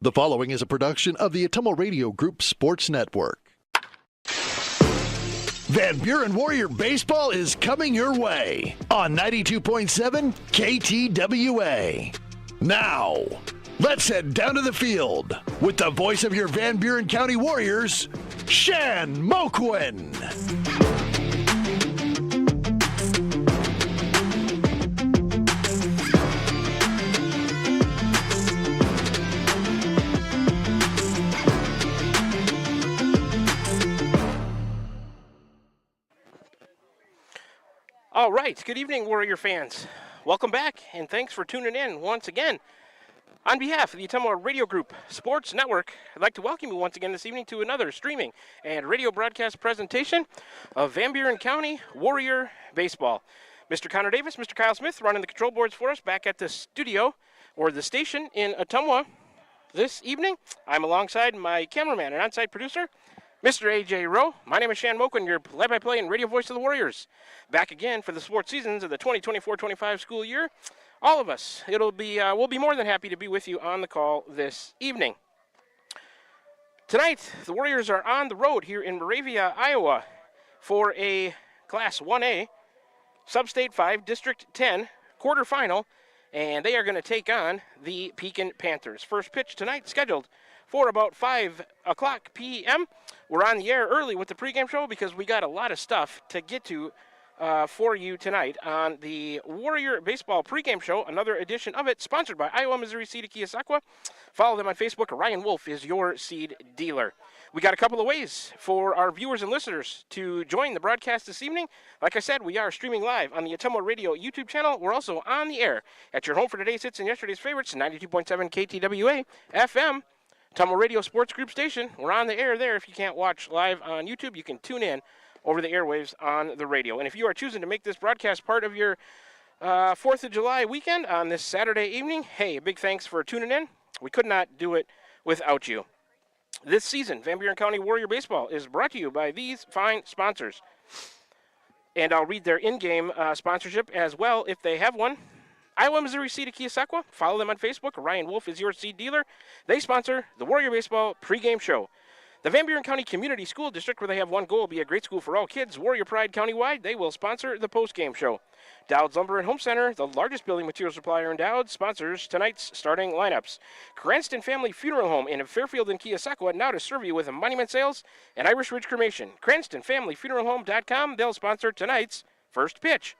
The following is a production of the Ottumwa Radio Group Sports Network. Van Buren Warrior Baseball is coming your way on 92.7 KTWA. Now, let's head down to the field with the voice of your Van Buren County Warriors, Shan Moquin. All right, good evening, Warrior fans. Welcome back, and thanks for tuning in once again. On behalf of the Ottumwa Radio Group Sports Network, I'd like to welcome you once again this evening to another streaming and radio broadcast presentation of Van Buren County Warrior Baseball. Mr. Connor Davis, Mr. Kyle Smith running the control boards for us back at the studio, or the station in Ottumwa this evening. I'm alongside my cameraman and on-site producer, Mr. A.J. Rowe. My name is Shan Moquin, your play-by-play and radio voice of the Warriors. Back again for the sports seasons of the 2024-25 school year. All of us, we'll be more than happy to be with you on the call this evening. Tonight, the Warriors are on the road here in Moravia, Iowa, for a Class 1A, Sub-State 5, District 10 quarterfinal, and they are going to take on the Pekin Panthers. First pitch tonight scheduled for about 5 o'clock p.m. We're on the air early with the pregame show because we got a lot of stuff to get to for you tonight on the Warrior Baseball pregame show, another edition of it, sponsored by Iowa Missouri Seed of Keosauqua. Follow them on Facebook. Ryan Wolf is your seed dealer. We got a couple of ways for our viewers and listeners to join the broadcast this evening. Like I said, we are streaming live on the Ottumwa Radio YouTube channel. We're also on the air at your home for today's hits and yesterday's favorites, 92.7 KTWA FM. Ottumwa Radio Sports Group Station. We're on the air there. If you can't watch live on YouTube, you can tune in over the airwaves on the radio. And if you are choosing to make this broadcast part of your 4th of July weekend on this Saturday evening, hey, a big thanks for tuning in. We could not do it without you. This season, Van Buren County Warrior Baseball is brought to you by these fine sponsors. And I'll read their in-game sponsorship as well if they have one. Iowa Missouri Seed of Keosauqua. Follow them on Facebook. Ryan Wolf is your seed dealer. They sponsor the Warrior Baseball pregame show. The Van Buren County Community School District, where they have one goal, be a great school for all kids. Warrior Pride countywide. They will sponsor the postgame show. Dowd's Lumber and Home Center, the largest building material supplier in Dowd, sponsors tonight's starting lineups. Cranston Family Funeral Home in Fairfield and Keosauqua, now to serve you with monument sales and Irish Ridge Cremation. CranstonFamilyFuneralHome.com. They'll sponsor tonight's first pitch.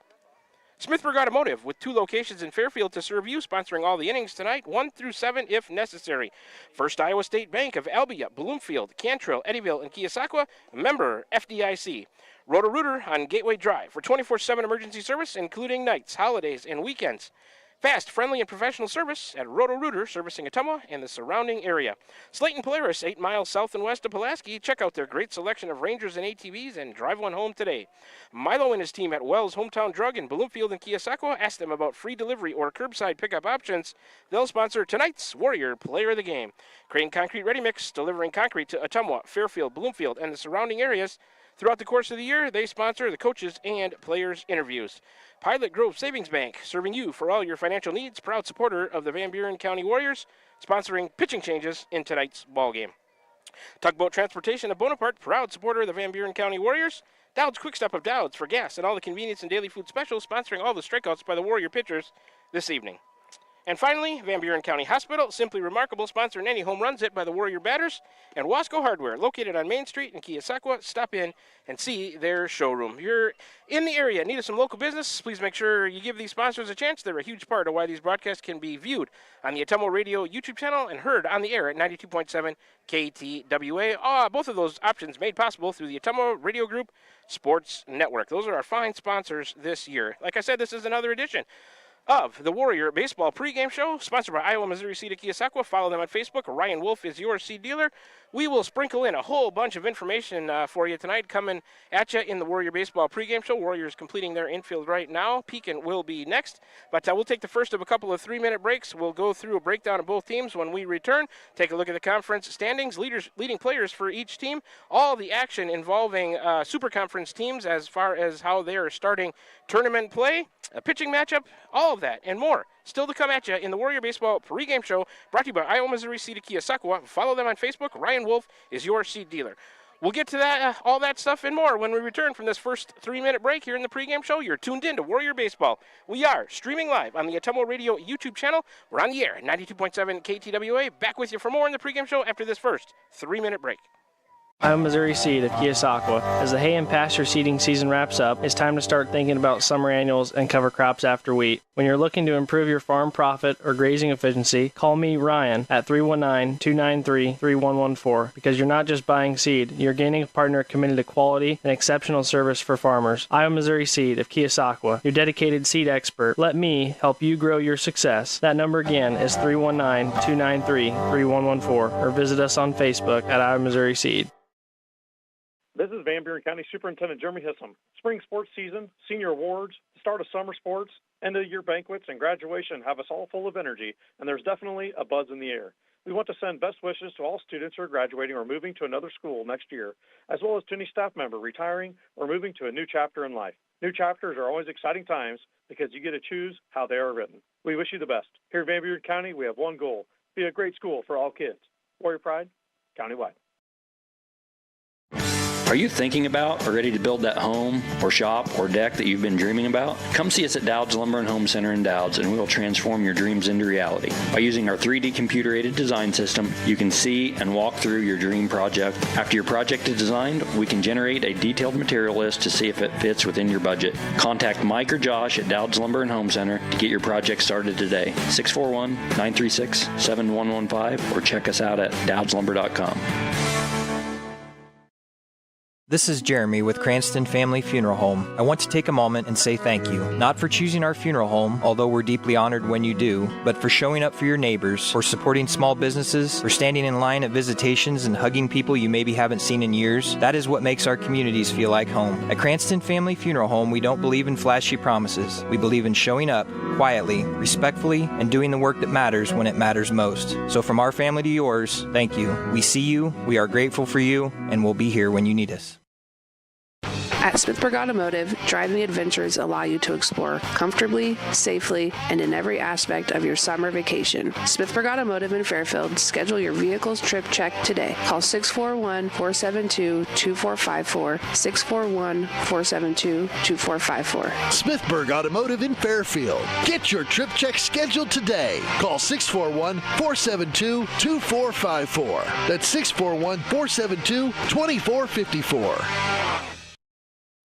Smithburg Automotive, with 2 locations in Fairfield to serve you, sponsoring all the innings tonight, 1 through 7 if necessary. First Iowa State Bank of Albia, Bloomfield, Cantrell, Eddyville, and Keosauqua, member FDIC. Roto-Rooter on Gateway Drive for 24/7 emergency service, including nights, holidays, and weekends. Fast, friendly, and professional service at Roto-Rooter, servicing Ottumwa and the surrounding area. Slayton Polaris, 8 miles south and west of Pulaski. Check out their great selection of Rangers and ATVs and drive one home today. Milo and his team at Wells Hometown Drug in Bloomfield and Keosauqua. Ask them about free delivery or curbside pickup options. They'll sponsor tonight's Warrior Player of the Game. Crane Concrete Ready Mix, delivering concrete to Ottumwa, Fairfield, Bloomfield, and the surrounding areas. Throughout the course of the year, they sponsor the coaches and players' interviews. Pilot Grove Savings Bank, serving you for all your financial needs. Proud supporter of the Van Buren County Warriors, sponsoring pitching changes in tonight's ballgame. Tugboat Transportation of Bonaparte, proud supporter of the Van Buren County Warriors. Dowd's Quick Stop of Dowd's for gas and all the convenience and daily food specials, sponsoring all the strikeouts by the Warrior pitchers this evening. And finally, Van Buren County Hospital, Simply Remarkable, sponsoring any home runs hit by the Warrior batters. And Wasco Hardware, located on Main Street in Keosauqua. Stop in and see their showroom. If you're in the area, need some local business, please make sure you give these sponsors a chance. They're a huge part of why these broadcasts can be viewed on the Ottumwa Radio YouTube channel and heard on the air at 92.7 KTWA. Both of those options made possible through the Ottumwa Radio Group Sports Network. Those are our fine sponsors this year. Like I said, this is another edition of the Warrior Baseball pregame show, sponsored by Iowa Missouri Seed of Keosauqua. Follow them on Facebook. Ryan Wolf is your seed dealer. We will sprinkle in a whole bunch of information for you tonight coming at you in the Warrior Baseball pregame show. Warriors completing their infield right now. Pekin will be next, but we'll take the first of a couple of 3-minute breaks. We'll go through a breakdown of both teams when we return. Take a look at the conference standings, leading players for each team, all the action involving super conference teams as far as how they are starting tournament play, a pitching matchup, all of that and more still to come at you in the Warrior Baseball pregame show, brought to you by Iowa Missouri Seed of Keosauqua. Follow them on Facebook. Ryan Wolf is your seed dealer. We'll get to that, all that stuff and more when we return from this first 3-minute break here in the pregame show. You're tuned in to Warrior Baseball. We are streaming live on the Atomo Radio YouTube channel. We're on the air at 92.7 KTWA. Back with you for more in the pregame show after this first 3-minute break. Iowa Missouri Seed of Keosauqua. As the hay and pasture seeding season wraps up, it's time to start thinking about summer annuals and cover crops after wheat. When you're looking to improve your farm profit or grazing efficiency, call me, Ryan, at 319-293-3114, because you're not just buying seed, you're gaining a partner committed to quality and exceptional service for farmers. Iowa Missouri Seed of Keosauqua, your dedicated seed expert. Let me help you grow your success. That number again is 319-293-3114, or visit us on Facebook at Iowa Missouri Seed. This is Van Buren County Superintendent Jeremy Hissom. Spring sports season, senior awards, start of summer sports, end of the year banquets, and graduation have us all full of energy, and there's definitely a buzz in the air. We want to send best wishes to all students who are graduating or moving to another school next year, as well as to any staff member retiring or moving to a new chapter in life. New chapters are always exciting times because you get to choose how they are written. We wish you the best. Here in Van Buren County, we have one goal: be a great school for all kids. Warrior Pride, countywide. Are you thinking about or ready to build that home or shop or deck that you've been dreaming about? Come see us at Dowd's Lumber and Home Center in Dowd's, and we will transform your dreams into reality. By using our 3D computer-aided design system, you can see and walk through your dream project. After your project is designed, we can generate a detailed material list to see if it fits within your budget. Contact Mike or Josh at Dowd's Lumber and Home Center to get your project started today. 641-936-7115, or check us out at dowdslumber.com. This is Jeremy with Cranston Family Funeral Home. I want to take a moment and say thank you, not for choosing our funeral home, although we're deeply honored when you do, but for showing up for your neighbors, for supporting small businesses, for standing in line at visitations and hugging people you maybe haven't seen in years. That is what makes our communities feel like home. At Cranston Family Funeral Home, we don't believe in flashy promises. We believe in showing up quietly, respectfully, and doing the work that matters when it matters most. So from our family to yours, thank you. We see you, we are grateful for you, and we'll be here when you need us. At Smithburg Automotive, driving adventures allow you to explore comfortably, safely, and in every aspect of your summer vacation. Smithburg Automotive in Fairfield, schedule your vehicle's trip check today. Call 641-472-2454, 641-472-2454. Smithburg Automotive in Fairfield. Get your trip check scheduled today. Call 641-472-2454. That's 641-472-2454.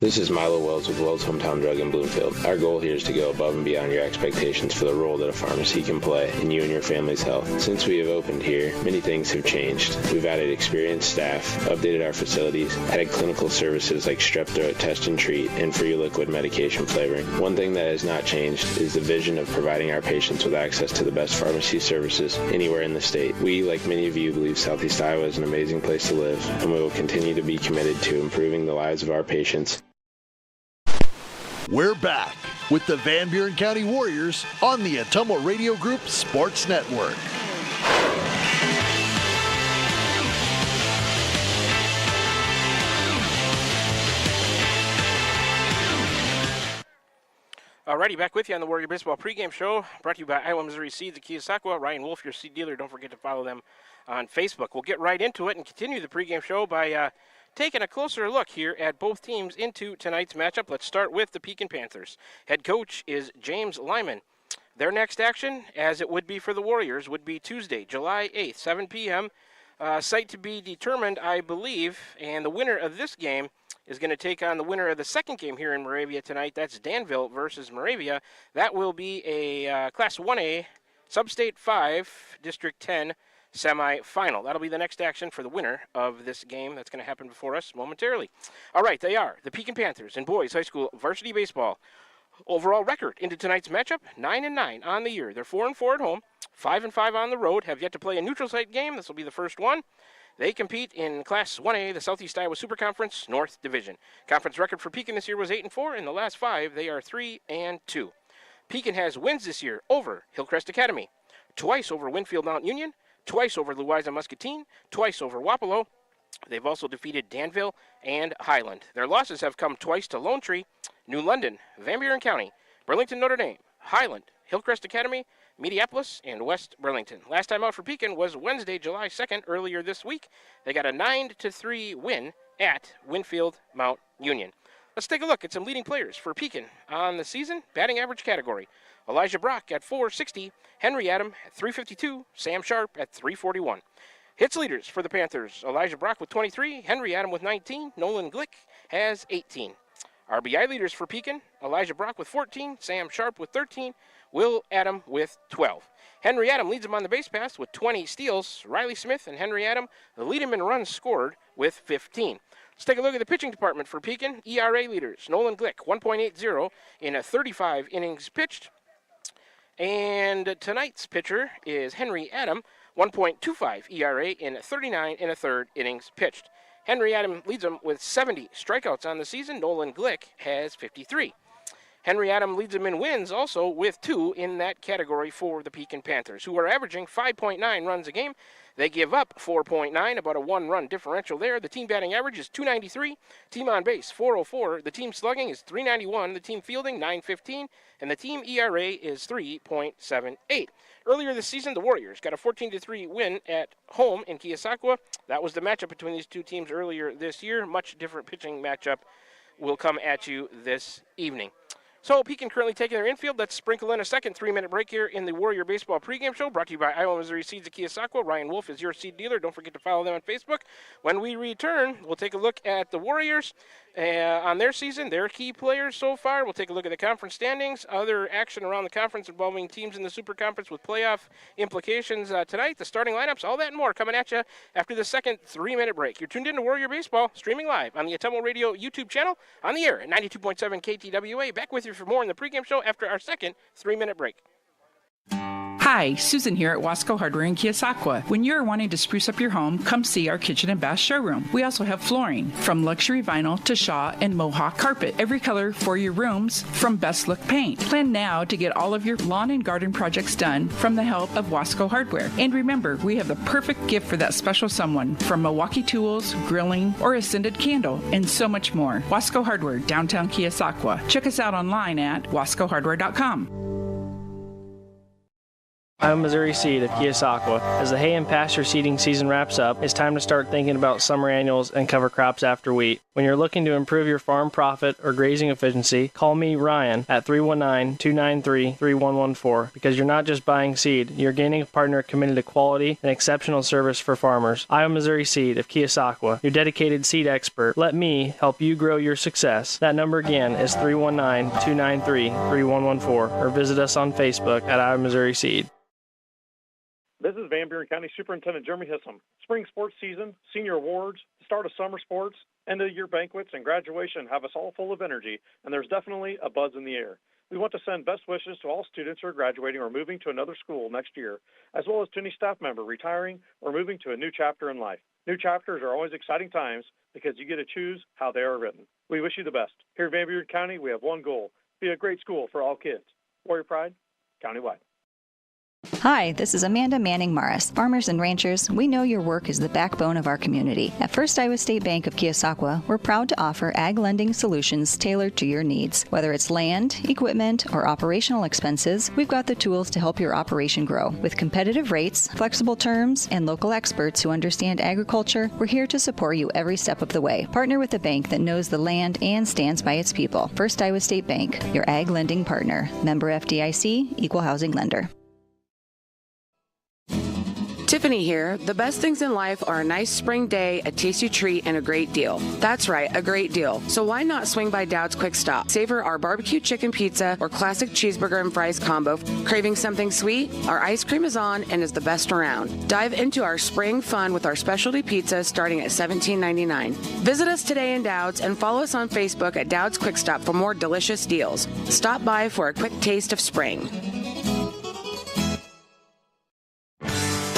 This is Milo Wells with Wells Hometown Drug in Bloomfield. Our goal here is to go above and beyond your expectations for the role that a pharmacy can play in you and your family's health. Since we have opened here, many things have changed. We've added experienced staff, updated our facilities, added clinical services like strep throat test and treat, and free liquid medication flavoring. One thing that has not changed is the vision of providing our patients with access to the best pharmacy services anywhere in the state. We, like many of you, believe Southeast Iowa is an amazing place to live, and we will continue to be committed to improving the lives of our patients. We're back with the Van Buren County Warriors on the Atomo Radio Group Sports Network. Alrighty, back with you on the Warrior Baseball pregame show, brought to you by Iowa Missouri Seeds of Keosauqua. Ryan Wolf, your seed dealer. Don't forget to follow them on Facebook. We'll get right into it and continue the pregame show by taking a closer look here at both teams into tonight's matchup. Let's start with the Pekin Panthers. Head coach is James Lyman. Their next action, as it would be for the Warriors, would be Tuesday, July 8th, 7 p.m. Site to be determined, I believe, and the winner of this game is going to take on the winner of the second game here in Moravia tonight. That's Danville versus Moravia. That will be a Class 1A, Sub-State 5, District 10 semi-final. That'll be the next action for the winner of this game. That's going to happen before us momentarily. All right, they are the Pekin Panthers in boys high school varsity baseball. Overall record into tonight's matchup, 9-9 on the year. They're 4-4 at home, 5-5 on the road, have yet to play a neutral site game. This will be the first one. They compete in Class 1A, the Southeast Iowa Super Conference North Division. Conference record for Pekin this year was 8-4. In the last 5, they are 3-2. Pekin has wins this year over Hillcrest Academy, twice over Winfield Mount Union, twice over Louisa Muscatine, twice over Wapello. They've also defeated Danville and Highland. Their losses have come twice to Lone Tree, New London, Van Buren County, Burlington Notre Dame, Highland, Hillcrest Academy, Mediapolis, and West Burlington. Last time out for Pekin was Wednesday, July 2nd, earlier this week. They got a 9-3 win at Winfield Mount Union. Let's take a look at some leading players for Pekin on the season. Batting average category. Elijah Brock at .460, Henry Adam at .352, Sam Sharp at .341. Hits leaders for the Panthers. Elijah Brock with 23, Henry Adam with 19, Nolan Glick has 18. RBI leaders for Pekin. Elijah Brock with 14, Sam Sharp with 13, Will Adam with 12. Henry Adam leads him on the base pass with 20 steals. Riley Smith and Henry Adam lead him in runs scored with 15. Let's take a look at the pitching department for Pekin. ERA leaders. Nolan Glick, 1.80 in 35 innings pitched. And tonight's pitcher is Henry Adam, 1.25 ERA in 39 1/3 innings pitched. Henry Adam leads him with 70 strikeouts on the season. Nolan Glick has 53. Henry Adam leads him in wins also with 2 in that category for the Pekin Panthers, who are averaging 5.9 runs a game. They give up 4.9, about a 1-run differential there. The team batting average is .293, team on base .404, the team slugging is .391, the team fielding .915, and the team ERA is 3.78. Earlier this season, the Warriors got a 14-3 win at home in Keosauqua. That was the matchup between these two teams earlier this year. Much different pitching matchup will come at you this evening. So Pekin currently taking their infield. Let's sprinkle in a second 3-minute break here in the Warrior Baseball pregame show, brought to you by Iowa Missouri Seeds of Keosauqua. Ryan Wolf is your seed dealer. Don't forget to follow them on Facebook. When we return, we'll take a look at the Warriors on their season, their key players so far. We'll take a look at the conference standings, other action around the conference involving teams in the Super Conference with playoff implications tonight, the starting lineups, all that and more coming at you after the second 3-minute break. You're tuned in to Warrior Baseball, streaming live on the Atomo Radio YouTube channel, on the air at 92.7 KTWA. Back with you for more in the pregame show after our second 3-minute break. Hi, Susan here at Wasco Hardware in Keosauqua. When you're wanting to spruce up your home, come see our kitchen and bath showroom. We also have flooring, from luxury vinyl to Shaw and Mohawk carpet. Every color for your rooms, from Best Look paint. Plan now to get all of your lawn and garden projects done from the help of Wasco Hardware. And remember, we have the perfect gift for that special someone, from Milwaukee tools, grilling, or a scented candle, and so much more. Wasco Hardware, downtown Keosauqua. Check us out online at wascohardware.com. Iowa Missouri Seed of Keosauqua. As the hay and pasture seeding season wraps up, it's time to start thinking about summer annuals and cover crops after wheat. When you're looking to improve your farm profit or grazing efficiency, call me, Ryan, at 319-293-3114, because you're not just buying seed, you're gaining a partner committed to quality and exceptional service for farmers. Iowa Missouri Seed of Keosauqua, your dedicated seed expert. Let me help you grow your success. That number again is 319-293-3114, or visit us on Facebook at Iowa Missouri Seed. This is Van Buren County Superintendent Jeremy Hissom. Spring sports season, senior awards, the start of summer sports, end of year banquets, and graduation have us all full of energy, and there's definitely a buzz in the air. We want to send best wishes to all students who are graduating or moving to another school next year, as well as to any staff member retiring or moving to a new chapter in life. New chapters are always exciting times because you get to choose how they are written. We wish you the best. Here in Van Buren County, we have one goal: be a great school for all kids. Warrior Pride, countywide. Hi, this is Amanda Manning Morris. Farmers and ranchers, we know your work is the backbone of our community. At First Iowa State Bank of Keosauqua, we're proud to offer ag lending solutions tailored to your needs. Whether it's land, equipment, or operational expenses, we've got the tools to help your operation grow. With competitive rates, flexible terms, and local experts who understand agriculture, we're here to support you every step of the way. Partner with a bank that knows the land and stands by its people. First Iowa State Bank, your ag lending partner. Member FDIC, Equal Housing Lender. Tiffany here. The best things in life are a nice spring day, a tasty treat, and a great deal. That's right, a great deal. So why not swing by Dowd's Quick Stop? Savor our barbecue chicken pizza or classic cheeseburger and fries combo. Craving something sweet? Our ice cream is on and is the best around. Dive into our spring fun with our specialty pizza starting at $17.99. Visit us today in Dowd's and follow us on Facebook at Dowd's Quick Stop for more delicious deals. Stop by for a quick taste of spring.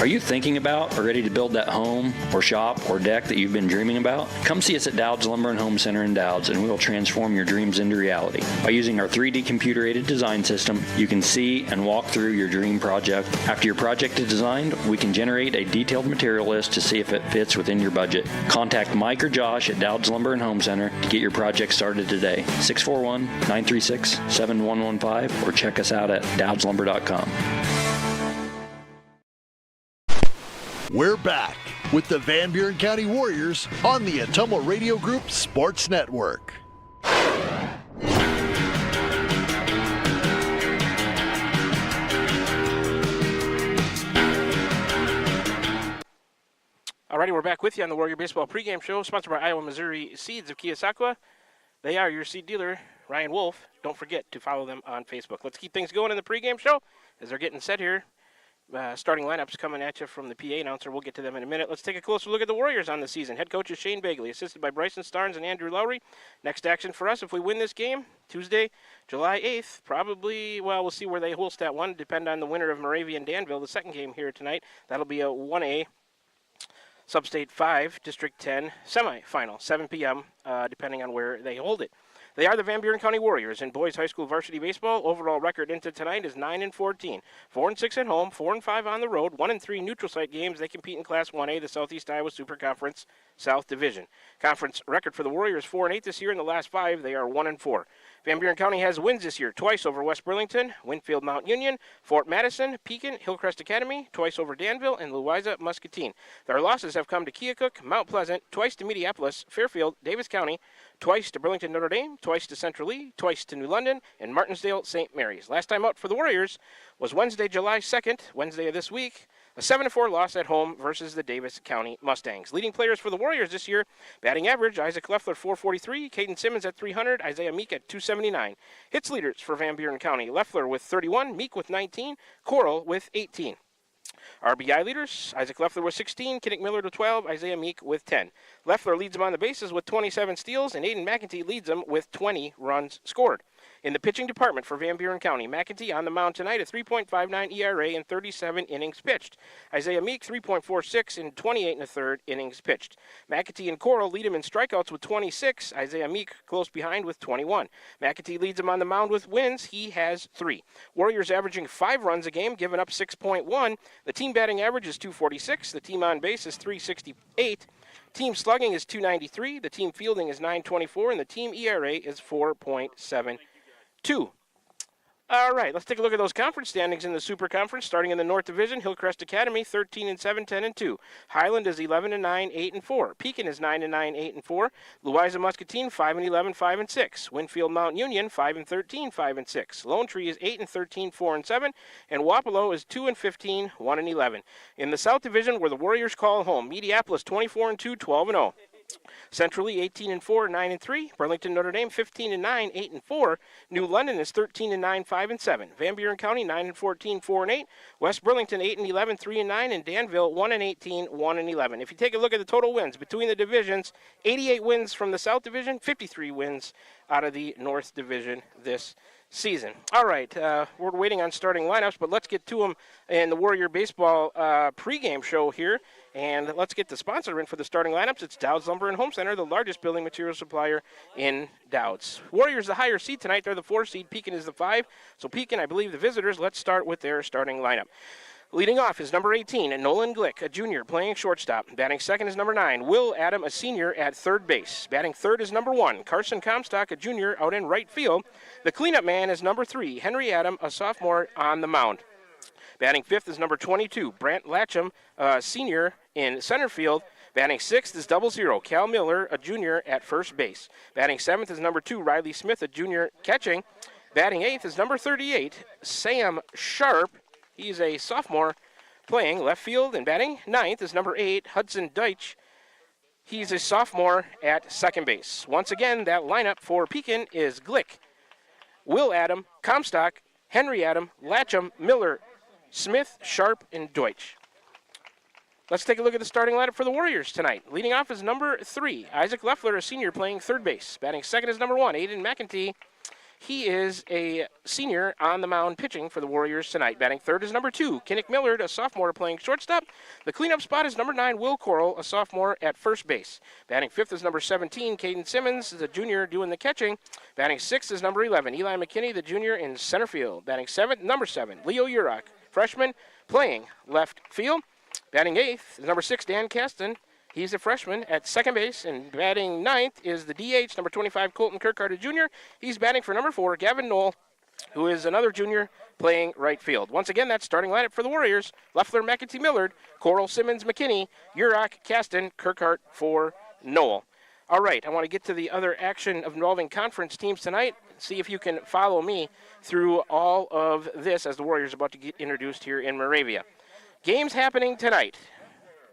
Are you thinking about or ready to build that home or shop or deck that you've been dreaming about? Come see us at Dowd's Lumber and Home Center in Dowd's, and we will transform your dreams into reality. By using our 3D computer-aided design system, you can see and walk through your dream project. After your project is designed, we can generate a detailed material list to see if it fits within your budget. Contact Mike or Josh at Dowd's Lumber and Home Center to get your project started today. 641-936-7115 or check us out at dowdslumber.com. We're back with the Van Buren County Warriors on the Atomo Radio Group Sports Network. Alrighty, we're back with you on the Warrior Baseball pregame show, sponsored by Iowa Missouri Seeds of Keosauqua. They are your seed dealer, Ryan Wolf. Don't forget to follow them on Facebook. Let's keep things going in the pregame show as they're getting set here. Starting lineups coming at you from the PA announcer. We'll get to them in a minute. Let's take a closer look at the Warriors on the season. Head coach is Shane Bagley, assisted by Bryson Starnes and Andrew Lowry. Next action for us, if we win this game, Tuesday, July 8th, probably, well, we'll see where they hold stat one, depend on the winner of Moravia and Danville, the second game here tonight. That'll be a 1A. Sub-State 5, District 10 semifinal, 7 p.m., depending on where they hold it. They are the Van Buren County Warriors in boys high school varsity baseball. Overall record into tonight is 9-14, 4-6 at home, 4-5 on the road, 1-3 neutral site games. They compete in Class 1A, the Southeast Iowa Super Conference South Division. Conference record for the Warriors 4-8 this year. In the last 5, they are 1-4. Van Buren County has wins this year, twice over West Burlington, Winfield Mount Union, Fort Madison, Pekin, Hillcrest Academy, twice over Danville, and Louisa Muscatine. Their losses have come to Keokuk, Mount Pleasant, twice to Mediapolis, Fairfield, Davis County, twice to Burlington Notre Dame, twice to Central Lee, twice to New London, and Martinsdale St. Mary's. Last time out for the Warriors was Wednesday, July 2nd, Wednesday of this week. A 7-4 loss at home versus the Davis County Mustangs. Leading players for the Warriors this year, batting average, Isaac Leffler 443, Caden Simmons at 300, Isaiah Meek at 279. Hits leaders for Van Buren County, Leffler with 31, Meek with 19, Coral with 18. RBI leaders, Isaac Leffler with 16, Kinnick Miller with 12, Isaiah Meek with 10. Leffler leads them on the bases with 27 steals, and Aiden McEntee leads them with 20 runs scored. In the pitching department for Van Buren County, McEntee on the mound tonight, a 3.59 ERA in 37 innings pitched. Isaiah Meek, 3.46 in 28 1/3 innings pitched. McEntee and Coral lead him in strikeouts with 26. Isaiah Meek close behind with 21. McEntee leads him on the mound with wins. He has 3. Warriors averaging 5 runs a game, giving up 6.1. The team batting average is 246. The team on base is 368. Team slugging is 293. The team fielding is 924, and the team ERA is 4.72. All right, let's take a look at those conference standings in the Super Conference. Starting in the North Division, Hillcrest Academy 13-7, 10-2. Highland is 11-9, 8-4. Pekin is 9-9, 8-4. Louisa Muscatine 5-11, 5-6. Winfield Mount Union 5-13, 5-6. Lone Tree is 8-13, 4-7, and Wapello is 2-15, 1-11. In the South Division, where the Warriors call home, Mediapolis 24-2, 12-0. Central Lee 18-4, 9-3. Burlington Notre Dame 15-9, 8-4. New London is 13-9, 5-7. Van Buren County 9-14, 4-8. West Burlington 8-11, 3-9, and Danville 1-18, 1-11. If you take a look at the total wins between the divisions, 88 wins from the South Division, 53 wins out of the North Division this season. All right, we're waiting on starting lineups, but let's get to them in the Warrior Baseball pregame show here. And let's get the sponsor in for the starting lineups. It's Dowd's Lumber and Home Center, the largest building material supplier in Dowd's. Warriors the higher seed tonight. They're the 4 seed. Pekin is the 5. So Pekin, I believe, the visitors. Let's start with their starting lineup. Leading off is number 18, Nolan Glick, a junior, playing shortstop. Batting second is number 9, Will Adam, a senior, at third base. Batting third is number 1, Carson Comstock, a junior, out in right field. The cleanup man is number 3, Henry Adam, a sophomore, on the mound. Batting fifth is number 22, Brant Latcham, a senior, in center field. Batting sixth is 00, Cal Miller, a junior, at first base. Batting seventh is number 2, Riley Smith, a junior, catching. Batting eighth is number 38, Sam Sharp. He's a sophomore playing left field, and batting ninth is number 8, Hudson Deitch. He's a sophomore at second base. Once again, that lineup for Pekin is Glick, Will Adam, Comstock, Henry Adam, Latcham, Miller, Smith, Sharp, and Deutsch. Let's take a look at the starting lineup for the Warriors tonight. Leading off is number 3, Isaac Leffler, a senior, playing third base. Batting second is number 1, Aiden McEntee. He is a senior on the mound pitching for the Warriors tonight. Batting third is number 2, Kinnick Millard, a sophomore playing shortstop. The cleanup spot is number 9, Will Coral, a sophomore at first base. Batting fifth is number 17, Caden Simmons, the junior doing the catching. Batting sixth is number 11, Eli McKinney, the junior in center field. Batting seventh, number 7, Leo Urach, freshman, playing left field. Batting eighth is number 6, Dan Caston. He's a freshman at second base, and batting ninth is the DH, number 25, Colton Kirkhardt, a junior. He's batting for number 4, Gavin Knoll, who is another junior playing right field. Once again, that's starting lineup for the Warriors. Leffler, McAtee, Millard, Coral, Simmons, McKinney, Urach, Caston, Kirkhardt for Knoll. All right, I want to get to the other action involving conference teams tonight. See if you can follow me through all of this as the Warriors are about to get introduced here in Moravia. Games happening tonight,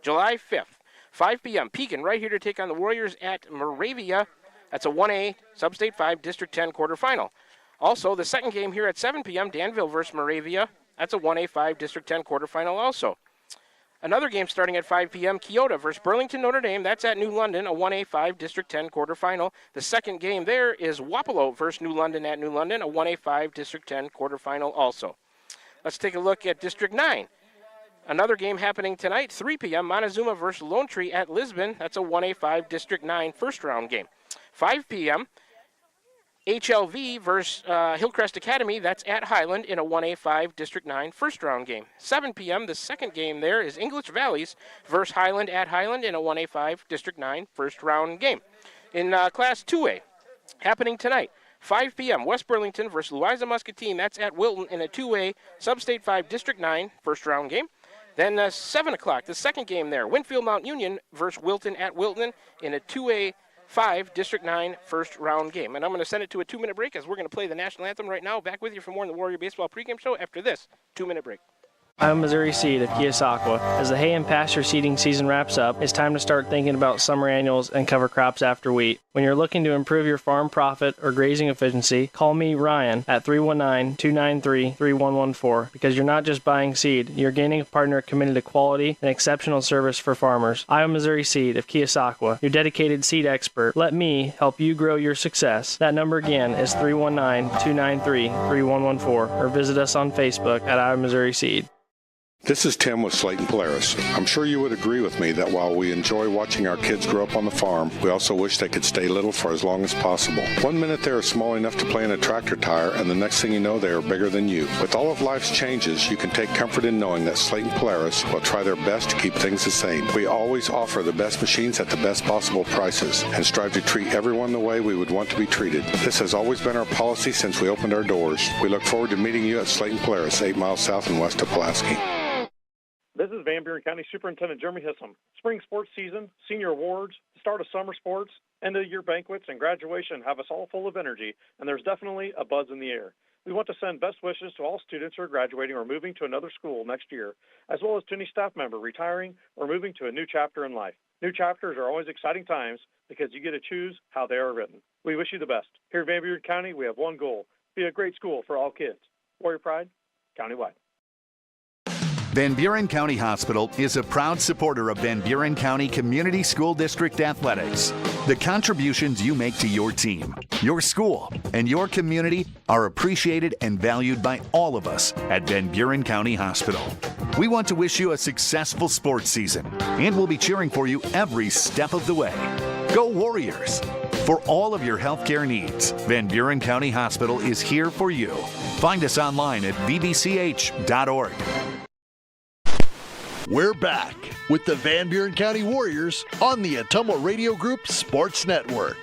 July 5th. 5 p.m. Pekin right here to take on the Warriors at Moravia. That's a 1A Sub-State 5 District 10 quarterfinal. Also, the second game here at 7 p.m. Danville versus Moravia. That's a 1A 5 District 10 quarterfinal also. Another game starting at 5 p.m. Keota versus Burlington Notre Dame. That's at New London, a 1A 5 District 10 quarterfinal. The second game there is Wapello versus New London at New London, a 1A 5 District 10 quarterfinal also. Let's take a look at District 9. Another game happening tonight, 3 p.m., Montezuma versus Lone Tree at Lisbon. That's a 1A5 District 9 first-round game. 5 p.m., HLV versus Hillcrest Academy. That's at Highland in a 1A5 District 9 first-round game. 7 p.m., the second game there is English Valleys versus Highland at Highland in a 1A5 District 9 first-round game. In Class 2A, happening tonight, 5 p.m., West Burlington versus Louisa Muscatine. That's at Wilton in a 2A Sub-State 5 District 9 first-round game. Then 7 o'clock, the second game there, Winfield Mount Union versus Wilton at Wilton in a 2A5 District 9 first-round game. And I'm going to send it to a 2-minute break as we're going to play the national anthem right now. Back with you for more in the Warrior Baseball pregame show after this 2-minute break. I'm Missouri Seed of Keosauqua. As the hay and pasture seeding season wraps up, it's time to start thinking about summer annuals and cover crops after wheat. When you're looking to improve your farm profit or grazing efficiency, call me, Ryan, at 319-293-3114 because you're not just buying seed, you're gaining a partner committed to quality and exceptional service for farmers. I'm Missouri Seed of Keosauqua, your dedicated seed expert. Let me help you grow your success. That number again is 319-293-3114 or visit us on Facebook at I'm Missouri Seed. This is Tim with Slayton Polaris. I'm sure you would agree with me that while we enjoy watching our kids grow up on the farm, we also wish they could stay little for as long as possible. 1 minute they are small enough to play in a tractor tire, and the next thing you know they are bigger than you. With all of life's changes, you can take comfort in knowing that Slayton Polaris will try their best to keep things the same. We always offer the best machines at the best possible prices and strive to treat everyone the way we would want to be treated. This has always been our policy since we opened our doors. We look forward to meeting you at Slayton Polaris, 8 miles south and west of Pulaski. This is Van Buren County Superintendent Jeremy Hissom. Spring sports season, senior awards, the start of summer sports, end-of-the-year banquets, and graduation have us all full of energy, and there's definitely a buzz in the air. We want to send best wishes to all students who are graduating or moving to another school next year, as well as to any staff member retiring or moving to a new chapter in life. New chapters are always exciting times because you get to choose how they are written. We wish you the best. Here in Van Buren County, we have one goal: be a great school for all kids. Warrior Pride, countywide. Van Buren County Hospital is a proud supporter of Van Buren County Community School District Athletics. The contributions you make to your team, your school, and your community are appreciated and valued by all of us at Van Buren County Hospital. We want to wish you a successful sports season, and we'll be cheering for you every step of the way. Go Warriors! For all of your healthcare needs, Van Buren County Hospital is here for you. Find us online at vbch.org. We're back with the Van Buren County Warriors on the Atomo Radio Group Sports Network.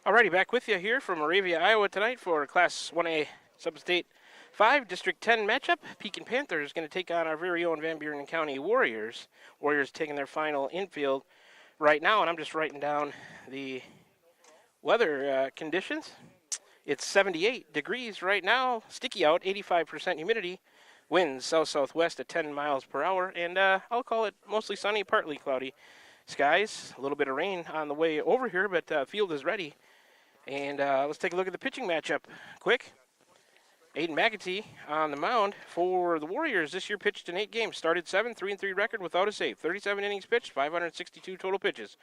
Alrighty, back with you here from Moravia, Iowa tonight for Class 1A Sub-State 5 District 10 matchup. Pekin Panthers going to take on our very own Van Buren County Warriors. Warriors taking their final infield right now, and I'm just writing down the weather conditions. It's 78 degrees right now, sticky out, 85% humidity, winds south-southwest at 10 miles per hour, and I'll call it mostly sunny, partly cloudy skies. A little bit of rain on the way over here, but field is ready. And let's take a look at the pitching matchup quick. Aiden McAtee on the mound for the Warriors this year. Pitched in 8 games, started 7, 3-3 record without a save. 37 innings pitched, 562 total pitches,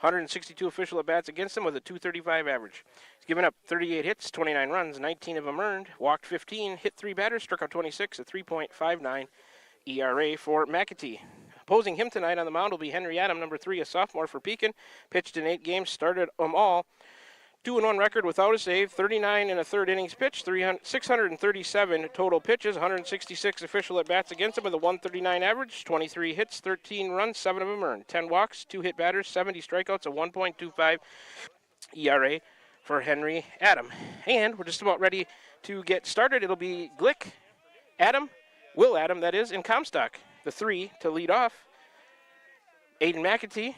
162 official at-bats against him with a .235 average. He's given up 38 hits, 29 runs, 19 of them earned, walked 15, hit 3 batters, struck out 26, a 3.59 ERA for McAtee. Opposing him tonight on the mound will be Henry Adam, number 3, a sophomore for Pekin. Pitched in 8 games, started them all. 2-1 record without a save, 39 1/3 innings pitched, 637 total pitches, 166 official at-bats against him with a 139 average, 23 hits, 13 runs, 7 of them earned, 10 walks, 2 hit batters, 70 strikeouts, a 1.25 ERA for Henry Adam. And we're just about ready to get started. It'll be Glick, Adam, Will Adam, that is, and Comstock, the 3 to lead off. Aiden McAtee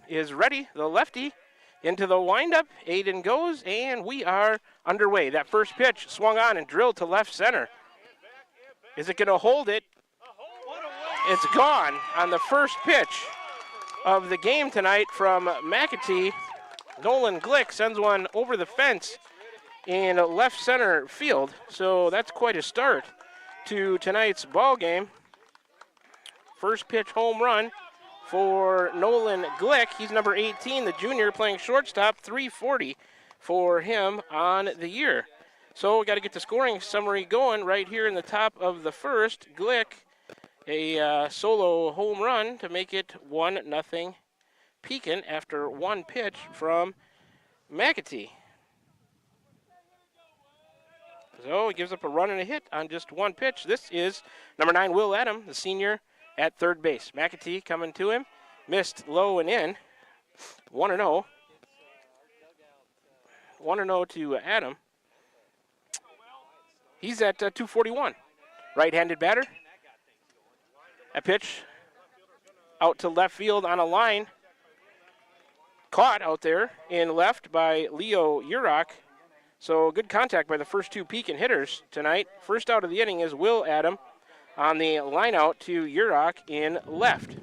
is ready, the lefty. Into the windup, Aiden goes, and we are underway. That first pitch swung on and drilled to left center. Is it going to hold it? It's gone on the first pitch of the game tonight from McAtee. Nolan Glick sends one over the fence in left center field, so that's quite a start to tonight's ball game. First pitch home run for Nolan Glick. He's number 18, the junior, playing shortstop, 340 for him on the year. So we got to get the scoring summary going right here in the top of the first. Glick, a solo home run to make it 1-0 Pekin after one pitch from McAtee. So he gives up a run and a hit on just one pitch. This is number 9, Will Adam, the senior, at third base. McAtee coming to him. Missed low and in. 1-0. 1-0 to Adam. He's at 241. Right-handed batter. A pitch out to left field on a line. Caught out there in left by Leo Urach. So good contact by the first 2 Pekin hitters tonight. First out of the inning is Will Adam on the line out to Urach in left.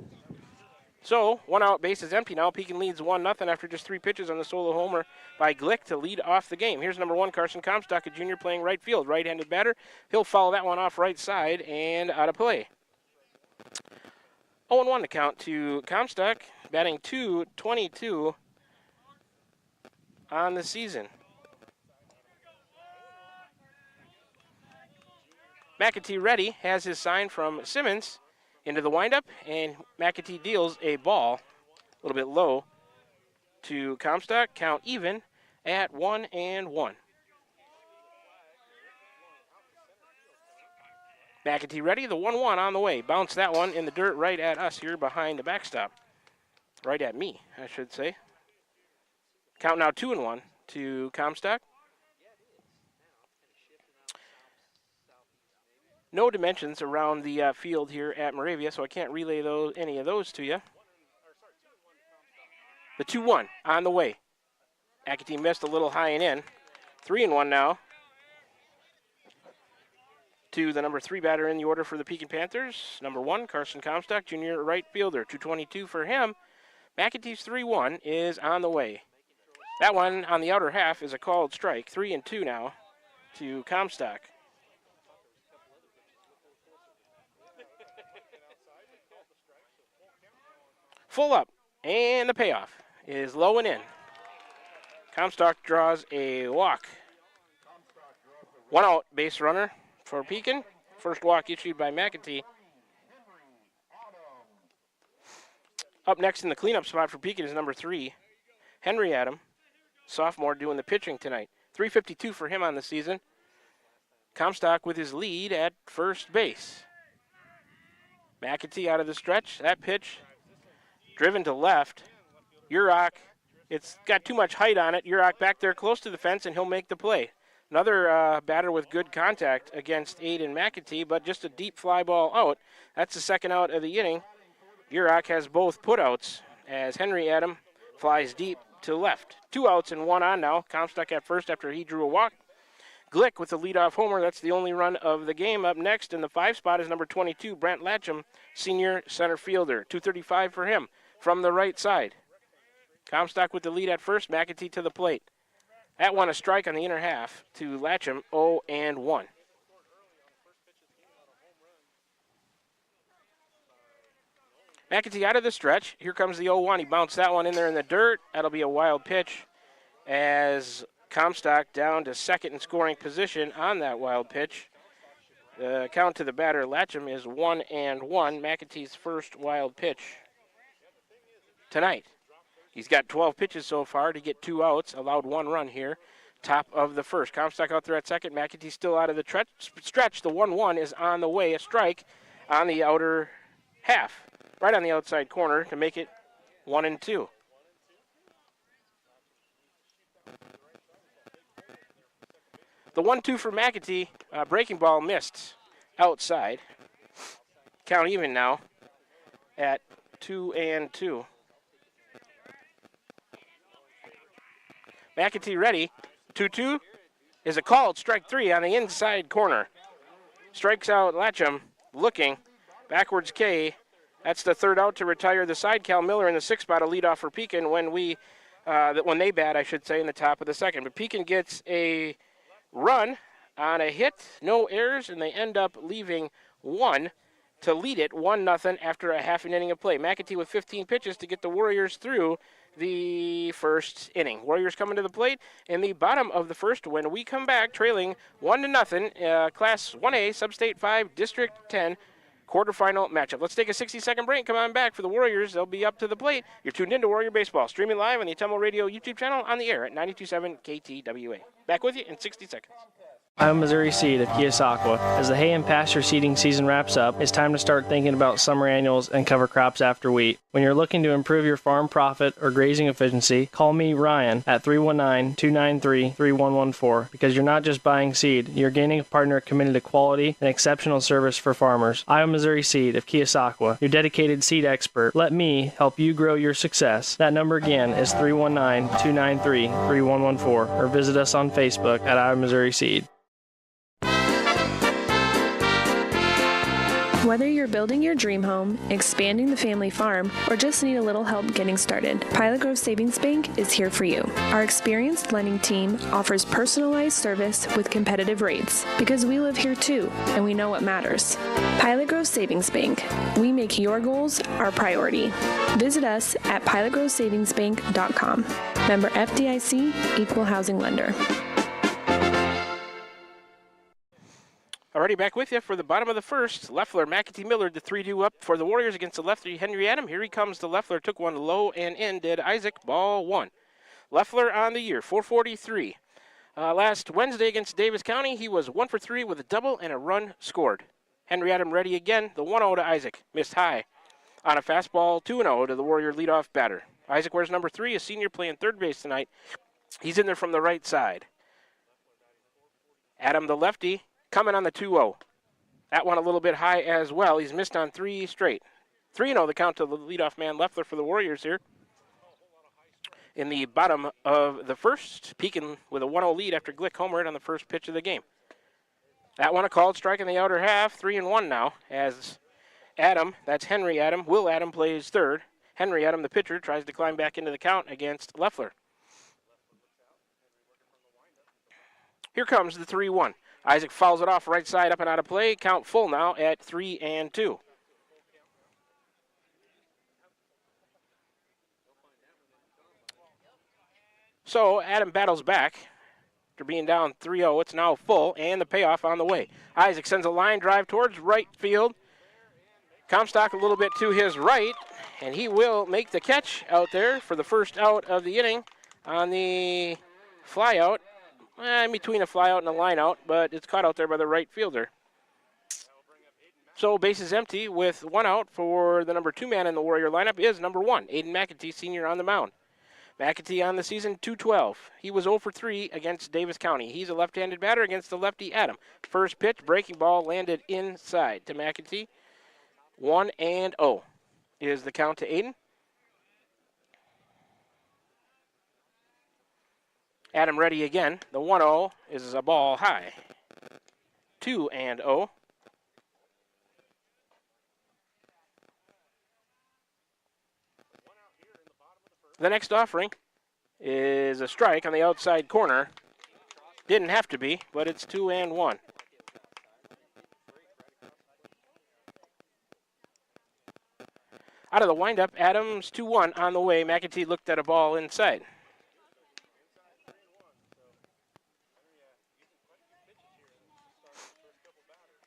So 1 out, base is empty now. Pekin leads 1-0 after just 3 pitches on the solo homer by Glick to lead off the game. Here's number 1, Carson Comstock, a junior, playing right field. Right-handed batter. He'll follow that one off right side and out of play. 0-1 to count to Comstock, batting .222 on the season. McAtee ready, has his sign from Simmons into the windup, and McAtee deals a ball a little bit low to Comstock. Count even at 1-1. McAtee ready, the 1-1 on the way. Bounce that one in the dirt right at us here behind the backstop. Right at me, I should say. Count now 2-1 to Comstock. No dimensions around the field here at Moravia, so I can't relay any of those to you. The 2-1 on the way. McAtee missed a little high and in. 3-1 now to the number 3 batter in the order for the Pekin Panthers. Number 1, Carson Comstock, junior right fielder. 222 for him. McAtee's 3-1 is on the way. That one on the outer half is a called strike. 3-2 now to Comstock. Full up, and the payoff is low and in. Comstock draws a walk. 1 out, base runner for Pekin. First walk issued by McAtee. Up next in the cleanup spot for Pekin is number 3, Henry Adam, sophomore, doing the pitching tonight. 352 for him on the season. Comstock with his lead at first base. McAtee out of the stretch. That pitch driven to left. Urach, it's got too much height on it. Urach back there close to the fence, and he'll make the play. Another batter with good contact against Aiden McAtee, but just a deep fly ball out. That's the second out of the inning. Urach has both putouts as Henry Adam flies deep to left. 2 outs and 1 on now. Comstock at first after he drew a walk. Glick with the leadoff homer. That's the only run of the game. Up next in the 5 spot is number 22, Brent Latcham, senior center fielder. 235 for him from the right side. Comstock with the lead at first. McAtee to the plate. That one a strike on the inner half to Latcham, 0-1. McAtee out of the stretch. Here comes the 0-1. He bounced that one in there in the dirt. That'll be a wild pitch as Comstock down to second in scoring position on that wild pitch. The count to the batter, Latcham, is 1-1. McAtee's first wild pitch tonight. He's got 12 pitches so far to get 2 outs, allowed 1 run here. Top of the first. Comstock out there at second. McAtee still out of the stretch. The 1-1 is on the way. A strike on the outer half, right on the outside corner to make it 1-2. The 1-2 for McAtee. Breaking ball missed outside. Count even now at 2-2. McAtee ready. 2-2 is a called strike 3 on the inside corner. Strikes out Latcham, looking. Backwards K. That's the third out to retire the side. Cal Miller in the 6th spot, a leadoff for Pekin when they bat, I should say, in the top of the second. But Pekin gets a run on a hit, no errors, and they end up leaving 1 to lead it 1-0 after a half an inning of play. McAtee with 15 pitches to get the Warriors through the first inning. Warriors coming to the plate in the bottom of the first when we come back trailing 1-0, Class 1A, Sub-State 5, District 10, quarterfinal matchup. Let's take a 60-second break. Come on back for the Warriors. They'll be up to the plate. You're tuned into Warrior Baseball, streaming live on the Atummo Radio YouTube channel on the air at 92.7 KTWA. Back with you in 60 seconds. I'm Missouri Seed of Keosauqua. As the hay and pasture seeding season wraps up, it's time to start thinking about summer annuals and cover crops after wheat. When you're looking to improve your farm profit or grazing efficiency, call me, Ryan, at 319-293-3114 because you're not just buying seed, you're gaining a partner committed to quality and exceptional service for farmers. I'm Missouri Seed of Keosauqua, your dedicated seed expert. Let me help you grow your success. That number again is 319-293-3114 or visit us on Facebook at I'm Missouri Seed. Whether you're building your dream home, expanding the family farm, or just need a little help getting started, Pilot Grove Savings Bank is here for you. Our experienced lending team offers personalized service with competitive rates because we live here too, and we know what matters. Pilot Grove Savings Bank. We make your goals our priority. Visit us at pilotgrovesavingsbank.com. Member FDIC, Equal Housing Lender. Already back with you for the bottom of the first. Leffler, McAtee, Miller, the 3-2 up for the Warriors against the lefty Henry Adam. Here he comes to Leffler. Took one low and in. Did Isaac. Ball 1. Leffler on the year, 443. Last Wednesday against Davis County, he was 1 for 3 with a double and a run scored. Henry Adam ready again. The 1-0 to Isaac. Missed high on a fastball. 2-0 to the Warrior leadoff batter. Isaac wears number 3, a senior playing third base tonight. He's in there from the right side. Adam, the lefty, coming on the 2-0. That one a little bit high as well. He's missed on 3 straight. 3-0 the count to the leadoff man Leffler for the Warriors here. In the bottom of the first, Pekin with a 1-0 lead after Glick homered on the first pitch of the game. That one a called strike in the outer half. 3-1 now as Adam, that's Henry Adam, Will Adam plays third. Henry Adam, the pitcher, tries to climb back into the count against Leffler. Here comes the 3-1. Isaac fouls it off right side up and out of play. Count full now at 3-2. So Adam battles back after being down 3-0. It's now full and the payoff on the way. Isaac sends a line drive towards right field. Comstock a little bit to his right, and he will make the catch out there for the first out of the inning on the fly out. In between a fly out and a line out, but it's caught out there by the right fielder. So bases empty with 1 out for the number 2 man in the Warrior lineup is number 1, Aiden McAtee, senior on the mound. McAtee on the season, .212. He was 0 for 3 against Davis County. He's a left-handed batter against the lefty Adam. First pitch, breaking ball landed inside to McAtee. 1-0 is the count to Aiden. Adam ready again. The 1-0 is a ball high. 2-0. The next offering is a strike on the outside corner. Didn't have to be, but it's 2-1. Out of the windup, Adams 2-1 on the way. McAtee looked at a ball inside.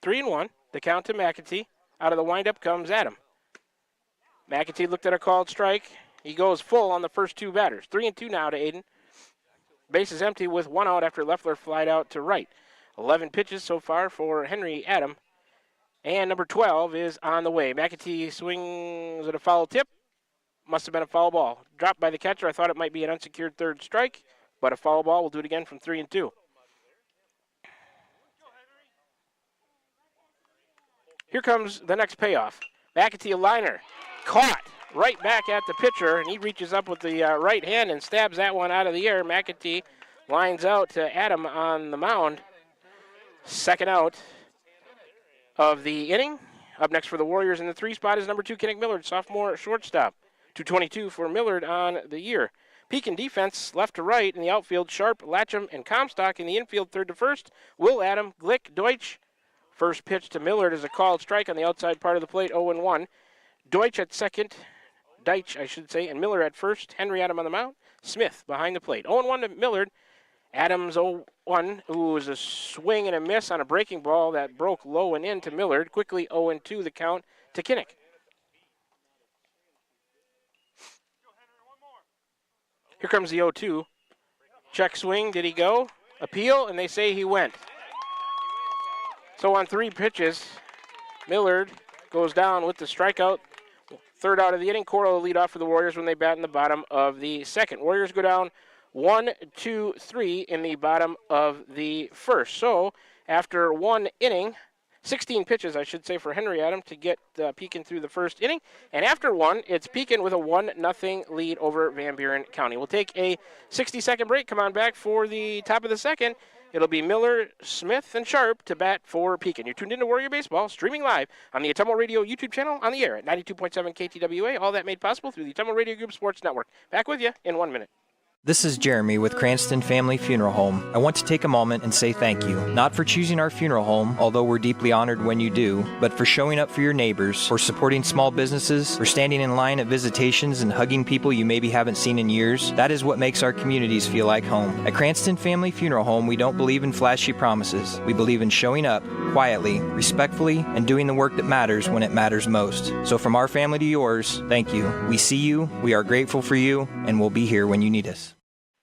Three and 1. The count to McAtee. Out of the windup comes Adam. McAtee looked at a called strike. He goes full on the first two batters. 3-2 now to Aiden. Base is empty with one out after Leffler flied out to right. 11 pitches so far for Henry Adam. And number 12 is on the way. McAtee swings at a foul tip. Must have been a foul ball. Dropped by the catcher. I thought it might be an unsecured third strike, but a foul ball. We'll do it again from 3-2. Here comes the next payoff. McAtee a liner. Caught right back at the pitcher, and he reaches up with the right hand and stabs that one out of the air. McAtee lines out to Adam on the mound. Second out of the inning. Up next for the Warriors in the 3 spot is number 2, Kenneth Millard, sophomore shortstop. 222 for Millard on the year. Pekin defense left to right in the outfield. Sharp, Latcham, and Comstock in the infield, third to first. Will, Adam, Glick, Deutsch. First pitch to Millard is a called strike on the outside part of the plate, 0-1. Deutsch at second, Deitch, I should say, and Miller at first. Henry Adam on the mound. Smith behind the plate. 0-1 to Millard. Adams 0-1, who was a swing and a miss on a breaking ball that broke low and in to Millard. Quickly 0-2 the count to Kinnick. Here comes the 0-2. Check swing, did he go? Appeal, and they say he went. So on 3 pitches, Millard goes down with the strikeout. Third out of the inning. Cora will lead off for the Warriors when they bat in the bottom of the second. Warriors go down 1-2-3 in the bottom of the first. So after 1 inning, 16 pitches, I should say, for Henry Adam to get Pekin through the first inning. And after 1, it's Pekin with a 1-0 lead over Van Buren County. We'll take a 60-second break. Come on back for the top of the second. It'll be Miller, Smith, and Sharp to bat for Pekin. You're tuned into Warrior Baseball, streaming live on the Atomo Radio YouTube channel, on the air at 92.7 KTWA. All that made possible through the Atomo Radio Group Sports Network. Back with you in 1 minute. This is Jeremy with Cranston Family Funeral Home. I want to take a moment and say thank you, not for choosing our funeral home, although we're deeply honored when you do, but for showing up for your neighbors, for supporting small businesses, for standing in line at visitations and hugging people you maybe haven't seen in years. That is what makes our communities feel like home. At Cranston Family Funeral Home, we don't believe in flashy promises. We believe in showing up, quietly, respectfully, and doing the work that matters when it matters most. So from our family to yours, thank you. We see you, we are grateful for you, and we'll be here when you need us.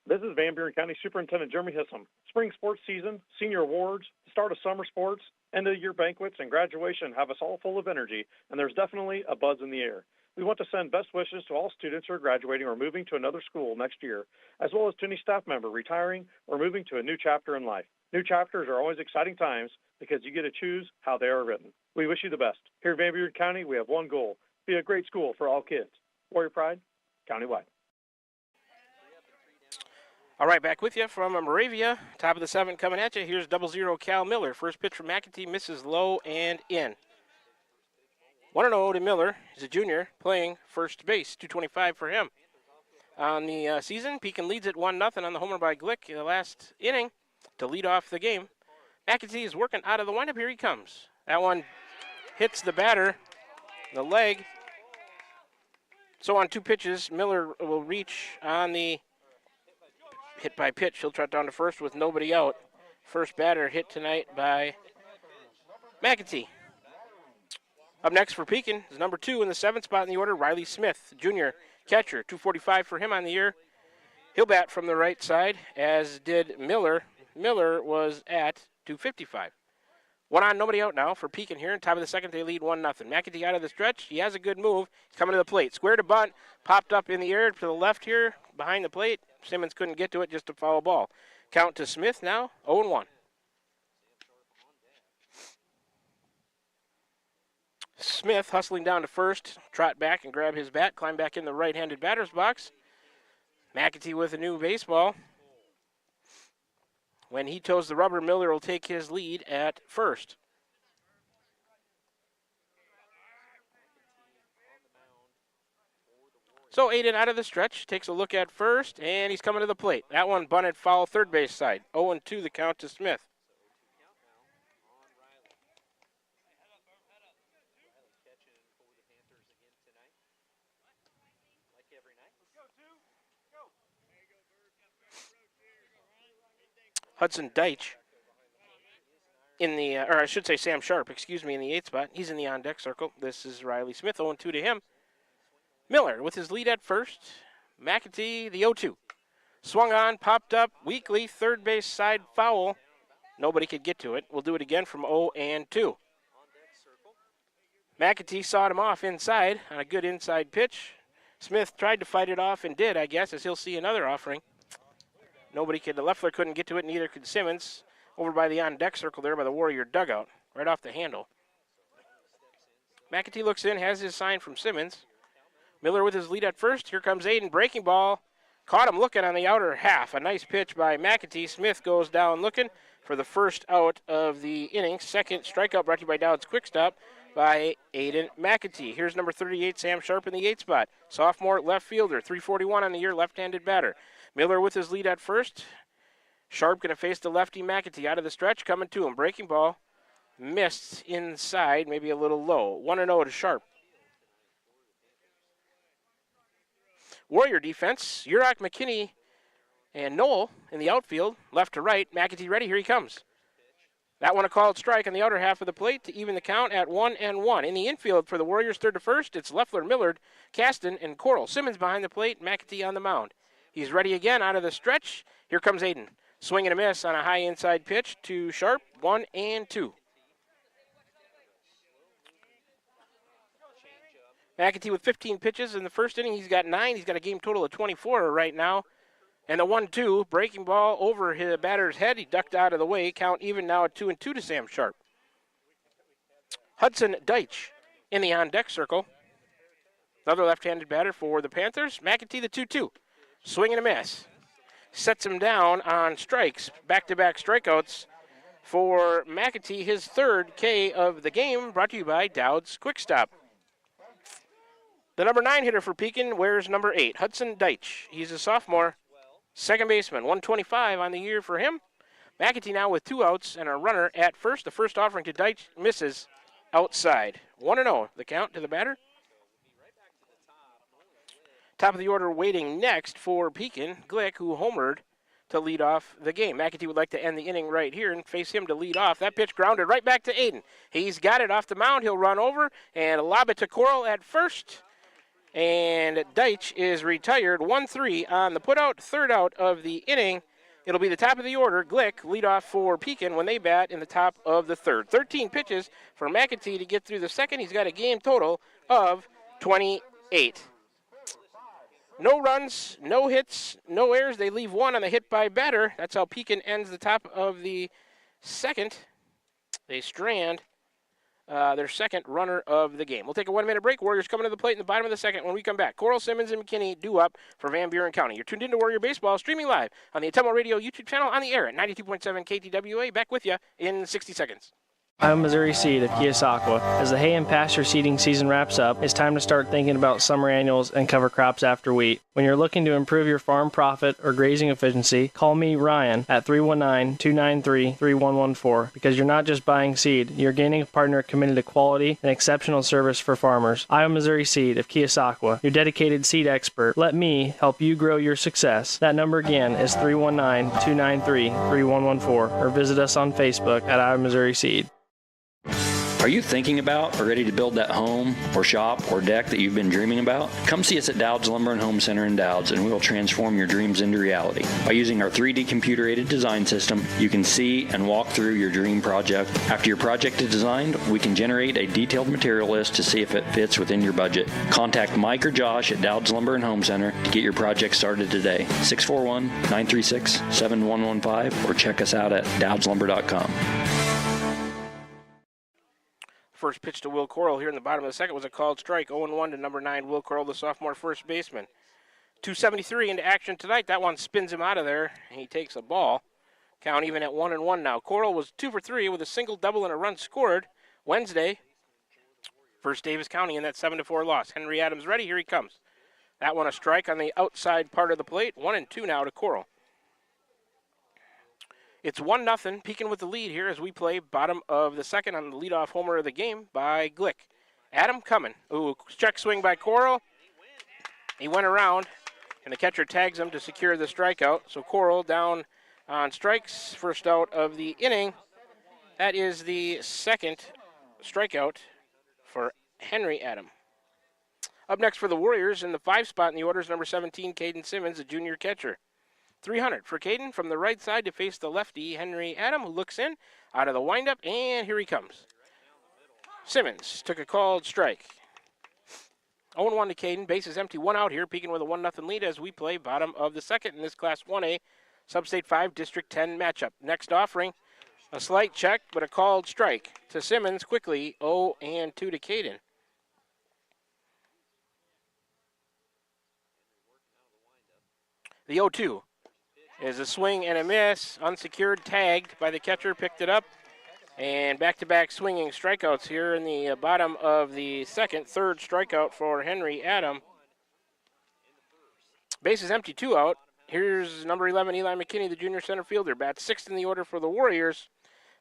This is Van Buren County Superintendent Jeremy Hissom. Spring sports season, senior awards, the start of summer sports, end of year banquets, and graduation have us all full of energy, and there's definitely a buzz in the air. We want to send best wishes to all students who are graduating or moving to another school next year, as well as to any staff member retiring or moving to a new chapter in life. New chapters are always exciting times because you get to choose how they are written. We wish you the best. Here in Van Buren County, we have one goal: be a great school for all kids. Warrior Pride, countywide. All right, back with you from Moravia. Top of the 7 coming at you. Here's 0-0 Cal Miller. First pitch from McAtee, misses low and in. 1-0 to Miller. He's a junior playing first base. 225 for him. On the season, Pekin leads it 1-0 on the homer by Glick in the last inning to lead off the game. McAtee is working out of the windup. Here he comes. That one hits the batter, the leg. So on 2 pitches, Miller will reach on the hit by pitch. He'll trot down to first with nobody out. First batter hit tonight by McAtee. Up next for Pekin is number 2 in the 7th spot in the order, Riley Smith, junior catcher. 245 for him on the year. He'll bat from the right side, as did Miller. Miller was at 255. 1 on, nobody out now for Pekin here. In top of the second, they lead 1-0. McAtee out of the stretch. He has a good move. He's coming to the plate. Square to bunt. Popped up in the air to the left here, behind the plate. Simmons couldn't get to it, just a foul ball. Count to Smith now, 0-1. Smith hustling down to first, trot back and grab his bat, climb back in the right-handed batter's box. McAtee with a new baseball. When he toes the rubber, Miller will take his lead at first. So Aiden out of the stretch, takes a look at first, and he's coming to the plate. That one bunted foul third base side. 0-2 the count to Smith. Hudson Deitch in the, or I should say Sam Sharp, excuse me, in the 8th spot. He's in the on-deck circle. This is Riley Smith, 0-2 to him. Miller with his lead at first. McAtee, the 0-2. Swung on, popped up, weakly, third base side foul. Nobody could get to it. We'll do it again from 0-2. McAtee sawed him off inside on a good inside pitch. Smith tried to fight it off and did, I guess, as he'll see another offering. Nobody could, Leffler couldn't get to it, neither could Simmons. Over by the on-deck circle there by the Warrior dugout, right off the handle. McAtee looks in, has his sign from Simmons. Miller with his lead at first. Here comes Aiden, breaking ball. Caught him looking on the outer half. A nice pitch by McAtee. Smith goes down looking for the first out of the inning. Second strikeout brought to you by Dowd's Quick Stop by Aiden McAtee. Here's number 38, Sam Sharp in the 8th spot. Sophomore left fielder, 341 on the year, left-handed batter. Miller with his lead at first. Sharp going to face the lefty McAtee out of the stretch, coming to him. Breaking ball, missed inside, maybe a little low. 1-0 to Sharp. Warrior defense, Urach, McKinney, and Knoll in the outfield, left to right. McAtee ready, here he comes. That one a called strike on the outer half of the plate to even the count at 1-1. In the infield for the Warriors, third to first, it's Leffler, Millard, Caston, and Coral. Simmons behind the plate, McAtee on the mound. He's ready again out of the stretch. Here comes Aiden. Swing and a miss on a high inside pitch to Sharp, 1-2. McAtee with 15 pitches in the first inning. He's got 9. He's got a game total of 24 right now. And the 1-2, breaking ball over his batter's head. He ducked out of the way. Count even now at 2-2 to Sam Sharp. Hudson Deitch in the on-deck circle. Another left-handed batter for the Panthers. McAtee the 2-2. Swing and a miss. Sets him down on strikes. Back-to-back strikeouts for McAtee. His third K of the game, brought to you by Dowd's Quick Stop. The number 9 hitter for Pekin wears number 8, Hudson Deitch. He's a sophomore, second baseman, 125 on the year for him. McAtee now with 2 outs and a runner at first. The first offering to Deitch misses outside. 1-0, the count to the batter. Top of the order waiting next for Pekin, Glick, who homered to lead off the game. McAtee would like to end the inning right here and face him to lead off. That pitch grounded right back to Aiden. He's got it off the mound. He'll run over and lob it to Coral at first. And Deitch is retired. 1-3 on the putout, third out of the inning. It'll be the top of the order. Glick lead off for Pekin when they bat in the top of the third. 13 pitches for McAtee to get through the second. He's got a game total of 28. No runs, no hits, no errors. They leave 1 on the hit by batter. That's how Pekin ends the top of the second. They strand their second runner of the game. We'll take a 1-minute break. Warriors coming to the plate in the bottom of the second. When we come back, Coral, Simmons, and McKinney due up for Van Buren County. You're tuned into Warrior Baseball, streaming live on the Atemo Radio YouTube channel, on the air at 92.7 KTWA. Back with you in 60 seconds. I'm Missouri Seed of Keosauqua. As the hay and pasture seeding season wraps up, it's time to start thinking about summer annuals and cover crops after wheat. When you're looking to improve your farm profit or grazing efficiency, call me, Ryan, at 319-293-3114, because you're not just buying seed, you're gaining a partner committed to quality and exceptional service for farmers. I'm Missouri Seed of Keosauqua, your dedicated seed expert. Let me help you grow your success. That number again is 319-293-3114, or visit us on Facebook at I'm Missouri Seed. Are you thinking about or ready to build that home or shop or deck that you've been dreaming about? Come see us at Dowd's Lumber and Home Center in Dowd's, and we will transform your dreams into reality. By using our 3D computer-aided design system, you can see and walk through your dream project. After your project is designed, we can generate a detailed material list to see if it fits within your budget. Contact Mike or Josh at Dowd's Lumber and Home Center to get your project started today. 641-936-7115, or check us out at dowdslumber.com. First pitch to Will Coral here in the bottom of the second was a called strike. 0-1 to number 9, Will Coral, the sophomore first baseman. 273 into action tonight. That one spins him out of there, and he takes a ball. Count even at 1-1 now. Coral was 2 for 3 with a single, double, and a run scored Wednesday. First Davis County in that 7-4 loss. Henry Adams ready. Here he comes. That one a strike on the outside part of the plate. 1-2 now to Coral. It's 1-0, Pekin with the lead here as we play bottom of the second on the leadoff homer of the game by Glick. Adam coming. Ooh, check swing by Coral. He went around, and the catcher tags him to secure the strikeout. So Coral down on strikes. First out of the inning. That is the second strikeout for Henry Adam. Up next for the Warriors in the 5 spot in the order is number 17, Caden Simmons, a junior catcher. 300 for Caden from the right side to face the lefty, Henry Adam, who looks in out of the windup, and here he comes. Simmons took a called strike. 0-1 to Caden, bases empty, 1 out here. Pekin with a 1-0 lead as we play bottom of the second in this Class 1A Sub-State 5 District 10 matchup. Next offering, a slight check, but a called strike to Simmons quickly, 0-2 to Caden. The 0-2 is a swing and a miss, unsecured, tagged by the catcher, picked it up, and back-to-back swinging strikeouts here in the bottom of the second. Third strikeout for Henry Adam. Bases empty, 2 out. Here's number 11, Eli McKinney, the junior center fielder, bats 6th in the order for the Warriors.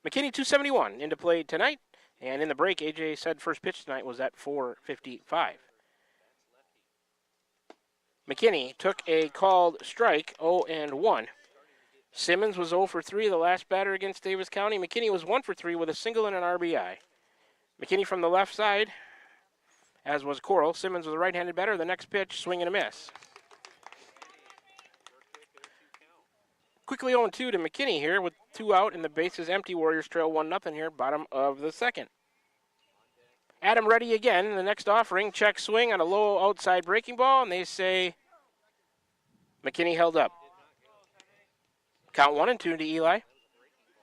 McKinney 271 into play tonight, and in the break, AJ said first pitch tonight was at 4:55. McKinney took a called strike, 0-1. Simmons was 0 for 3, the last batter against Davis County. McKinney was 1 for 3 with a single and an RBI. McKinney from the left side, as was Coral. Simmons was a right-handed batter. The next pitch, swing and a miss. Quickly 0-2 to McKinney here with 2 out and the bases empty. Warriors trail 1-0 here, bottom of the second. Adam ready again. The next offering, check swing on a low outside breaking ball, and they say McKinney held up. Count 1-2 to Eli.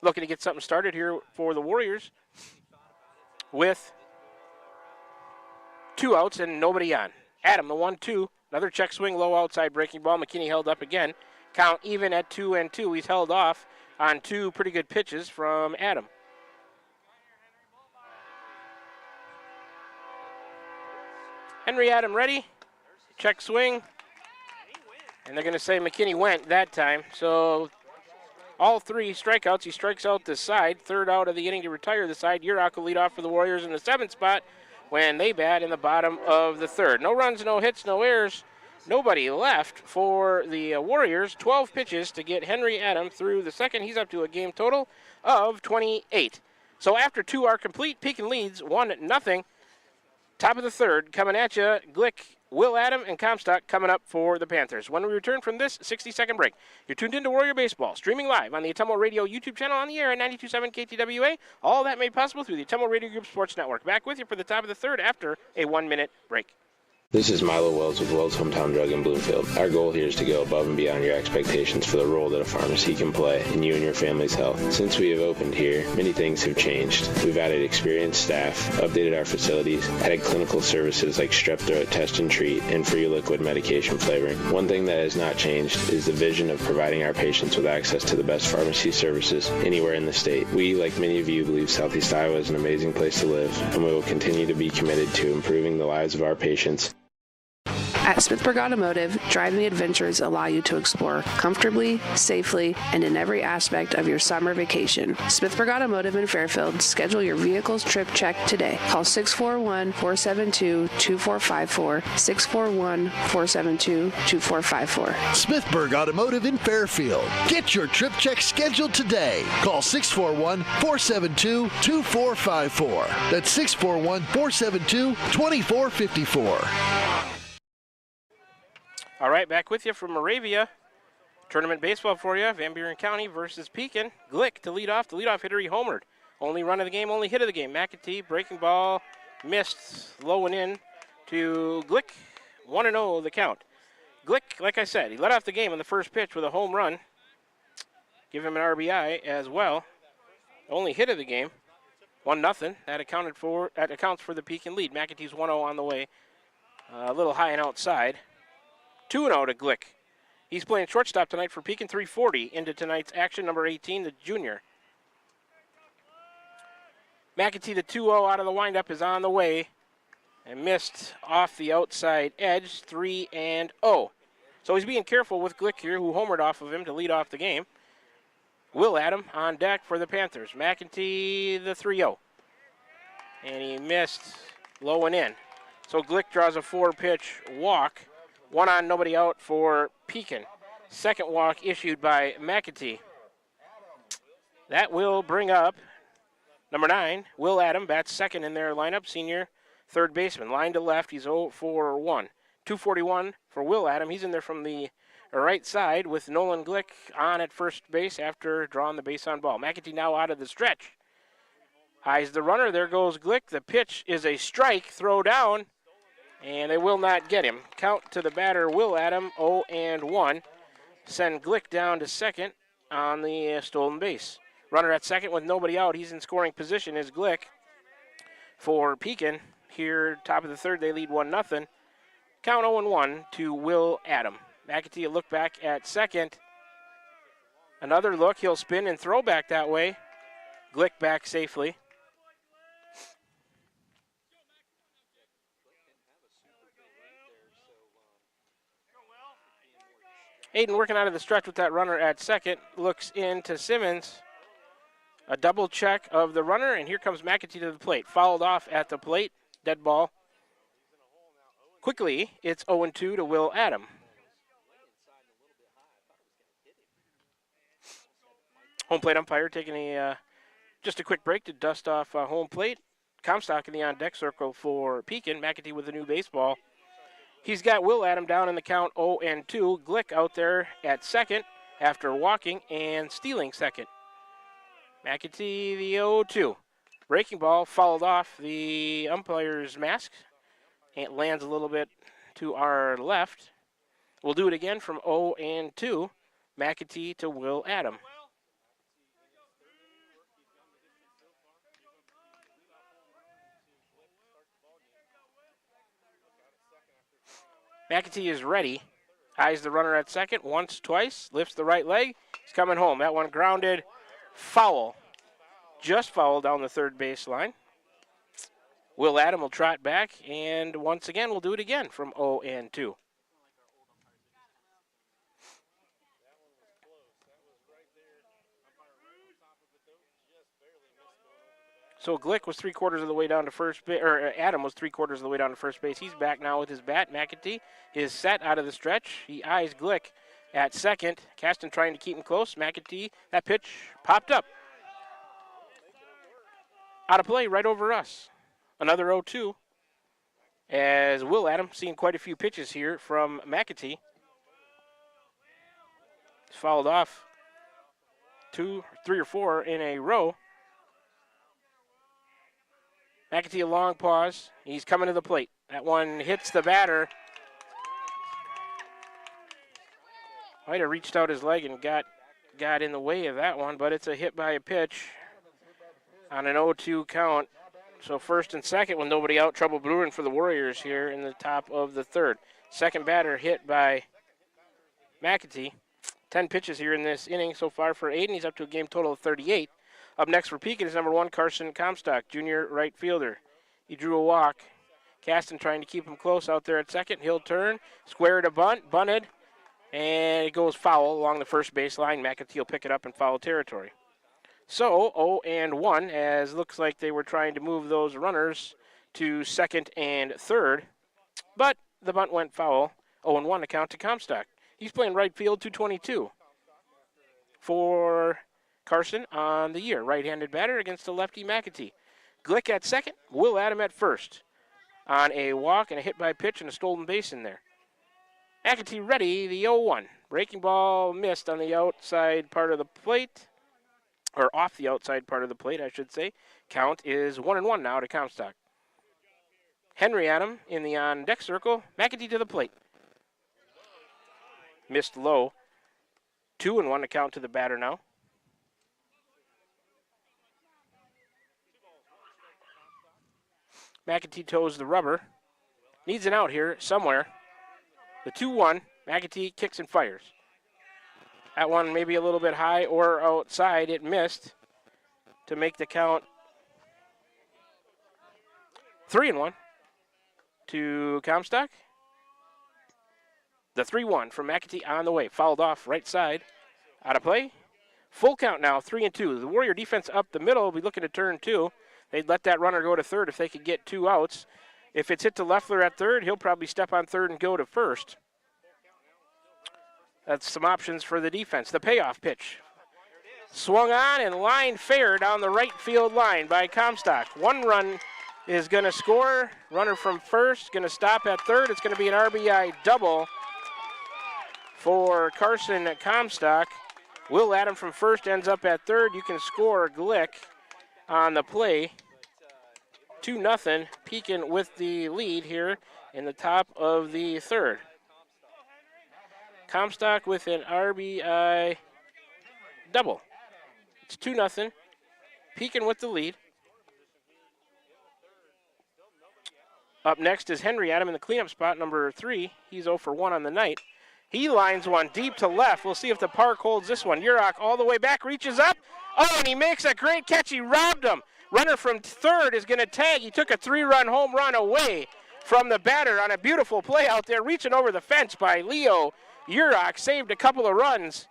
Looking to get something started here for the Warriors with 2 outs and nobody on. Adam, the 1-2, another check swing, low outside breaking ball. McKinney held up again. Count even at 2-2. He's held off on 2 pretty good pitches from Adam. Henry Adam ready. Check swing. And they're going to say McKinney went that time. So all 3 strikeouts. He strikes out the side. Third out of the inning to retire the side. Yurok will lead off for the Warriors in the 7th spot when they bat in the bottom of the third. No runs, no hits, no errors. Nobody left for the Warriors. 12 pitches to get Henry Adam through the second. He's up to a game total of 28. So after 2 are complete, Pekin leads 1-0. Top of the third, coming at you, Glick, Will Adam, and Comstock coming up for the Panthers. When we return from this 60-second break, you're tuned into Warrior Baseball, streaming live on the Atomo Radio YouTube channel, on the air at 92.7 KTWA. All that made possible through the Atomo Radio Group Sports Network. Back with you for the top of the third after a 1-minute break. This is Milo Wells with Wells Hometown Drug in Bloomfield. Our goal here is to go above and beyond your expectations for the role that a pharmacy can play in you and your family's health. Since we have opened here, many things have changed. We've added experienced staff, updated our facilities, added clinical services like strep throat test and treat, and free liquid medication flavoring. One thing that has not changed is the vision of providing our patients with access to the best pharmacy services anywhere in the state. We, like many of you, believe Southeast Iowa is an amazing place to live, and we will continue to be committed to improving the lives of our patients. At Smithburg Automotive, driving adventures allow you to explore comfortably, safely, and in every aspect of your summer vacation. Smithburg Automotive in Fairfield. Schedule your vehicle's trip check today. Call 641-472-2454, 641-472-2454. Smithburg Automotive in Fairfield. Get your trip check scheduled today. Call 641-472-2454. That's 641-472-2454. All right, back with you from Moravia. Tournament baseball for you. Van Buren County versus Pekin. Glick to lead off. The leadoff hitter, he homered. Only run of the game, only hit of the game. McAtee, breaking ball, missed, low and in to Glick. 1-0 the count. Glick, like I said, he led off the game on the first pitch with a home run. Give him an RBI as well. Only hit of the game. 1-0. That accounts for the Pekin lead. McAtee's 1-0 on the way. A little high and outside. 2-0 to Glick. He's playing shortstop tonight for Pekin. 340 into tonight's action. Number 18, the junior. McAtee, the 2-0 out of the windup, is on the way and missed off the outside edge. 3-0. So he's being careful with Glick here, who homered off of him to lead off the game. Will Adam on deck for the Panthers. McAtee, the 3-0. And he missed low and in. So Glick draws a 4-pitch walk. 1 on, nobody out for Pekin. Second walk issued by McAtee. That will bring up number 9, Will Adam, bats second in their lineup, senior third baseman. Line to left, he's 0 for 1. 241 for Will Adam. He's in there from the right side with Nolan Glick on at first base after drawing the base on ball. McAtee now out of the stretch. Eyes the runner. There goes Glick. The pitch is a strike. Throw down, and they will not get him. Count to the batter, Will Adam, 0-1. Send Glick down to second on the stolen base. Runner at second with nobody out. He's in scoring position is Glick for Pekin. Here, top of the third, they lead 1-0. Count 0-1 to Will Adam. McAtee a look back at second. Another look. He'll spin and throw back that way. Glick back safely. Aiden working out of the stretch with that runner at second. Looks into Simmons. A double check of the runner, and here comes McAtee to the plate. Fouled off at the plate. Dead ball. Quickly, it's 0-2 to Will Adam. Home plate umpire taking just a quick break to dust off home plate. Comstock in the on-deck circle for Pekin. McAtee with a new baseball. He's got Will Adam down in the count 0-2. Glick out there at second after walking and stealing second. McAtee the 0-2. Breaking ball fouled off the umpire's mask. It lands a little bit to our left. We'll do it again from 0-2. McAtee to Will Adam. McAtee is ready. Eyes the runner at second once, twice. Lifts the right leg. He's coming home. That one grounded. Foul. Just foul down the third baseline. Will Adam will trot back, and once again, we'll do it again from 0-2. So Glick was 3/4 of the way down to first base, or Adam was 3/4 of the way down to first base. He's back now with his bat. McAtee is set out of the stretch. He eyes Glick at second. Caston trying to keep him close. McAtee, that pitch popped up. Out of play right over us. Another 0-2. As Will Adam seeing quite a few pitches here from McAtee. He's fouled off 2, 3, or 4 in a row. McAtee a long pause. He's coming to the plate. That one hits the batter. Might have reached out his leg and got in the way of that one, but it's a hit by a pitch on an 0-2 count. So first and second with nobody out. Trouble brewing for the Warriors here in the top of the third. Second batter hit by McAtee. 10 pitches here in this inning so far for Aiden. He's up to a game total of 38. Up next for Pekin is number 1, Carson Comstock, junior right fielder. He drew a walk. Caston trying to keep him close out there at second. He'll turn, square to bunt, bunted, and it goes foul along the first baseline. McAtee will pick it up in foul territory. So 0-1, as looks like they were trying to move those runners to second and third, but the bunt went foul. 0-1 to count to Comstock. He's playing right field, 222 for Carson on the year. Right-handed batter against the lefty McAtee. Glick at second, Will Adam at first. On a walk and a hit by pitch and a stolen base in there. McAtee ready, the 0-1. Breaking ball missed on the outside part of the plate, or off the outside part of the plate, I should say. Count is 1-1 now to Comstock. Henry Adam in the on-deck circle. McAtee to the plate. Missed low. 2-1 to count to the batter now. McAtee toes the rubber. Needs an out here somewhere. The 2-1. McAtee kicks and fires. That one maybe a little bit high or outside. It missed to make the count 3-1 to Comstock. The 3-1 from McAtee on the way. Fouled off right side. Out of play. Full count now, 3-2. The Warrior defense up the middle will be looking to turn 2. They'd let that runner go to third if they could get 2 outs. If it's hit to Leffler at third, he'll probably step on third and go to first. That's some options for the defense. The payoff pitch. Swung on and line fair down the right field line by Comstock. 1 run is going to score. Runner from first, going to stop at third. It's going to be an RBI double for Carson Comstock. Will Adam from first ends up at third. You can score Glick on the play. 2-0. Pekin with the lead here in the top of the third. Comstock with an RBI double. It's 2-0. Pekin with the lead. Up next is Henry Adam in the cleanup spot, number 3. He's 0 for 1 on the night. He lines one deep to left. We'll see if the park holds this one. Urach all the way back, reaches up. Oh, and he makes a great catch. He robbed him. Runner from third is going to tag. He took a 3-run home run away from the batter on a beautiful play out there, reaching over the fence by Leo Urach. Saved a couple of runs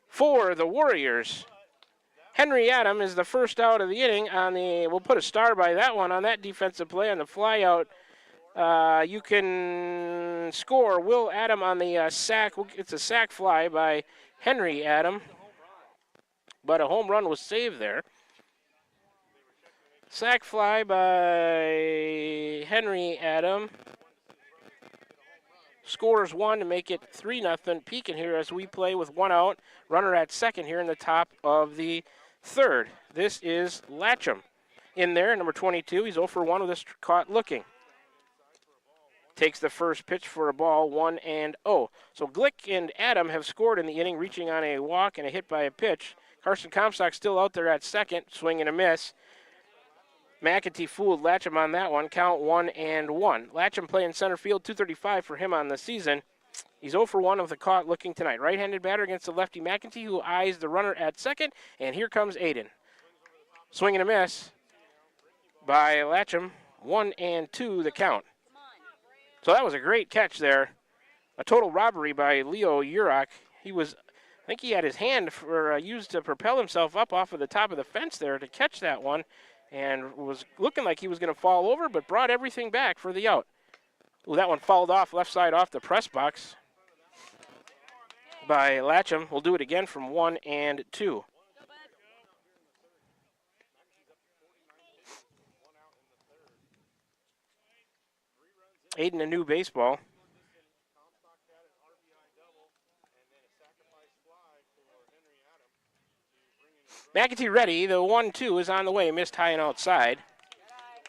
for the Warriors. Henry Adam is the first out of the inning on the, we'll put a star by that one on that defensive play on the fly out. You can score Will Adam on the sack. It's a sack fly by Henry Adam, but a home run was saved there. Sack fly by Henry Adam. Scores 1 to make it 3-0. Pekin here as we play with 1 out. Runner at second here in the top of the third. This is Latcham in there, number 22. He's 0 for 1 with this caught looking. Takes the first pitch for a ball, 1-0. So Glick and Adam have scored in the inning, reaching on a walk and a hit by a pitch. Carson Comstock still out there at second, swing and a miss. McEntee fooled Latcham on that one, count 1-1. Latcham playing center field, 235 for him on the season. He's 0 for 1 with a caught looking tonight. Right-handed batter against the lefty McEntee, who eyes the runner at second, and here comes Aiden. Swing and a miss by Latcham, 1-2 the count. So that was a great catch there. A total robbery by Leo Urach. I think he had his hand used to propel himself up off of the top of the fence there to catch that one, and was looking like he was going to fall over, but brought everything back for the out. Ooh, that one fouled off, left side off the press box by Latcham. We'll do it again from 1-2. Aiden a new baseball. McEntee ready. The 1-2 is on the way. Missed high and outside.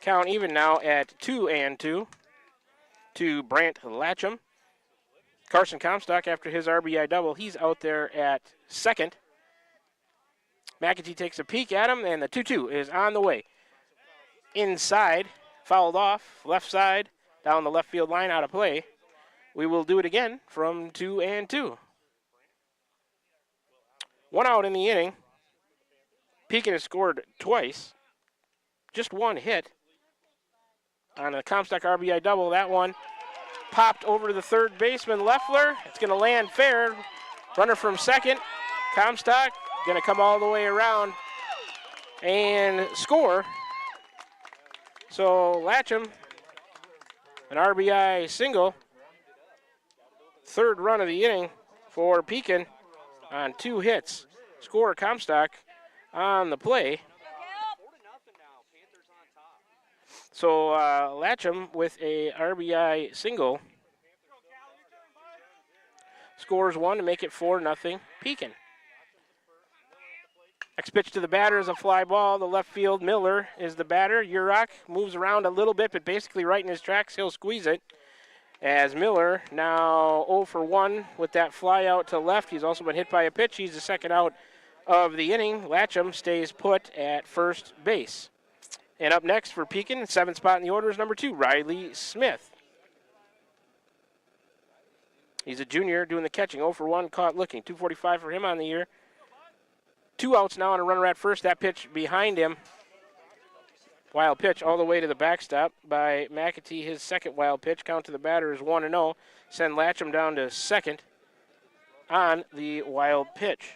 Count even now at 2-2 to Brant Latcham. Carson Comstock after his RBI double. He's out there at second. McEntee takes a peek at him, and the 2-2 is on the way. Inside, fouled off, left side. Down the left field line, out of play. We will do it again from 2-2. 1 out in the inning. Pekin has scored twice. Just 1 hit on a Comstock RBI double. That one popped over the third baseman, Leffler. It's going to land fair. Runner from second. Comstock going to come all the way around and score. So Latcham, an RBI single. Third run of the inning for Pekin on 2 hits. Score Comstock on the play. So Latcham with a RBI single. Scores 1 to make it 4-0 Pekin. Next pitch to the batter is a fly ball. The left field, Miller is the batter. Urach moves around a little bit, but basically right in his tracks. He'll squeeze it. As Miller now 0 for 1 with that fly out to left. He's also been hit by a pitch. He's the second out of the inning. Latcham stays put at first base. And up next for Pekin, 7th spot in the order is number 2, Riley Smith. He's a junior doing the catching. 0 for 1, caught looking. 245 for him on the year. 2 outs now and a runner at first. That pitch behind him. Wild pitch all the way to the backstop by McEntee. His second wild pitch. Count to the batter is 1-0. Send Latcham down to second on the wild pitch.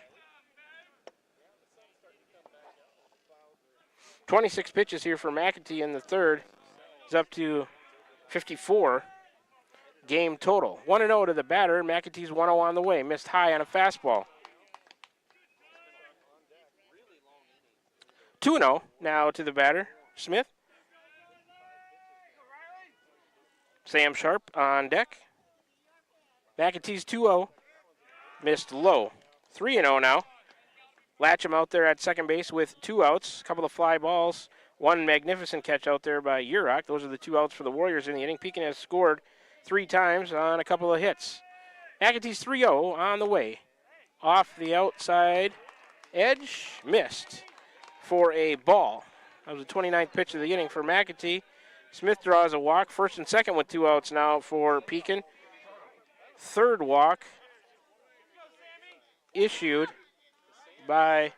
26 pitches here for McEntee in the third. He's up to 54 game total. 1-0 to the batter. McEntee's 1-0 on the way. Missed high on a fastball. 2-0 now to the batter, Smith. Sam Sharp on deck. McAtee's 2-0. Missed low. 3-0 now. Latcham out there at second base with 2 outs. A couple of fly balls. One magnificent catch out there by Urach. Those are the 2 outs for the Warriors in the inning. Pekin has scored 3 times on a couple of hits. McAtee's 3-0 on the way. Off the outside edge. Missed for a ball. That was the 29th pitch of the inning for McAtee. Smith draws a walk. First and second with 2 outs now for Pekin. Third walk issued by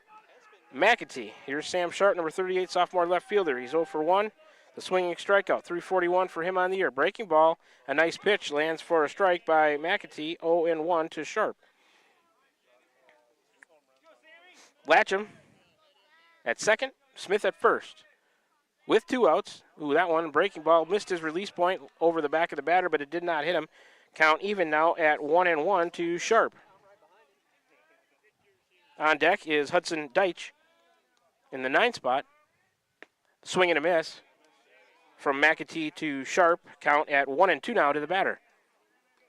McAtee. Here's Sam Sharp, number 38, sophomore left fielder. He's 0 for 1. The swinging strikeout, 341 for him on the year. Breaking ball, a nice pitch, lands for a strike by McAtee, 0-1 to Sharp. Latcham at second, Smith at first. With 2 outs. Ooh, that one, breaking ball, missed his release point over the back of the batter, but it did not hit him. Count even now at 1-1 to Sharp. On deck is Hudson Deitch in the 9th spot. Swing and a miss from McAtee to Sharp. Count at 1-2 now to the batter.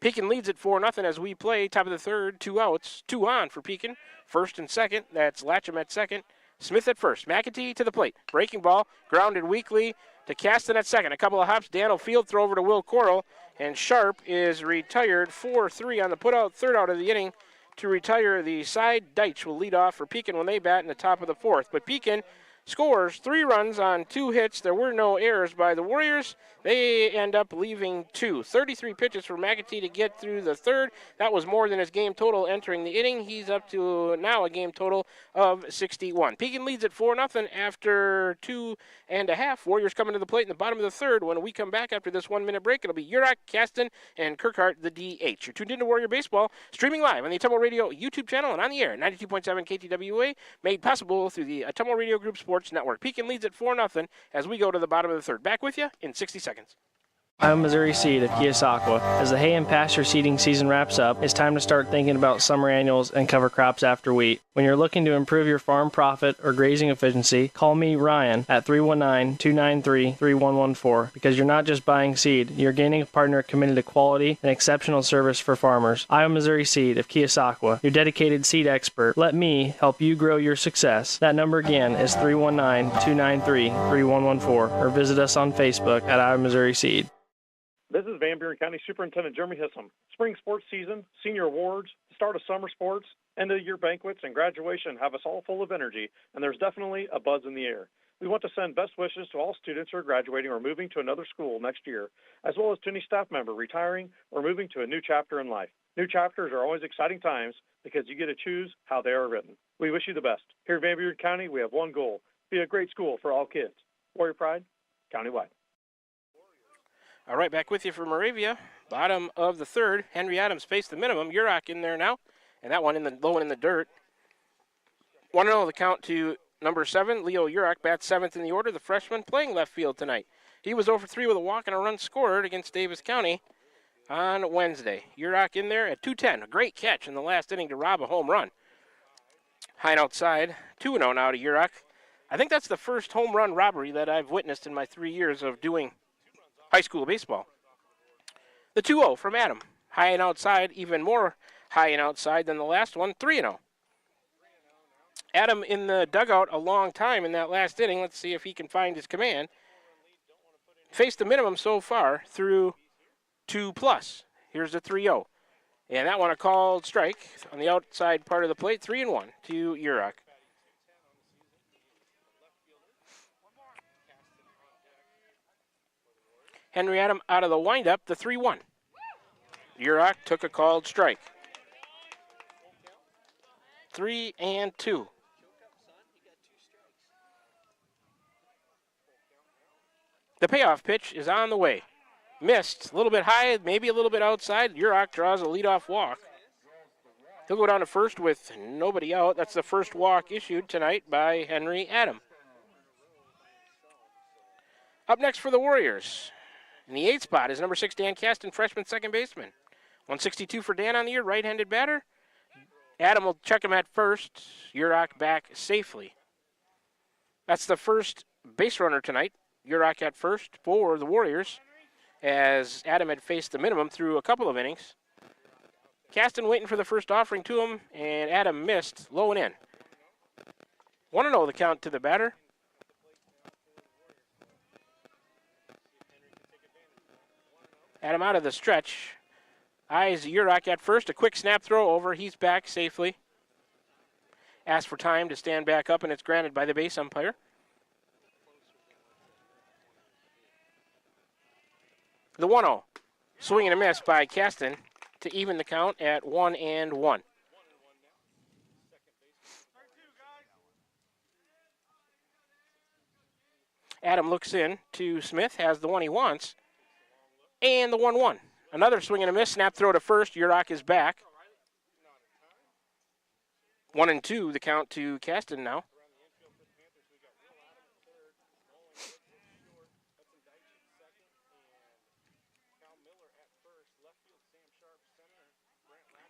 Pekin leads it 4-0 as we play. Top of the third, 2 outs, 2 on for Pekin. First and second, that's Latcham at second. Smith at first. McAtee to the plate. Breaking ball, grounded weakly to Caston at second. A couple of hops. Dan will field throw over to Will Coral. And Sharp is retired 4-3 on the putout, third out of the inning. To retire the side, Deitch will lead off for Pekin when they bat in the top of the 4th. But Pekin scores 3 runs on 2 hits. There were no errors by the Warriors. They end up leaving 2. 33 pitches for McAtee to get through the 3rd. That was more than his game total entering the inning. He's up to now a game total of 61. Pekin leads at 4-0 after 2.5. Warriors coming to the plate in the bottom of the 3rd. When we come back after this 1-minute break, it'll be Urach, Caston, and Kirkhart, the DH. You're tuned into Warrior Baseball, streaming live on the Autumnal Radio YouTube channel and on the air at 92.7 KTWA, made possible through the Autumnal Radio Group Sports Network. Pekin leads at 4-0 as we go to the bottom of the 3rd. Back with you in 60 seconds. I'm Missouri Seed of Keosauqua. As the hay and pasture seeding season wraps up, it's time to start thinking about summer annuals and cover crops after wheat. When you're looking to improve your farm profit or grazing efficiency, call me, Ryan, at 319-293-3114, because you're not just buying seed, you're gaining a partner committed to quality and exceptional service for farmers. I'm Missouri Seed of Keosauqua, your dedicated seed expert. Let me help you grow your success. That number again is 319-293-3114, or visit us on Facebook at I'm Missouri Seed. This is Van Buren County Superintendent Jeremy Hissom. Spring sports season, senior awards, the start of summer sports, end of year banquets, and graduation have us all full of energy, and there's definitely a buzz in the air. We want to send best wishes to all students who are graduating or moving to another school next year, as well as to any staff member retiring or moving to a new chapter in life. New chapters are always exciting times because you get to choose how they are written. We wish you the best. Here in Van Buren County, we have one goal: be a great school for all kids. Warrior Pride, countywide. All right, back with you for Moravia. Bottom of the 3rd. Henry Adams faced the minimum. Urach in there now, and that one in the low and in the dirt. 1-0 the count to number 7. Leo Urach bats 7th in the order. The freshman playing left field tonight. He was 0 for 3 with a walk and a run scored against Davis County on Wednesday. Urach in there at 2-10. A great catch in the last inning to rob a home run. High and outside. 2-0 now to Urach. I think that's the first home run robbery that I've witnessed in my 3 years of doing high school baseball. The 2-0 from Adam. High and outside, even more high and outside than the last one, 3-0. Adam in the dugout a long time in that last inning. Let's see if he can find his command. Faced the minimum so far through 2+. Here's the 3-0. And that one a called strike on the outside part of the plate, 3-1 to Urach. Henry Adam out of the windup, the 3-1. Urach took a called strike. 3-2. The payoff pitch is on the way. Missed, a little bit high, maybe a little bit outside. Urach draws a leadoff walk. He'll go down to first with nobody out. That's the first walk issued tonight by Henry Adam. Up next for the Warriors. In the 8th spot is number 6, Dan Caston, freshman second baseman. 162 for Dan on the year, right-handed batter. Adam will check him at first. Urach back safely. That's the first base runner tonight. Urach at first for the Warriors, as Adam had faced the minimum through a couple of innings. Caston waiting for the first offering to him, and Adam missed, low and in. 1-0 the count to the batter. Adam out of the stretch. Eyes Urach at first. A quick snap throw over. He's back safely. Asks for time to stand back up, and it's granted by the base umpire. The 1-0. Swing and a miss by Caston to even the count at 1-1. Adam looks in to Smith, has the one he wants, and the 1-1. Another swing and a miss, snap throw to first. Urach is back. 1-2, the count to Caston now.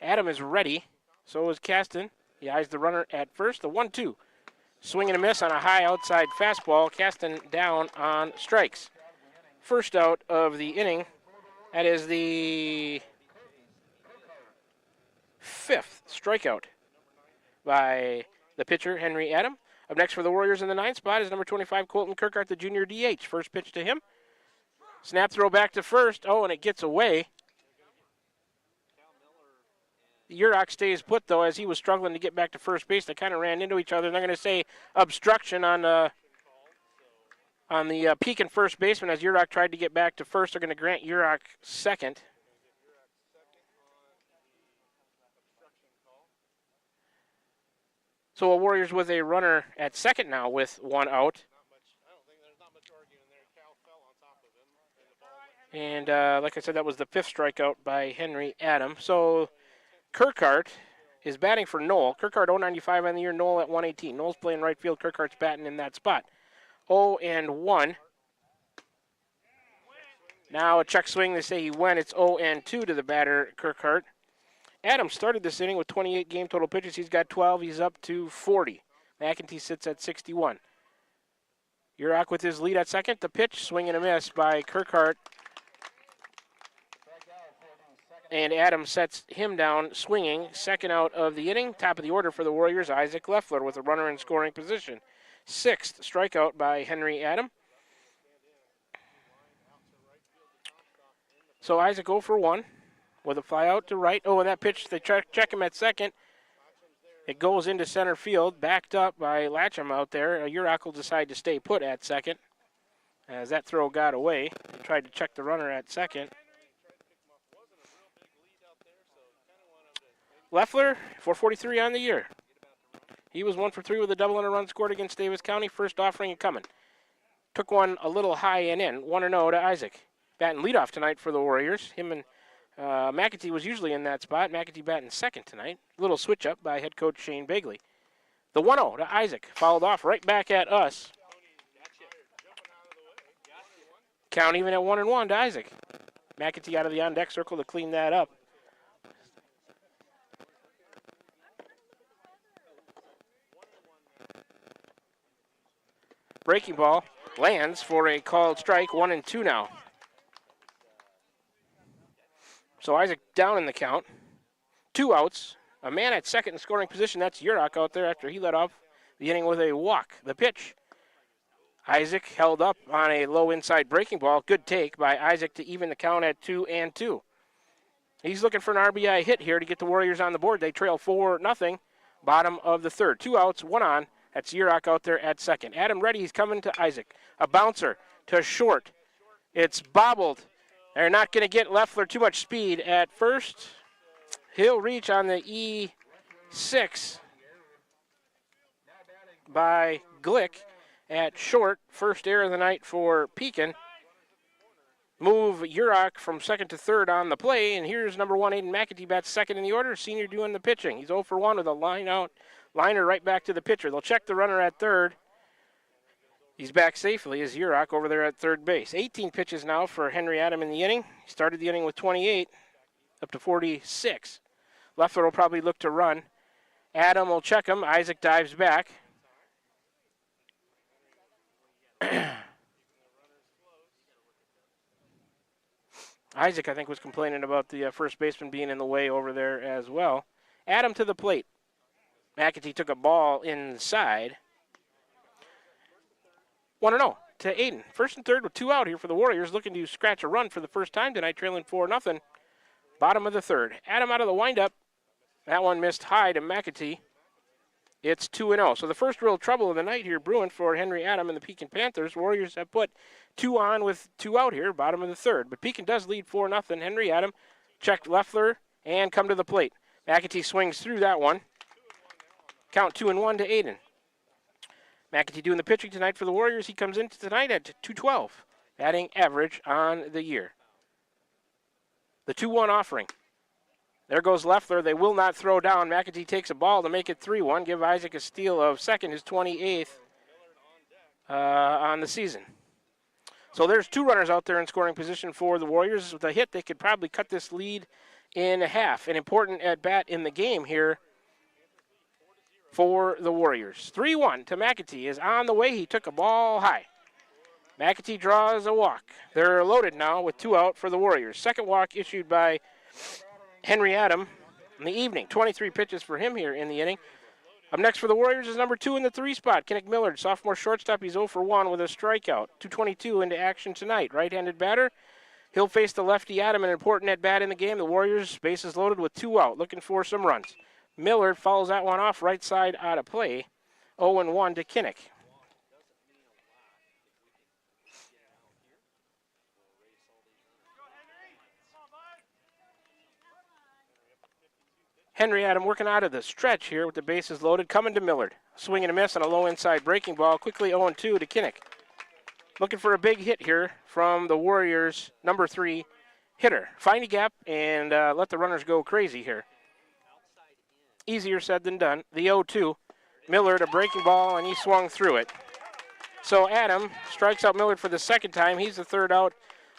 Adam is ready, so is Caston. He eyes the runner at first, the 1-2. Swing and a miss on a high outside fastball. Caston down on strikes. First out of the inning. That is the 5th strikeout by the pitcher, Henry Adam. Up next for the Warriors in the 9th spot is number 25, Colton Kirkhart, the junior DH. First pitch to him. Snap throw back to first. Oh, and it gets away. Urach stays put, though, as he was struggling to get back to first base. They kind of ran into each other. And they're going to say obstruction on the Pekin first baseman as Urach tried to get back to first. They're going to grant Urach second. So a Warriors with a runner at second now with one out. And like I said, that was the 5th strikeout by Henry Adam. So Kirkhart is batting for Knoll. Kirkhart 0.95 on the year, Knoll at 118. Knoll's playing right field. Kirkhart's batting in that spot. 0-1. Now a check swing. They say he went. It's 0-2 to the batter, Kirkhart. Adam started this inning with 28 game total pitches. He's got 12. He's up to 40. McEntee sits at 61. Urach with his lead at second. The pitch, swing and a miss by Kirkhart. And Adam sets him down swinging. Second out of the inning. Top of the order for the Warriors, Isaac Leffler with a runner in scoring position. 6th strikeout by Henry Adam. So Isaac 0 for 1 with a fly out to right. Oh, and that pitch, they check him at second. It goes into center field, backed up by Latcham out there. Urach will decide to stay put at second as that throw got away. Tried to check the runner at second. Leffler, 443 on the year. He was 1 for 3 with a double and a run scored against Davis County. First offering and coming. Took one a little high and in. 1-0 to Isaac. Batting leadoff tonight for the Warriors. Him and McEntee was usually in that spot. McEntee batting second tonight. Little switch up by head coach Shane Begley. The 1-0 to Isaac. Fouled off right back at us. Count even at 1-1 to Isaac. McEntee out of the on-deck circle to clean that up. Breaking ball lands for a called strike, 1-2 now. So Isaac down in the count. 2 outs. A man at second in scoring position. That's Urach out there after he led off the inning with a walk. The pitch. Isaac held up on a low inside breaking ball. Good take by Isaac to even the count at 2-2. He's looking for an RBI hit here to get the Warriors on the board. They trail 4-0. Bottom of the 3rd. 2 outs, 1 on. That's Urach out there at second. Adam ready. He's coming to Isaac. A bouncer to short. It's bobbled. They're not going to get Leffler too much speed at first. He'll reach on the E6 by Glick at short. First error of the night for Pekin. Move Urach from second to third on the play. And here's number 1, Aiden McEntee, bats second in the order. Senior doing the pitching. He's 0 for 1 with a line out. Liner right back to the pitcher. They'll check the runner at third. He's back safely as Urach over there at third base. 18 pitches now for Henry Adam in the inning. He started the inning with 28, up to 46. Leffler will probably look to run. Adam will check him. Isaac dives back. Isaac, I think, was complaining about the first baseman being in the way over there as well. Adam to the plate. McAtee took a ball inside. 1-0 to Aiden. First and third with 2 out here for the Warriors, looking to scratch a run for the first time tonight, trailing 4-0. Bottom of the third. Adam out of the windup. That one missed high to McAtee. It's 2-0. So the first real trouble of the night here brewing for Henry Adam and the Pekin Panthers. Warriors have put 2 on with 2 out here, bottom of the third. But Pekin does lead 4-0. Henry Adam checked Leffler and come to the plate. McAtee swings through that one. Count 2-1 to Aiden. McAtee doing the pitching tonight for the Warriors. He comes into tonight at 212, batting average on the year. The 2-1 offering. There goes Leffler. They will not throw down. McAtee takes a ball to make it 3-1. Give Isaac a steal of second, his 28th on the season. So there's 2 runners out there in scoring position for the Warriors. With a hit, they could probably cut this lead in half. An important at-bat in the game here for the Warriors. 3-1 to McAtee is on the way. He took a ball high. McAtee draws a walk. They're loaded now with 2 out for the Warriors. Second walk issued by Henry Adam in the evening. 23 pitches for him here in the inning. Up next for the Warriors is number 2 in the 3 spot, Kinnick Millard, sophomore shortstop. He's 0 for 1 with a strikeout. 2:22 into action tonight. Right-handed batter. He'll face the lefty Adam, an important at-bat in the game. The Warriors, bases loaded with 2 out, looking for some runs. Millard fouls that one off right side out of play. 0-1 to Kinnick. Henry Adam working out of the stretch here with the bases loaded, coming to Millard. Swing and a miss on a low inside breaking ball. Quickly 0-2 to Kinnick. Looking for a big hit here from the Warriors' number 3 hitter. Find a gap and let the runners go crazy here. Easier said than done. The 0-2. Millard, a breaking ball, and he swung through it. So Adam strikes out Millard for the second time. He's the 3rd out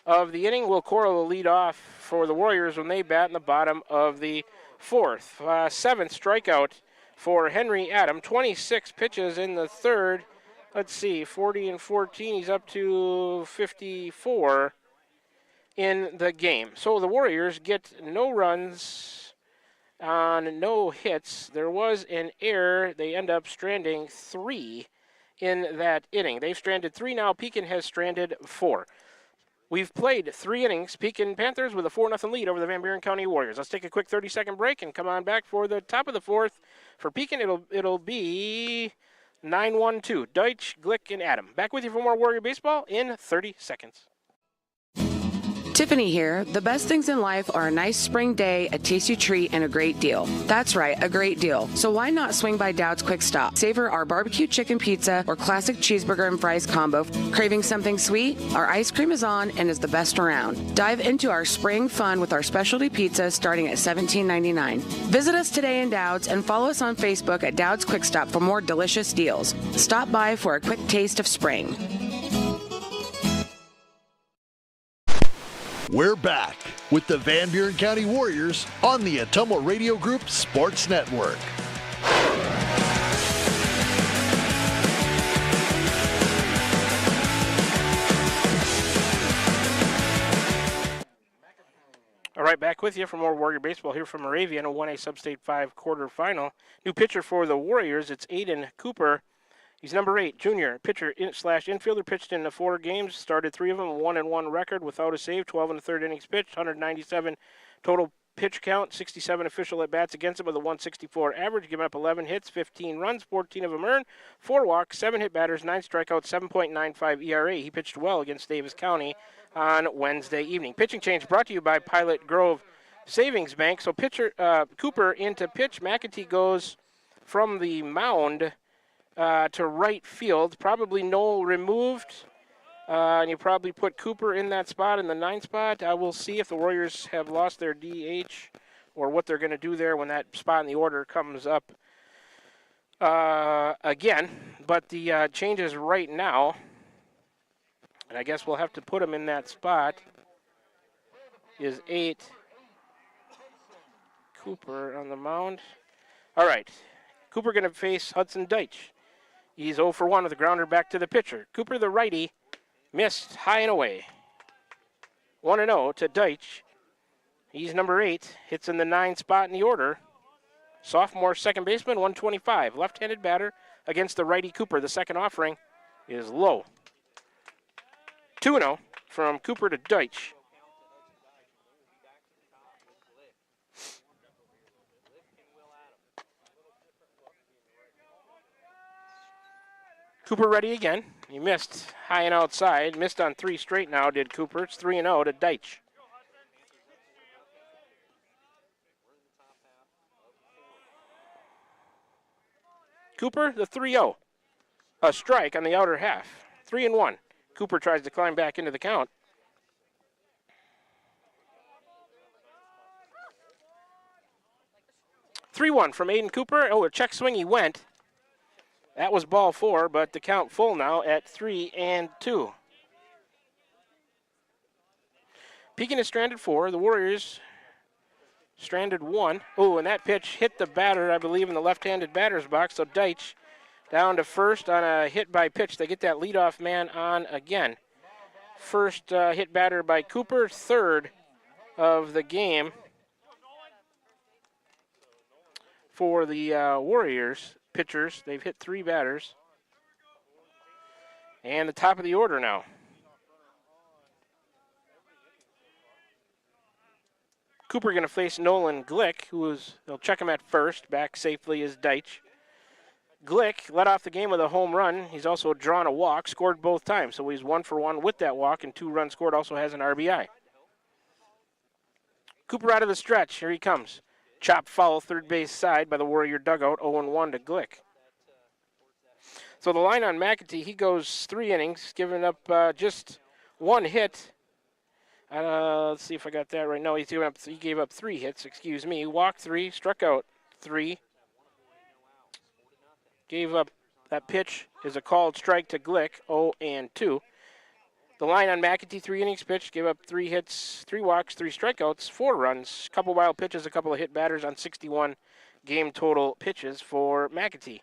of the inning. Will Coral will lead off for the Warriors when they bat in the bottom of the 4th. 7th strikeout for Henry Adam. 26 pitches in the 3rd. Let's see, 40 and 14. He's up to 54 in the game. So the Warriors get no runs on no hits. There was an error. They end up stranding 3 in that inning. They've stranded 3 now. Pekin has stranded 4. We've played 3 innings. Pekin Panthers with a 4-0 lead over the Van Buren County Warriors. Let's take a quick 30-second break and come on back for the top of the 4th. For Pekin, it'll be 9-1-2. Deutsch, Glick, and Adam. Back with you for more Warrior Baseball in 30 seconds. Tiffany here. The best things in life are a nice spring day, a tasty treat, and a great deal. That's right, a great deal. So why not swing by Dowd's Quick Stop? Savor our barbecue chicken pizza or classic cheeseburger and fries combo. Craving something sweet? Our ice cream is on and is the best around. Dive into our spring fun with our specialty pizza starting at $17.99. Visit us today in Dowd's and follow us on Facebook at Dowd's Quick Stop for more delicious deals. Stop by for a quick taste of spring. We're back with the Van Buren County Warriors on the Atomo Radio Group Sports Network. All right, back with you for more Warrior Baseball here from Moravia in a 1A Sub-State 5 quarterfinal. New pitcher for the Warriors, it's Aiden Cooper. He's number 8, junior pitcher slash infielder, pitched in the 4 games, started 3 of them, 1-1 record without a save, 12 in the 3rd innings pitched, 197 total pitch count, 67 official at-bats against him with a 164 average, giving up 11 hits, 15 runs, 14 of them earned, 4 walks, 7 hit batters, 9 strikeouts, 7.95 ERA. He pitched well against Davis County on Wednesday evening. Pitching change brought to you by Pilot Grove Savings Bank. So pitcher Cooper into pitch. McAtee goes from the mound to right field. Probably Noel removed. And you probably put Cooper in that spot, in the 9th spot. We'll see if the Warriors have lost their DH or what they're going to do there when that spot in the order comes up again. But the changes right now, and I guess we'll have to put him in that spot, is 8. Cooper on the mound. All right. Cooper going to face Hudson Deitch. He's 0 for 1 with a grounder back to the pitcher. Cooper, the righty, missed high and away. 1-0 to Deitch. He's number 8, hits in the 9 spot in the order. Sophomore second baseman, 125. Left-handed batter against the righty Cooper. The second offering is low. 2-0 from Cooper to Deitch. Cooper ready again. He missed high and outside. Missed on 3 straight now, did Cooper. It's 3-0 to Deitch. Cooper, the 3-0. A strike on the outer half. 3-1. Cooper tries to climb back into the count. (3-1) from Aiden Cooper. Oh, a check swing he went. That was ball 4, but the count full now at 3-2. Pekin is stranded 4. The Warriors stranded 1. Oh, and that pitch hit the batter, I believe, in the left-handed batter's box. So Deitch down to first on a hit by pitch. They get that leadoff man on again. First hit batter by Cooper, third of the game for the Warriors pitchers. They've hit 3 batters. And the top of the order now. Cooper going to face Nolan Glick, they'll check him at first. Back safely is Deitch. Glick led off the game with a home run. He's also drawn a walk, scored both times. So he's 1 for 1 with that walk, and 2 runs scored. Also has an RBI. Cooper out of the stretch. Here he comes. Chop foul, third base side by the Warrior dugout, 0-1 to Glick. So the line on McAtee, he goes 3 innings, giving up just 1 hit. Let's see if I got that right. No, he gave up 3 hits, excuse me. Walked 3, struck out 3. Gave up that pitch is a called strike to Glick, 0-2. The line on McAtee, 3 innings pitched, gave up 3 hits, 3 walks, 3 strikeouts, 4 runs, couple wild pitches, a couple of hit batters on 61 game total pitches for McAtee.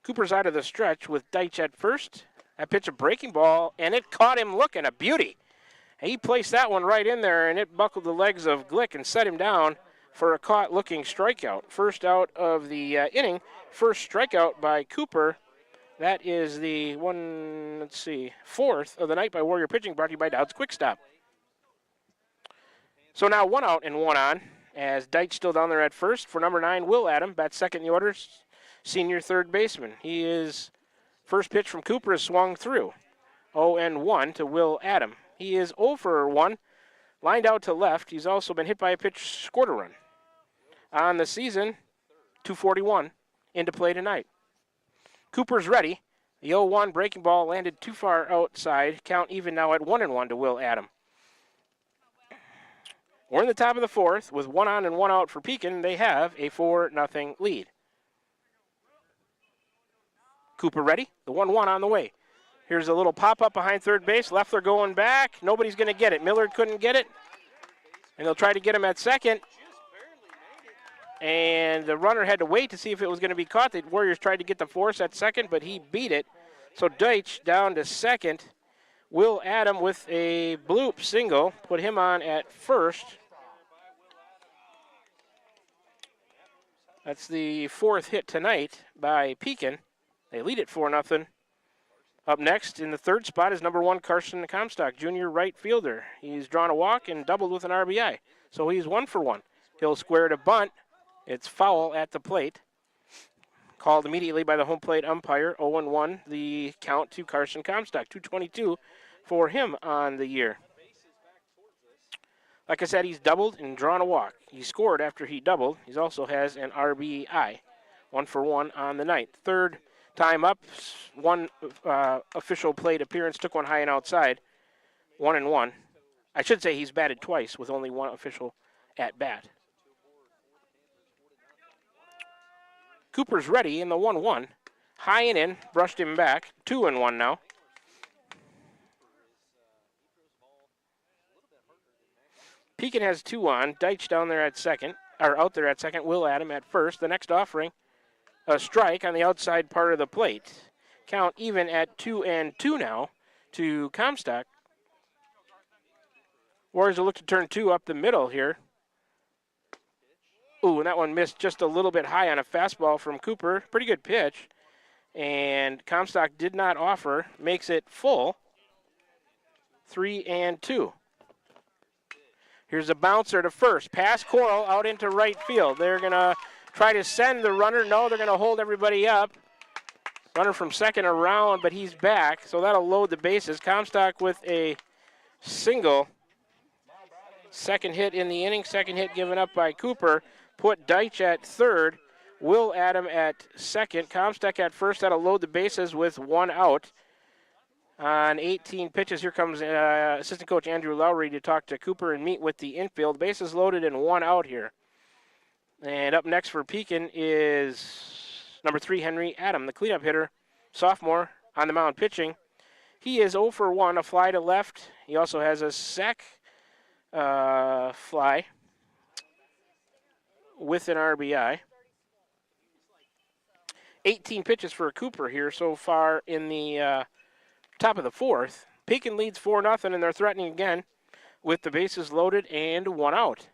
Cooper's out of the stretch with Deitch at first. That pitch a breaking ball, and it caught him looking, a beauty. He placed that one right in there, and it buckled the legs of Glick and set him down for a caught-looking strikeout. First out of the inning, first strikeout by Cooper. That is the 4th of the night by Warrior Pitching, brought to you by Dowd's Quick Stop. So now 1 out and 1 on, as Deitch still down there at first. For number 9, Will Adam, bats second in the order, senior third baseman. He is, first pitch from Cooper is swung through. 0-1 to Will Adam. He is 0 for 1, lined out to left. He's also been hit by a pitch, scored a run. On the season, 241 into play tonight. Cooper's ready. The 0-1 breaking ball landed too far outside. Count even now at 1-1 to Will Adam. We're in the top of the 4th with 1 on and 1 out for Pekin. They have a 4-0 lead. Cooper ready. The 1-1 on the way. Here's a little pop-up behind third base. Leffler going back. Nobody's going to get it. Millard couldn't get it. And they'll try to get him at second. And the runner had to wait to see if it was going to be caught. The Warriors tried to get the force at second, but he beat it. So Deitch down to second. Will Adam with a bloop single. Put him on at first. That's the 4th hit tonight by Pekin. They lead it 4-0. Up next in the 3rd spot is number 1 Carson Comstock, junior right fielder. He's drawn a walk and doubled with an RBI. So he's 1 for 1. He'll square to bunt. It's foul at the plate. Called immediately by the home plate umpire. 0-1 the count to Carson Comstock. 222 for him on the year. Like I said, he's doubled and drawn a walk. He scored after he doubled. He also has an RBI. 1 for 1 on the night. 3rd time up. 1 official plate appearance. Took one high and outside. 1-1. I should say he's batted twice with only 1 official at bat. Cooper's ready in the 1-1. High and in, brushed him back. 2-1 now. Pekin has 2 on. Deitch down there at second, or out there at second. Will Adam at first. The next offering, a strike on the outside part of the plate. Count even at 2-2 now to Comstock. Warriors will look to turn 2 up the middle here. Ooh, and that one missed just a little bit high on a fastball from Cooper. Pretty good pitch. And Comstock did not offer. Makes it full. 3-2. Here's a bouncer to first. Pass Coral out into right field. They're going to try to send the runner. No, they're going to hold everybody up. Runner from second around, but he's back. So that'll load the bases. Comstock with a single. Second hit in the inning. Second hit given up by Cooper. Put Deitch at third. Will Adam at second. Comstock at first. That'll load the bases with 1 out. On 18 pitches, here comes assistant coach Andrew Lowry to talk to Cooper and meet with the infield. Bases loaded and 1 out here. And up next for Pekin is number 3, Henry Adam, the cleanup hitter, sophomore on the mound pitching. He is 0 for 1, a fly to left. He also has a sac fly with an RBI. 18 pitches for Cooper here so far in the top of the 4th. Pekin leads 4-0, and they're threatening again with the bases loaded and 1 out.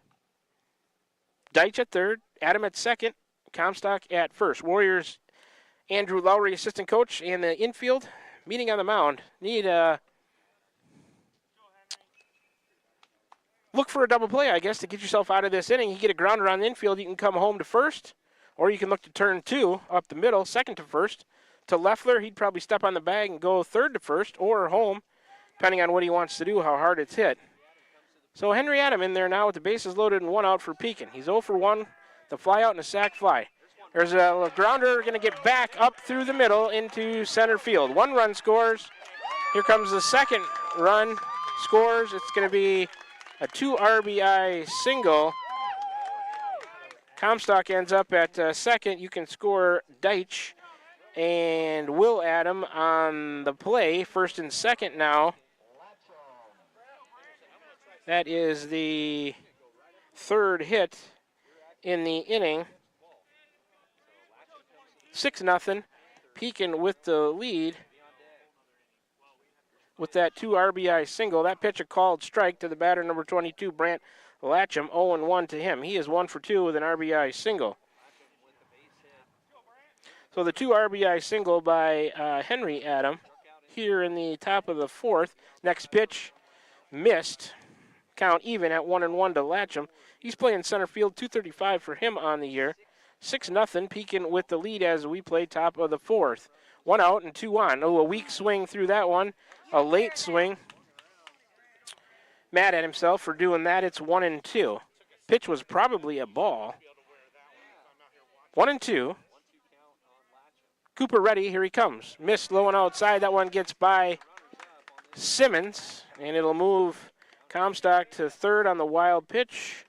Deitch at third, Adam at second, Comstock at first. Warriors, Andrew Lowry, assistant coach, and the infield meeting on the mound. Need look for a double play, I guess, to get yourself out of this inning. You get a grounder on the infield, you can come home to first, or you can look to turn 2 up the middle, second to first. To Leffler, he'd probably step on the bag and go third to first or home, depending on what he wants to do, how hard it's hit. So Henry Adam in there now with the bases loaded and 1 out for Pekin. He's 0 for 1, the fly out and a sac fly. There's a grounder going to get back up through the middle into center field. 1 run scores. Here comes the second run, scores. It's going to be a 2 RBI single. Comstock ends up at second. You can score Deitch and Will Adam on the play, first and second now. That is the 3rd hit in the inning. 6-0. Pekin with the lead with that 2 RBI single. That pitch a called strike to the batter, number 22, Brant Latcham. 0-1 to him. He is 1 for 2 with an RBI single. So the 2 RBI single by Henry Adam here in the top of the 4th. Next pitch missed. Count even at 1-1 to Latcham. He's playing center field, 235 for him on the year. 6-0, Pekin with the lead as we play top of the 4th. 1 out and 2 on. Oh, a weak swing through that one. A late swing. Mad at himself for doing that. It's 1-2. Pitch was probably a ball. 1-2. Cooper ready, here he comes. Missed low and outside, that one gets by Simmons, and it'll move Comstock to third on the wild pitch,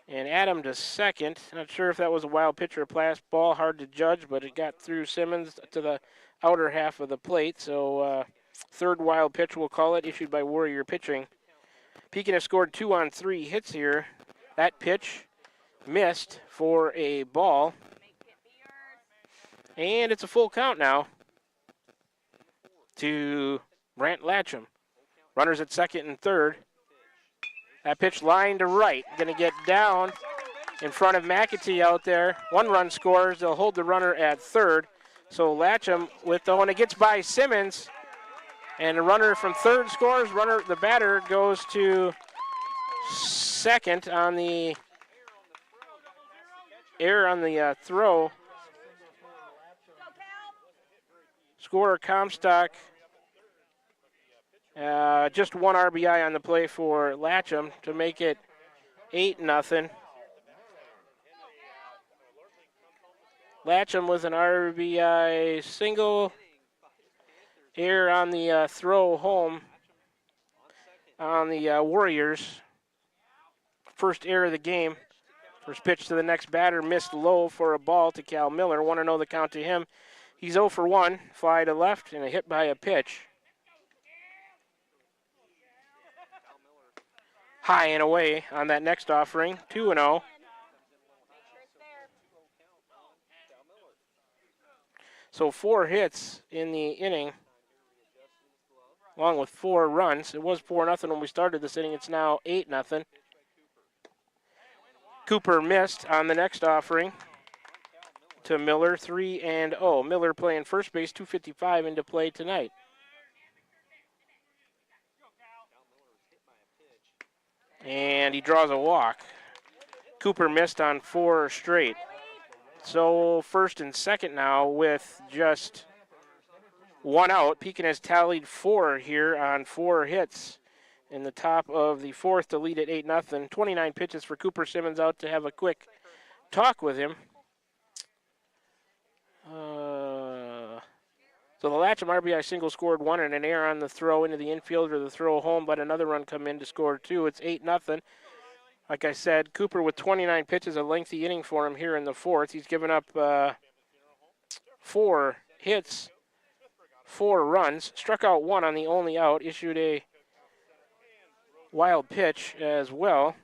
and Adam to second. Not sure if that was a wild pitch or a pass ball, hard to judge, but it got through Simmons to the outer half of the plate, so third wild pitch we'll call it, issued by Warrior Pitching. Pekin has scored 2 on 3 hits here. That pitch missed for a ball. And it's a full count now to Brant Latcham. Runners at second and third. That pitch line to right. Going to get down in front of McAtee out there. 1 run scores. They'll hold the runner at third. So Latcham with the one that gets by Simmons. And the runner from third scores. The batter goes to second on the error on the throw. Scorer Comstock, just 1 RBI on the play for Latcham to make it 8-0. Latcham with an RBI single. Error on the throw home on the Warriors. First error of the game. First pitch to the next batter, missed low for a ball to Cal Miller. 1-0 the count to him. He's 0 for 1, fly to left, and a hit by a pitch. High and away on that next offering, 2-0. So 4 hits in the inning, along with 4 runs. It was 4-0 when we started this inning. It's now 8-0. Cooper missed on the next offering to Miller, 3-0. Miller playing first base, 2:55 into play tonight. And he draws a walk. Cooper missed on 4 straight. So first and second now with just 1 out. Pekin has tallied 4 here on 4 hits in the top of the 4th to lead at 8-0. 29 pitches for Cooper. Simmons out to have a quick talk with him. So the Latcham RBI single scored 1 and an error on the throw into the infield or the throw home, but another run come in to score 2. It's 8-0. Like I said, Cooper with 29 pitches, a lengthy inning for him here in the 4th. He's given up 4 hits, 4 runs, struck out 1 on the only out, issued a wild pitch as well.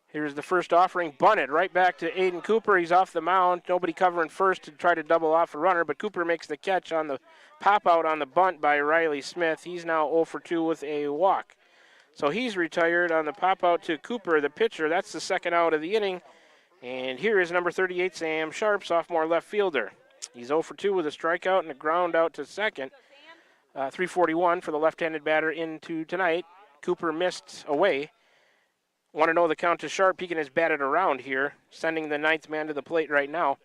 Here's the first offering, bunted right back to Aiden Cooper. He's off the mound. Nobody covering first to try to double off a runner, but Cooper makes the catch on the pop out on the bunt by Riley Smith. He's now 0 for 2 with a walk. So he's retired on the pop out to Cooper, the pitcher. That's the second out of the inning. And here is number 38, Sam Sharp, sophomore left fielder. He's 0 for 2 with a strikeout and a ground out to second. 341 for the left-handed batter into tonight. Cooper missed away. Want to know the count to Sharp. Pekin has batted around here, sending the 9th man to the plate right now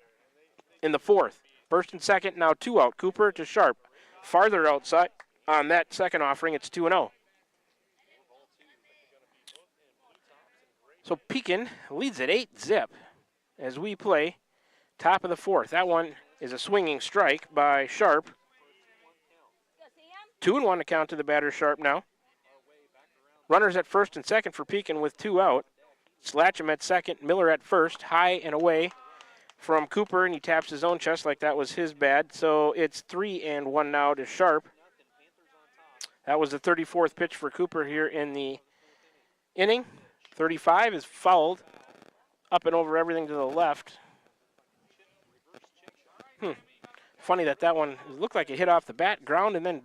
in the 4th. First and second, now 2 out. Cooper to Sharp. Farther outside on that second offering, it's 2-0. So Pekin leads at 8-0 as we play top of the 4th. That one is a swinging strike by Sharp. 2-1 to count to the batter Sharp now. Runners at first and second for Pekin with 2 out. Latcham at second, Miller at first, high and away from Cooper, and he taps his own chest like that was his bad. So it's 3-1 now to Sharp. That was the 34th pitch for Cooper here in the inning. 35 is fouled, up and over everything to the left. Funny that one looked like it hit off the bat, ground, and then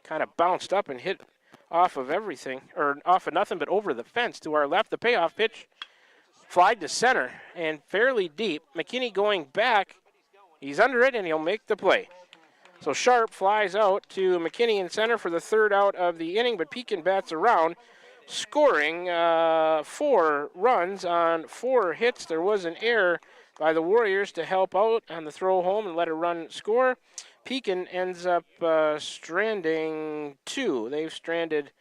kind of bounced up and hit off of everything, or off of nothing but over the fence to our left. The payoff pitch flied to center and fairly deep. McKinney going back. He's under it, and he'll make the play. So Sharp flies out to McKinney in center for the 3rd out of the inning, but Pekin bats around, scoring 4 runs on 4 hits. There was an error by the Warriors to help out on the throw home and let a run score. Pekin ends up stranding 2. They've stranded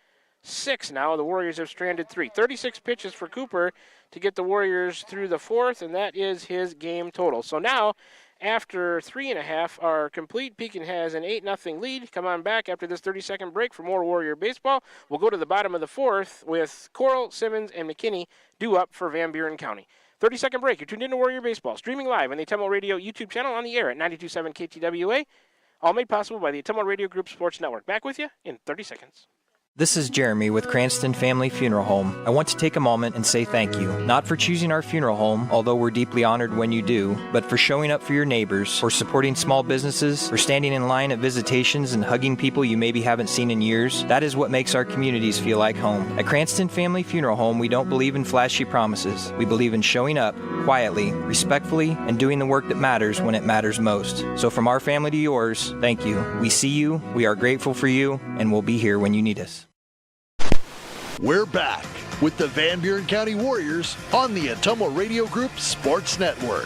6 now. The Warriors have stranded 3. 36 pitches for Cooper to get the Warriors through the 4th, and that is his game total. So now, after 3.5 are complete, Pekin has an 8-0 lead. Come on back after this 30-second break for more Warrior baseball. We'll go to the bottom of the 4th with Coral, Simmons, and McKinney due up for Van Buren County. 30-second break. You're tuned into Warrior Baseball, streaming live on the Atemo Radio YouTube channel, on the air at 92.7 KTWA. All made possible by the Atemo Radio Group Sports Network. Back with you in 30 seconds. This is Jeremy with Cranston Family Funeral Home. I want to take a moment and say thank you, not for choosing our funeral home, although we're deeply honored when you do, but for showing up for your neighbors, for supporting small businesses, for standing in line at visitations and hugging people you maybe haven't seen in years. That is what makes our communities feel like home. At Cranston Family Funeral Home, we don't believe in flashy promises. We believe in showing up quietly, respectfully, and doing the work that matters when it matters most. So from our family to yours, thank you. We see you, we are grateful for you, and we'll be here when you need us. We're back with the Van Buren County Warriors on the Atemo Radio Group Sports Network.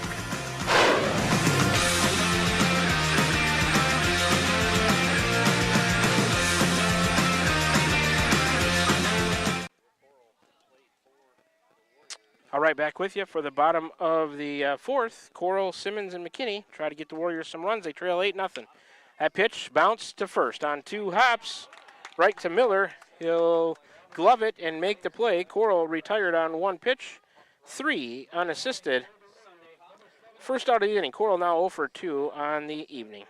All right, back with you for the bottom of the 4th. Coral, Simmons, and McKinney try to get the Warriors some runs. They trail 8-0. That pitch bounced to first on 2 hops, right to Miller. He'll glove it and make the play. Coral retired on 1 pitch, 3 unassisted. First out of the inning. Coral now 0 for 2 on the evening.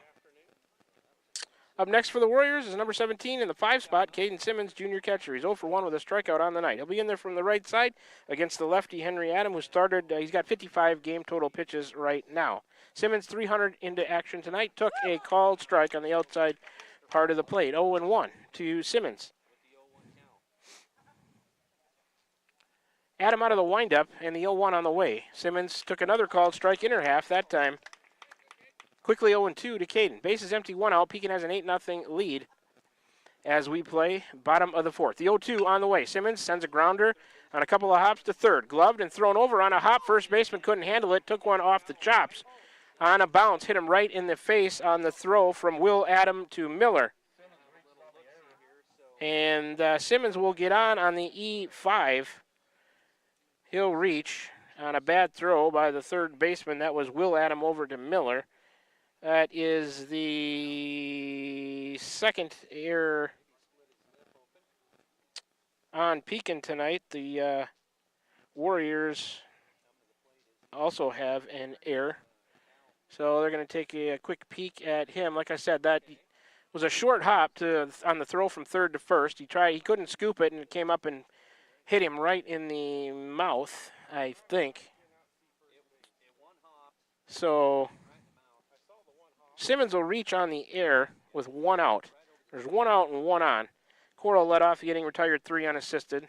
Up next for the Warriors is number 17 in the 5 spot, Caden Simmons, junior catcher. He's 0 for 1 with a strikeout on the night. He'll be in there from the right side against the lefty Henry Adam, who started. He's got 55 game total pitches right now. Simmons 300 into action tonight. Took a called strike on the outside part of the plate. 0-1 to Simmons. Adam out of the windup and the 0-1 on the way. Simmons took another called strike inner half that time. Quickly 0-2 to Caden. Bases empty, 1 out. Pekin has an 8-0 lead as we play bottom of the 4th. The 0-2 on the way. Simmons sends a grounder on a couple of hops to third. Gloved and thrown over on a hop. First baseman couldn't handle it. Took one off the chops on a bounce. Hit him right in the face on the throw from Will Adam to Miller. And Simmons will get on the E5. He'll reach on a bad throw by the third baseman. That was Will Adam over to Miller. That is the second error on Pekin tonight. The Warriors also have an error. So they're going to take a quick peek at him. Like I said, that was a short hop on the throw from third to first. He couldn't scoop it, and it came up and hit him right in the mouth, I think. So Simmons will reach on the air with 1 out. There's 1 out and 1 on. Coral led off the inning, retired 3 unassisted.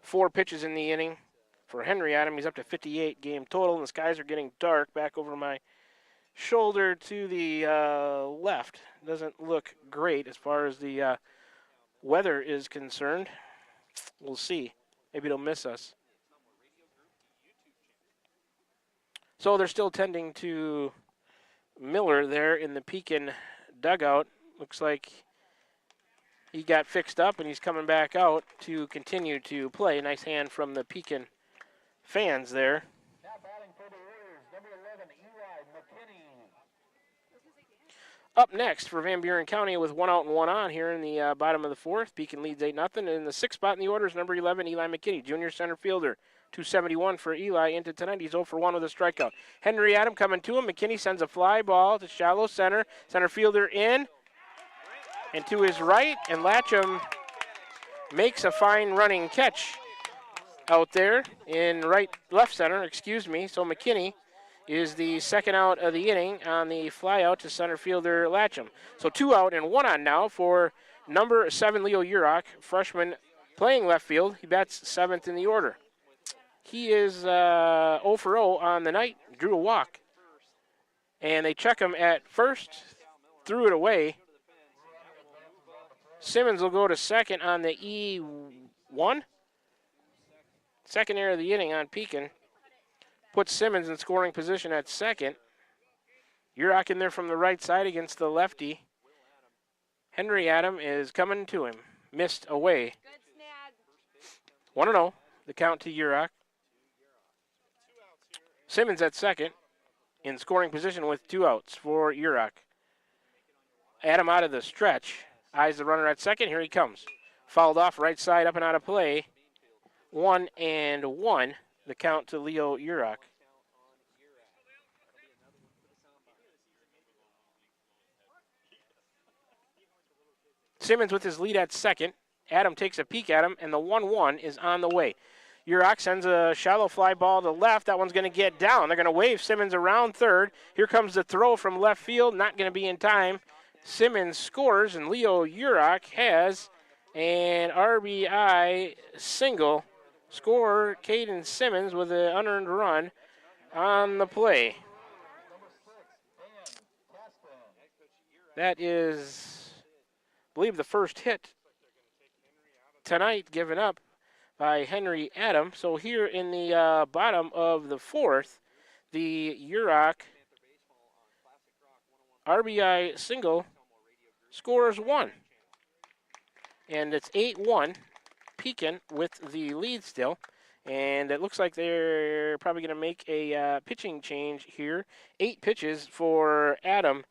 4 pitches in the inning for Henry Adam. He's up to 58 game total, and the skies are getting dark. Back over my shoulder to the left. Doesn't look great as far as the weather is concerned. We'll see. Maybe it'll miss us. So they're still tending to Miller there in the Pekin dugout. Looks like he got fixed up and he's coming back out to continue to play. Nice hand from the Pekin fans there. Now batting for the Warriors, number 11, Eli McKinney. Up next for Van Buren County with 1 out and 1 on here in the bottom of the 4th. Pekin leads 8-0. In the 6th spot in the order is number 11, Eli McKinney, junior center fielder. 271 for Eli into tonight. He's 0 for 1 with a strikeout. Henry Adam coming to him. McKinney sends a fly ball to shallow center. Center fielder in and to his right, and Latcham makes a fine running catch out there in left center, So McKinney is the second out of the inning on the fly out to center fielder Latcham. So 2 out and 1 on now for number 7, Leo Urach, freshman playing left field. He bats 7th in the order. He is 0 for 0 on the night, drew a walk. And they check him at first, threw it away. Simmons will go to second on the E1. Second error of the inning on Pekin. Puts Simmons in scoring position at second. Urach in there from the right side against the lefty. Henry Adam is coming to him. Missed away. 1-0, the count to Urach. Simmons at second in scoring position with 2 outs for Urach. Adam out of the stretch. Eyes the runner at second. Here he comes. Fouled off right side, up and out of play. 1-1, the count to Leo Urach. Simmons with his lead at second. Adam takes a peek at him, and the 1-1 is on the way. Urach sends a shallow fly ball to left. That one's going to get down. They're going to wave Simmons around third. Here comes the throw from left field. Not going to be in time. Simmons scores, and Leo Urach has an RBI single. Scorer Caden Simmons with an unearned run on the play. That is, I believe, the first hit tonight given up by Henry Adam. So here in the bottom of the 4th, the Urach RBI single scores 1. And it's 8-1, Pekin with the lead still. And it looks like they're probably going to make a pitching change here. 8 pitches for Adam.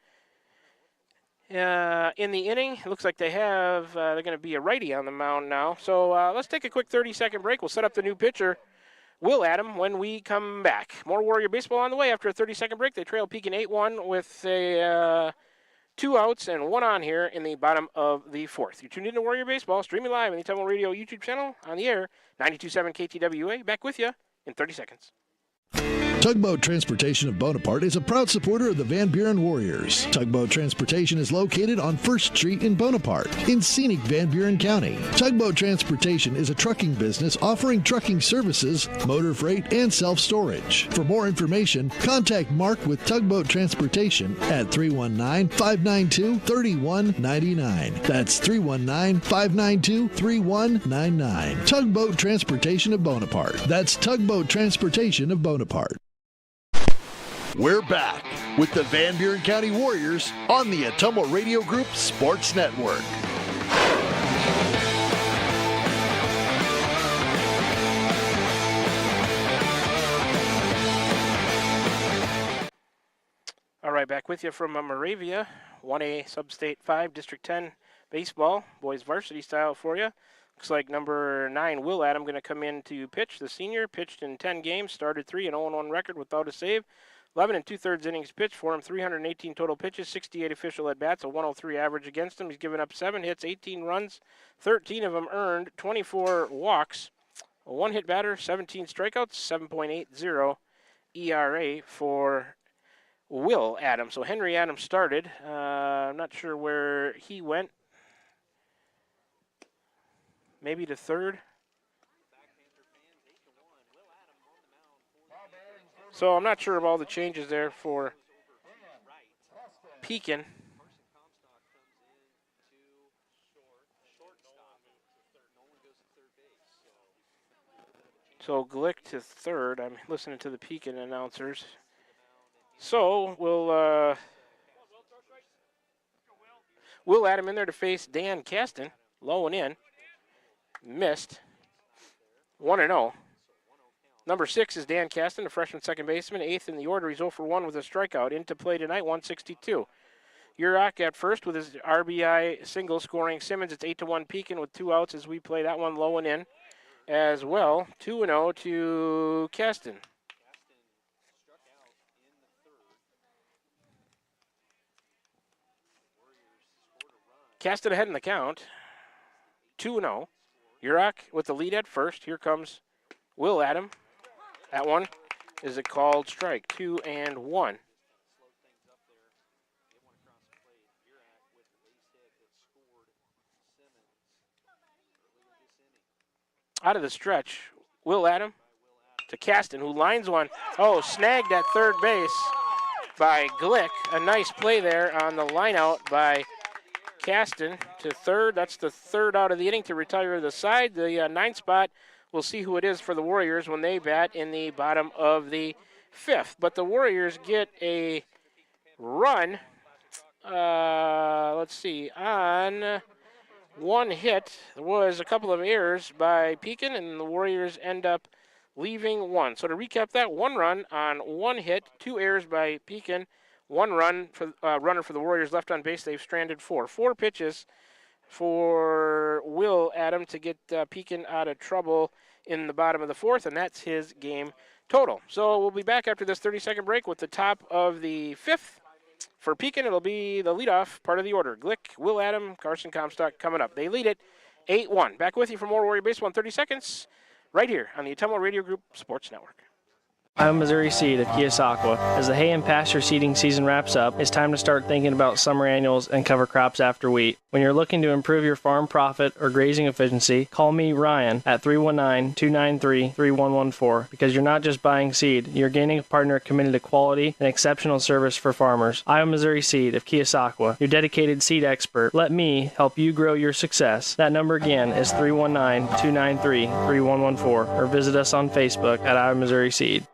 In the inning, it looks like they have, they're going to be a righty on the mound now. So let's take a quick 30-second break. We'll set up the new pitcher, Will Adam, when we come back. More Warrior Baseball on the way after a 30-second break. They trail Pekin 8-1 with a 2 outs and 1 on here in the bottom of the 4th. You're tuned in to Warrior Baseball, streaming live on the Tunnel Radio YouTube channel, on the air, 92.7 KTWA. Back with you in 30 seconds. Tugboat Transportation of Bonaparte is a proud supporter of the Van Buren Warriors. Tugboat Transportation is located on 1st Street in Bonaparte, in scenic Van Buren County. Tugboat Transportation is a trucking business offering trucking services, motor freight, and self-storage. For more information, contact Mark with Tugboat Transportation at 319-592-3199. That's 319-592-3199. Tugboat Transportation of Bonaparte. That's Tugboat Transportation of Bonaparte. We're back with the Van Buren County Warriors on the Atomo Radio Group Sports Network. All right, back with you from Moravia, 1A Sub-State 5, District 10 baseball, boys varsity style for you. Looks like number 9, Will Adam, going to come in to pitch. The senior pitched in 10 games, started 3, an 0-1 record without a save. 11 2/3 innings pitched for him, 318 total pitches, 68 official at-bats, a 103 average against him. He's given up 7 hits, 18 runs, 13 of them earned, 24 walks, a 1-hit batter, 17 strikeouts, 7.80 ERA for Will Adams. So Henry Adams started. I'm not sure where he went. Maybe to third. So I'm not sure of all the changes there for Pekin. So Glick to third. I'm listening to the Pekin announcers. So Will Adam in there to face Dan Caston. Low and in. Missed. 1-0. Number 6 is Dan Caston, a freshman second baseman. 8th in the order. He's 0 for 1 with a strikeout. Into play tonight, 162. Urach at first with his RBI single scoring Simmons. It's 8-1 Pekin with 2 outs as we play that one low and in as well. 2-0 to Caston. Caston ahead in the count. 2-0. Urach with the lead at first. Here comes Will Adam. That one is a called strike, 2-1. Out of the stretch, Will Adam to Caston, who lines one. Oh, snagged at third base by Glick. A nice play there on the line out by Caston to third. That's the third out of the inning to retire the side. The 9th spot, we'll see who it is for the Warriors when they bat in the bottom of the 5th. But the Warriors get a run, let's see, on 1 hit. There was a couple of errors by Pekin, and the Warriors end up leaving 1. So to recap that, 1 run on 1 hit, 2 errors by Pekin, 1 run for runner for the Warriors left on base. They've stranded 4. 4 pitches for Will Adam to get Pekin out of trouble in the bottom of the 4th, and that's his game total. So we'll be back after this 30-second break with the top of the 5th. For Pekin, it'll be the leadoff part of the order. Glick, Will Adam, Carson Comstock coming up. They lead it 8-1. Back with you for more Warrior Baseball in 30 seconds, right here on the Atomo Radio Group Sports Network. I'm Missouri Seed of Keosauqua. As the hay and pasture seeding season wraps up, it's time to start thinking about summer annuals and cover crops after wheat. When you're looking to improve your farm profit or grazing efficiency, call me, Ryan, at 319-293-3114, because you're not just buying seed, you're gaining a partner committed to quality and exceptional service for farmers. I'm Missouri Seed of Keosauqua, your dedicated seed expert. Let me help you grow your success. That number again is 319-293-3114, or visit us on Facebook at I'm Missouri Seed.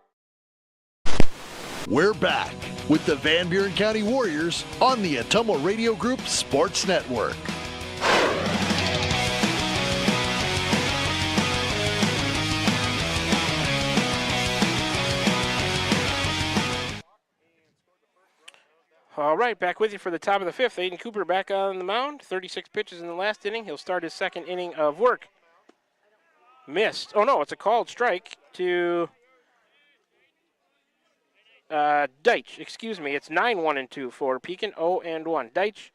We're back with the Van Buren County Warriors on the Atomo Radio Group Sports Network. All right, back with you for the top of the 5th. Aiden Cooper back on the mound. 36 pitches in the last inning. He'll start his 2nd inning of work. Missed. Oh, no, it's a called strike to Deitch, excuse me. It's 9-1-2 for Pekin, 0-1. Deitch,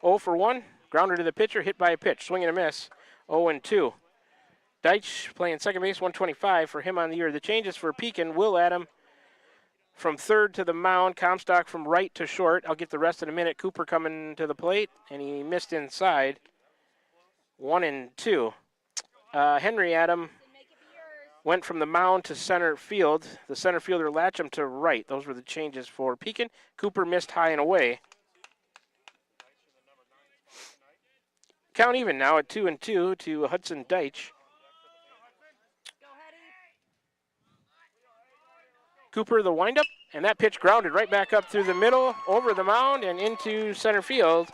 0 for 1. Grounder to the pitcher, hit by a pitch. Swing and a miss, 0-2. Deitch playing second base, 125 for him on the year. The changes for Pekin, Will Adam from third to the mound, Comstock from right to short. I'll get the rest in a minute. Cooper coming to the plate, and he missed inside, 1-2. Henry Adam went from the mound to center field. The center fielder Latcham to right. Those were the changes for Pekin. Cooper missed high and away. Count even now at 2-2 to Hudson Deitch. Cooper the windup, and that pitch grounded right back up through the middle, over the mound, and into center field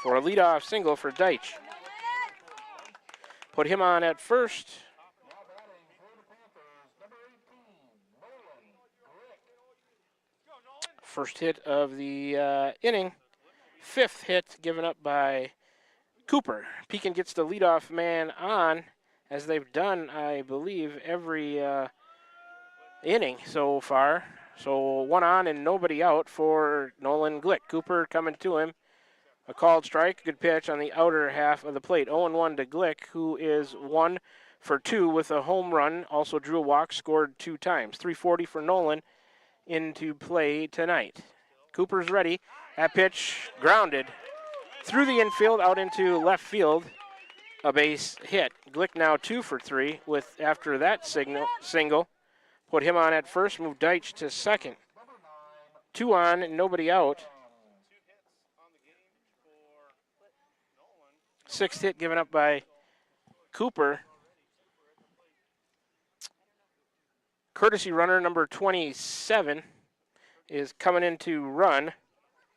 for a leadoff single for Deitch. Put him on at first. First hit of the inning. Fifth hit given up by Cooper. Pekin gets the leadoff man on, as they've done, I believe, every inning so far. So one on and nobody out for Nolan Glick. Cooper coming to him. A called strike, good pitch on the outer half of the plate. 0-1 to Glick, who is 1 for 2 with a home run. Also drew a walk, scored 2 times. 340 for Nolan into play tonight. Cooper's ready. That pitch grounded through the infield out into left field. A base hit. Glick now 2 for 3 with after that single. Put him on at first, move Deitch to second. 2 on, nobody out. Sixth hit given up by Cooper. Courtesy runner number 27 is coming in to run.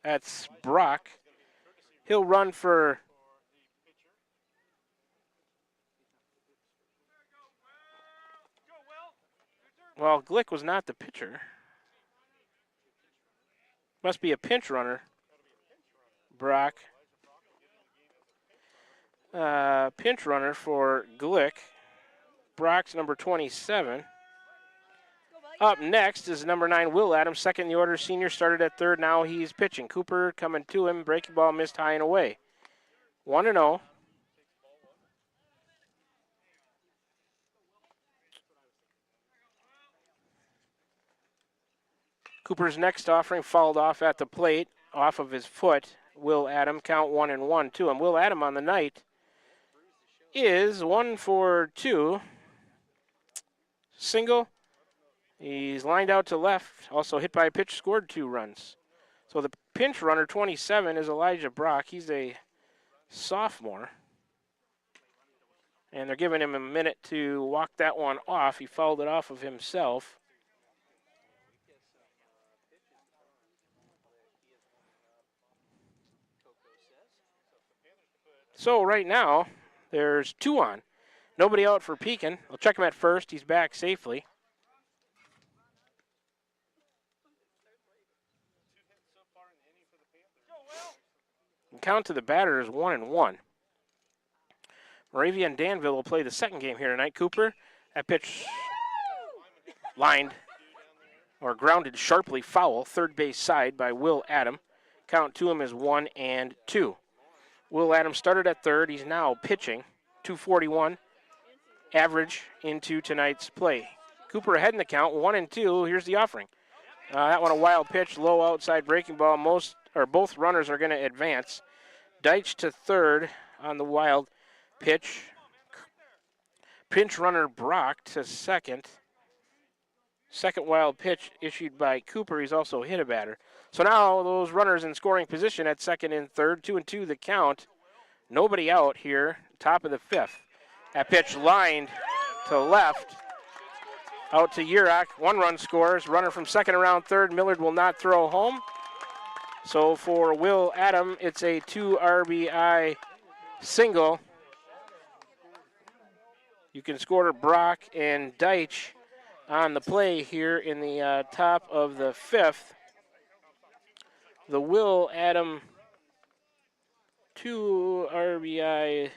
That's Brock. He'll run for well, Glick was not the pitcher. Must be a pinch runner. Brock. Pinch runner for Glick. Brock's number 27. Up next is number 9, Will Adams, second in the order. Senior started at third. Now he's pitching. Cooper coming to him. Breaking ball missed high and away. 1-0. Cooper's next offering fouled off at the plate, off of his foot. Will Adam, count 1-1 to him. Will Adam on the night is 1 for 2. Single. He's lined out to left. Also hit by a pitch, scored 2 runs. So the pinch runner, 27, is Elijah Brock. He's a sophomore. And they're giving him a minute to walk that one off. He fouled it off of himself. So right now, there's 2 on. Nobody out for Pekin. I'll check him at first. He's back safely. And count to the batter is 1-1. Moravia and Danville will play the second game here tonight. Cooper, that pitch lined or grounded sharply foul, third base side by Will Adam. Count to him is 1-2. Will Adams started at third. He's now pitching. 241 average into tonight's play. Cooper ahead in the count, 1-2. Here's the offering. That one a wild pitch, low outside breaking ball. Both runners are going to advance. Deitch to third on the wild pitch. Pinch runner Brock to second. Second wild pitch issued by Cooper. He's also hit a batter. So now those runners in scoring position at second and third. 2-2 the count. Nobody out here. Top of the fifth. That pitch lined to left. Out to Urach. 1 run scores. Runner from second around third. Millard will not throw home. So for Will Adam, it's a 2 RBI single. You can score Brock and Deitch on the play here in the top of the fifth. The Will Adam 2 RBI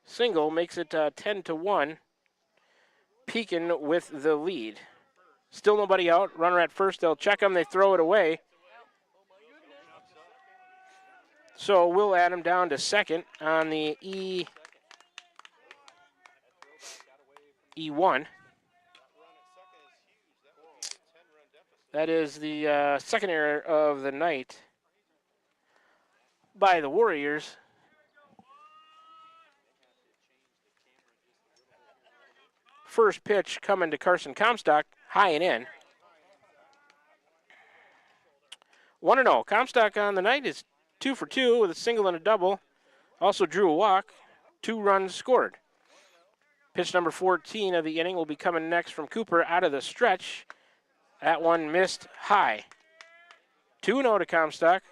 single makes it 10-1. Pekin with the lead. Still nobody out. Runner at first. They'll check him. They throw it away. So Will Adam down to second on the E1. That is the second error of the night by the Warriors. First pitch coming to Carson Comstock, high and in. 1-0. Comstock on the night is 2 for 2 with a single and a double. Also drew a walk. 2 runs scored. Pitch number 14 of the inning will be coming next from Cooper out of the stretch. That one missed high. 2-0 to Comstock.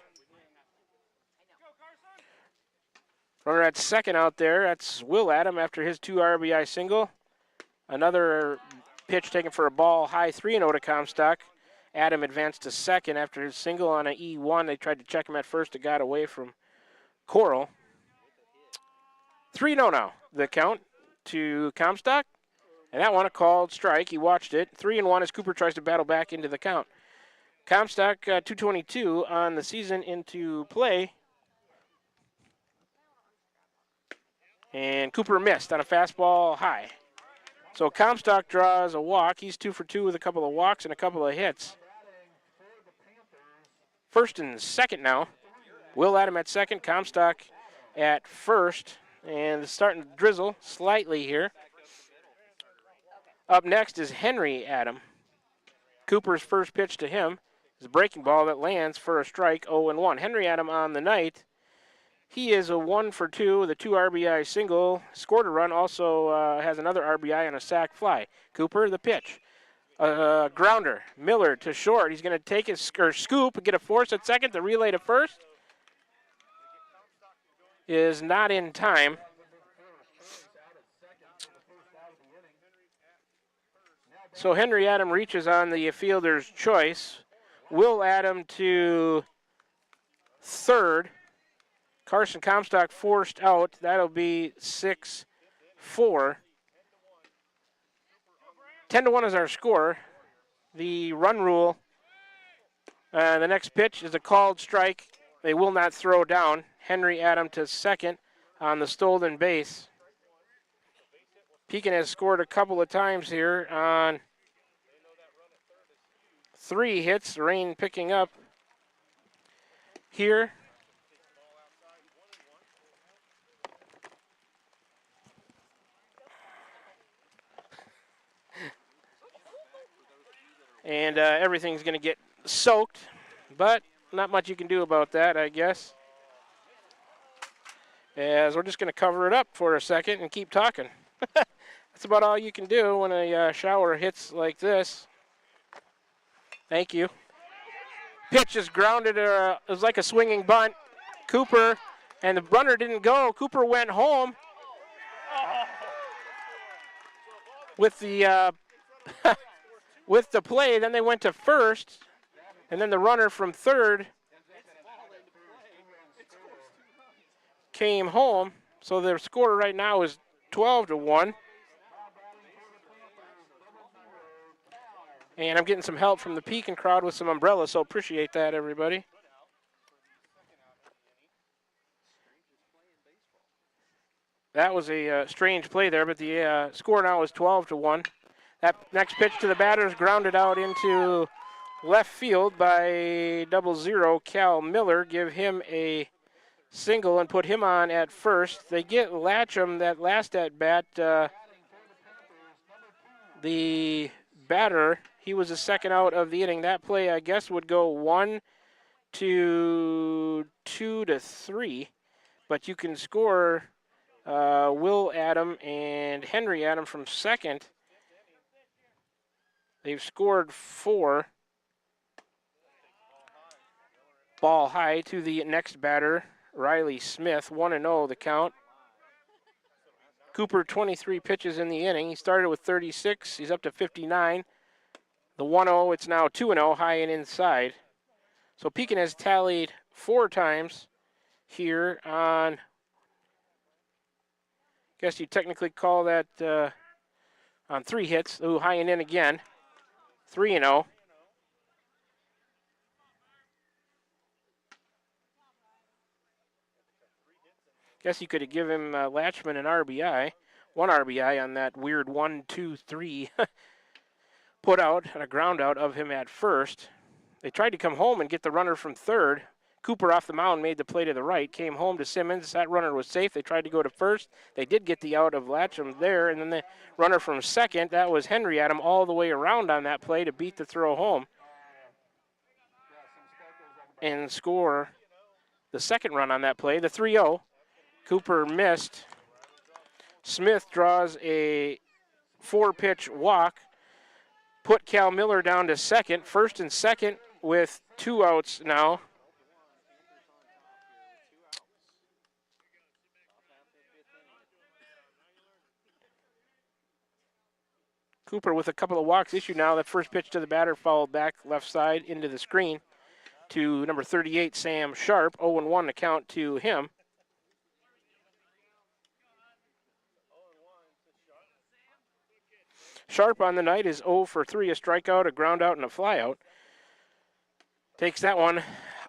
Runner at second out there. That's Will Adam after his 2 RBI single. Another pitch taken for a ball high. 3-0 to Comstock. Adam advanced to second after his single on an E1. They tried to check him at first. It got away from Coral. 3-0 now. The count to Comstock. And that one a called strike. He watched it. 3-1 as Cooper tries to battle back into the count. Comstock 222 on the season into play. And Cooper missed on a fastball high. So Comstock draws a walk. He's 2 for 2 with a couple of walks and a couple of hits. First and second now. Will Adam at second, Comstock at first. And it's starting to drizzle slightly here. Up next is Henry Adam. Cooper's first pitch to him is a breaking ball that lands for a strike, 0-1. Henry Adam on the night. He is a 1 for 2 with a 2 RBI single. Scored a run, also has another RBI on a sac fly. Cooper, the pitch. Grounder, Miller to short. He's going to take his scoop and get a force at second. The relay to first is not in time. So Henry Adam reaches on the fielder's choice. Will Adam to third. Carson Comstock forced out. That'll be 6-4. 10-1 is our score. The run rule. The next pitch is a called strike. They will not throw down. Henry Adam to second on the stolen base. Pekin has scored a couple of times here on 3 hits. Rain picking up here. And everything's going to get soaked, but not much you can do about that, I guess. As we're just going to cover it up for a second and keep talking. That's about all you can do when a shower hits like this. Thank you. Pitch is grounded. It was like a swinging bunt. Cooper, and the runner didn't go. Cooper went home with the with the play. Then they went to first, and then the runner from third came home. So their score right now is 12-1. And I'm getting some help from the Pekin crowd with some umbrellas, so appreciate that, everybody. That was a strange play there, but the score now is 12-1. That next pitch to the batter is grounded out into left field by 00 Cal Miller. Give him a single and put him on at first. They get Latcham that last at bat. The batter, he was the second out of the inning. That play, I guess, would go 1 to 2 to 3, but you can score Will Adam and Henry Adam from second. They've scored 4. Ball high to the next batter, Riley Smith. 1-0 the count. Cooper 23 pitches in the inning. He started with 36. He's up to 59. The 1-0, it's now 2-0, high and inside. So Pekin has tallied 4 times here on, I guess you technically call that on 3 hits. Ooh, high and in again. 3-0. Guess you could have given him Latchman an RBI. 1 RBI on that weird 1-2-3 put out and a ground out of him at first. They tried to come home and get the runner from third. Cooper off the mound made the play to the right, came home to Simmons. That runner was safe. They tried to go to first. They did get the out of Latcham there, and then the runner from second, that was Henry, had him all the way around on that play to beat the throw home and score the second run on that play, the 3-0. Cooper missed. Smith draws a 4-pitch walk, put Cal Miller down to second, first and second with 2 outs now. Cooper with a couple of walks issued now. That first pitch to the batter fouled back left side into the screen to number 38, Sam Sharp. 0-1 to count to him. Sharp on the night is 0 for 3, a strikeout, a ground out, and a flyout. Takes that one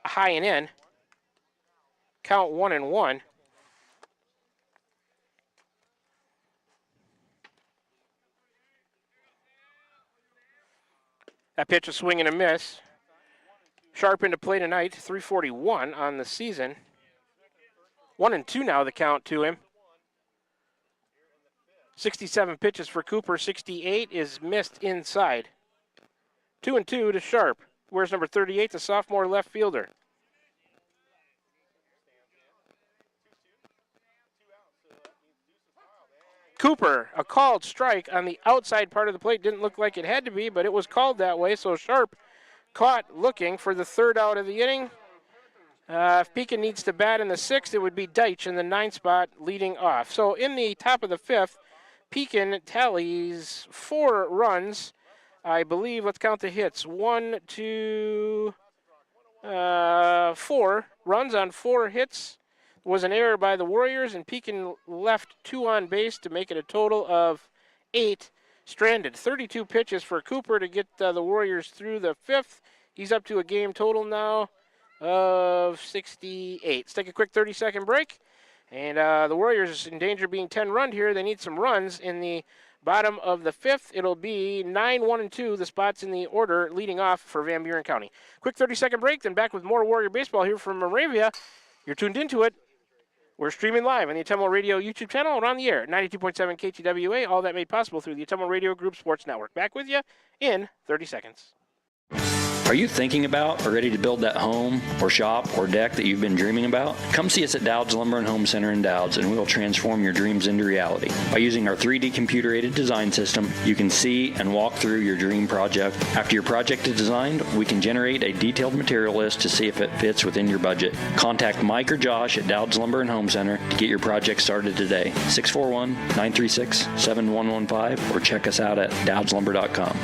high and in. Count 1-1. That pitch, a swing and a miss. Sharp into play tonight, 341 on the season. 1-2 now the count to him. 67 pitches for Cooper, 68 is missed inside. 2-2 to Sharp. Where's number 38, the sophomore left fielder? Cooper, a called strike on the outside part of the plate. Didn't look like it had to be, but it was called that way, so Sharp caught looking for the 3rd out of the inning. If Pekin needs to bat in the 6th, it would be Deitch in the 9th spot leading off. So in the top of the 5th, Pekin tallies 4 runs. I believe, let's count the hits. 1, 2, 4 runs on 4 hits. Was an error by the Warriors, and Pekin left 2 on base to make it a total of 8 stranded. 32 pitches for Cooper to get the Warriors through the 5th. He's up to a game total now of 68. Let's take a quick 30-second break. And the Warriors in danger of being 10-run here. They need some runs in the bottom of the 5th. It'll be 9, 1, and 2, the spots in the order leading off for Van Buren County. Quick 30-second break, then back with more Warrior Baseball here from Moravia. You're tuned into it. We're streaming live on the Atemlo Radio YouTube channel and on the air, 92.7 KTWA, all that made possible through the Atemlo Radio Group Sports Network. Back with you in 30 seconds. Are you thinking about or ready to build that home or shop or deck that you've been dreaming about? Come see us at Dowd's Lumber and Home Center in Dowd's, and we will transform your dreams into reality. By using our 3D computer-aided design system, you can see and walk through your dream project. After your project is designed, we can generate a detailed material list to see if it fits within your budget. Contact Mike or Josh at Dowd's Lumber and Home Center to get your project started today. 641-936-7115 or check us out at dowdslumber.com.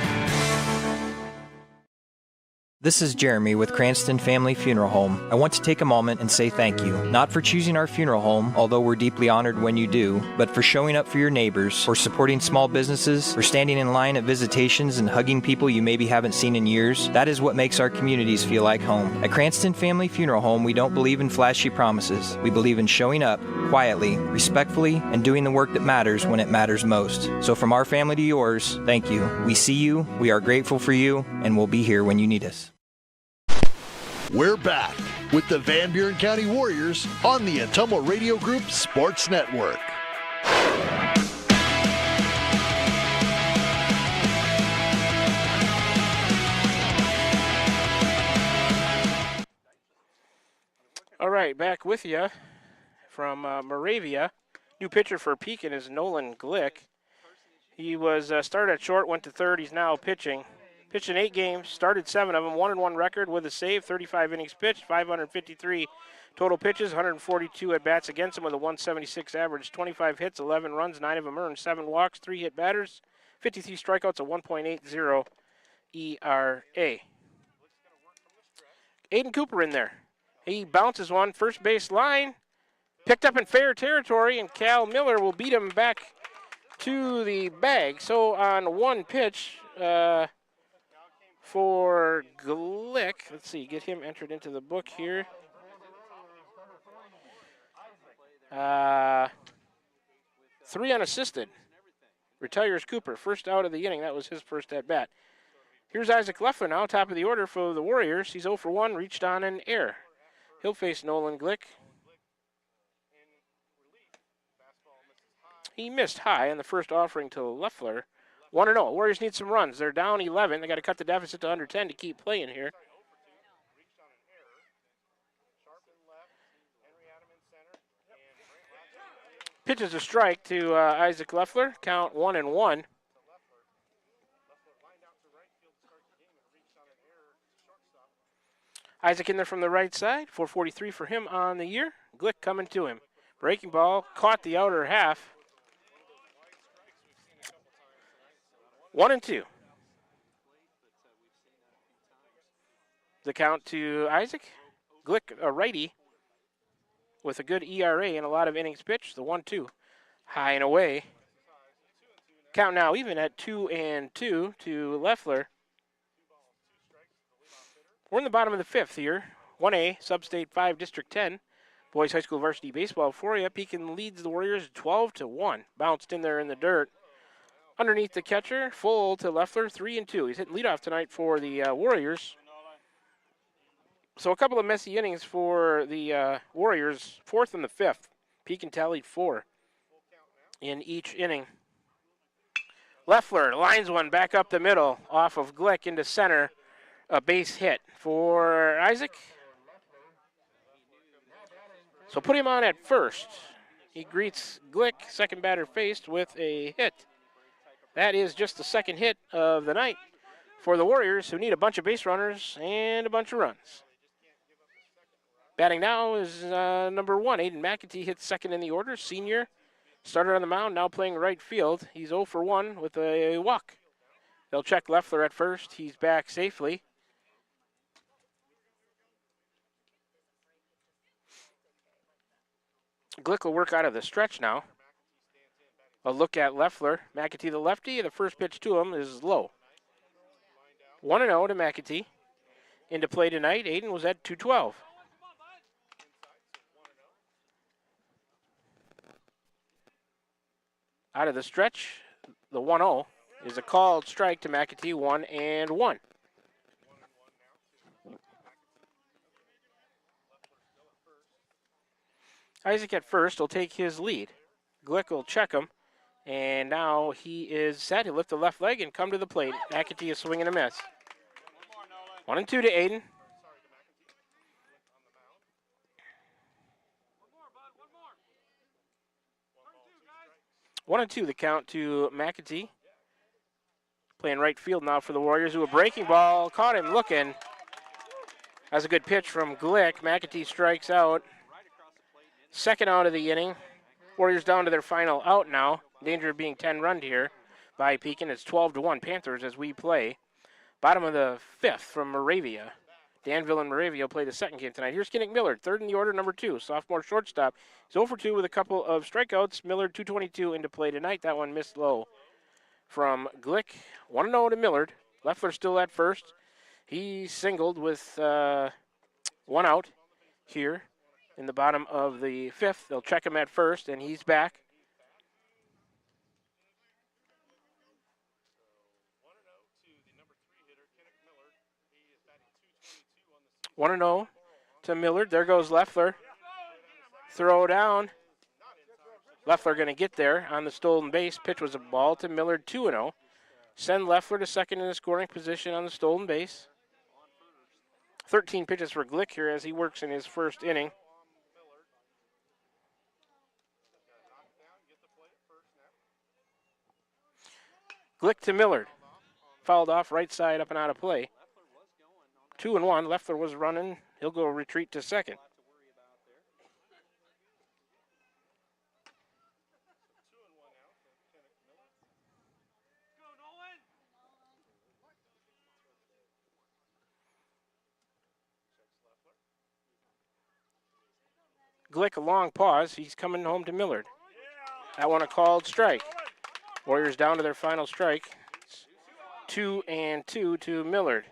This is Jeremy with Cranston Family Funeral Home. I want to take a moment and say thank you, not for choosing our funeral home, although we're deeply honored when you do, but for showing up for your neighbors, for supporting small businesses, for standing in line at visitations and hugging people you maybe haven't seen in years. That is what makes our communities feel like home. At Cranston Family Funeral Home, we don't believe in flashy promises. We believe in showing up quietly, respectfully, and doing the work that matters when it matters most. So from our family to yours, thank you. We see you, we are grateful for you, and we'll be here when you need us. We're back with the Van Buren County Warriors on the Atemlo Radio Group Sports Network. All right, back with you from Moravia. New pitcher for Pekin is Nolan Glick. He was started at short, went to third. He's now pitching. Pitched in 8 games, started 7 of them, 1-1 record with a save, 35 innings pitched, 553 total pitches, 142 at-bats against him with a 176 average, 25 hits, 11 runs, 9 of them earned, 7 walks, 3 hit batters, 53 strikeouts, a 1.80 ERA. Aiden Cooper in there. He bounces one, first base line, picked up in fair territory, and Cal Miller will beat him back to the bag. So on one pitch, for Glick. Let's see, get him entered into the book here. 3 unassisted. Retires Cooper, first out of the inning. That was his first at bat. Here's Isaac Leffler now, top of the order for the Warriors. He's 0 for 1, reached on an error. He'll face Nolan Glick. He missed high in the first offering to Leffler. 1-0. Warriors need some runs. They're down 11. They got to cut the deficit to under 10 to keep playing here. Pitches a strike to Isaac Leffler. Count 1-1. Isaac in there from the right side. 443 for him on the year. Glick coming to him. Breaking ball. Caught the outer half. 1-2. The count to Isaac. Glick, a righty, with a good ERA and a lot of innings pitched. The 1-2. High and away. Count now even at 2-2 to Leffler. We're in the bottom of the 5th here. 1A, Sub-State 5, District 10. Boys High School Varsity Baseball for you. Pekin leads the Warriors 12-1. Bounced in there in the dirt. Underneath the catcher, full to Leffler, 3-2. He's hitting leadoff tonight for the Warriors. So a couple of messy innings for the Warriors. 4th and the 5th. Pekin tallied 4 in each inning. Leffler lines one back up the middle off of Glick into center. A base hit for Isaac. So put him on at first. He greets Glick, second batter faced, with a hit. That is just the second hit of the night for the Warriors, who need a bunch of base runners and a bunch of runs. Batting now is number 1. Aiden McAtee hits second in the order. Senior started on the mound, now playing right field. He's 0 for 1 with a walk. They'll check Leffler at first. He's back safely. Glick will work out of the stretch now. A look at Leffler. McAtee the lefty. The first pitch to him is low. 1-0 to McAtee. Into play tonight, Aiden was at 212. Out of the stretch, the 1-0 is a called strike to McAtee, 1-1. Isaac at first will take his lead. Glick will check him, and now he is set. He'll lift the left leg and come to the plate. McAtee is swinging a miss. 1-2 to Aiden. One and two, the count to McAtee. Playing right field now for the Warriors, who a breaking ball. Caught him looking. That's a good pitch from Glick. McAtee strikes out. Second out of the inning. Warriors down to their final out now. Danger of being 10-run here by Pekin. It's 12-1 Panthers as we play. Bottom of the 5th from Moravia. Danville and Moravia will play the second game tonight. Here's Kinnick Millard, third in the order, number 2, sophomore shortstop. He's 0 for 2 with a couple of strikeouts. Millard, 222 into play tonight. That one missed low from Glick. 1-0 to Millard. Leffler still at first. He singled with 1 out here in the bottom of the 5th. They'll check him at first, and he's back. One and 0 to Millard. There goes Leffler. Throw down. Leffler going to get there on the stolen base. Pitch was a ball to Millard, 2-0. Send Leffler to second in the scoring position on the stolen base. 13 pitches for Glick here as he works in his first inning. Glick to Millard. Fouled off right side, up and out of play. 2-1. Leffler was running. He'll go retreat to second. Glick, a long pause. He's coming home to Millard. That one a called strike. Warriors down to their final strike. It's 2-2 to Millard.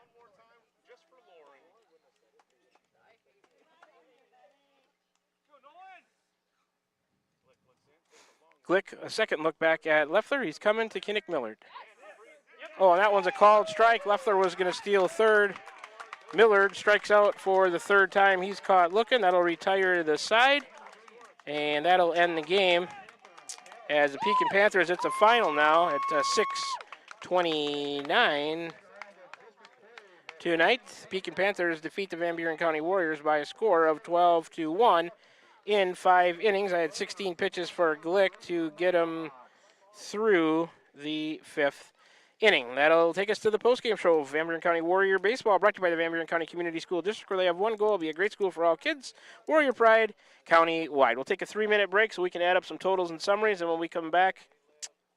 Glick, a second look back at Leffler. He's coming to Kinnick Millard. Oh, and that one's a called strike. Leffler was going to steal third. Millard strikes out for the third time. He's caught looking. That'll retire to the side, and that'll end the game. As the Pekin Panthers, it's a final now at 6:29 tonight. Pekin Panthers defeat the Van Buren County Warriors by a score of 12-1 in 5 innings. I had 16 pitches for Glick to get him through the 5th inning. That'll take us to the postgame show of Van Buren County Warrior Baseball, brought to you by the Van Buren County Community School District, where they have one goal: be a great school for all kids. Warrior pride, county-wide. We'll take a 3-minute break so we can add up some totals and summaries, and when we come back,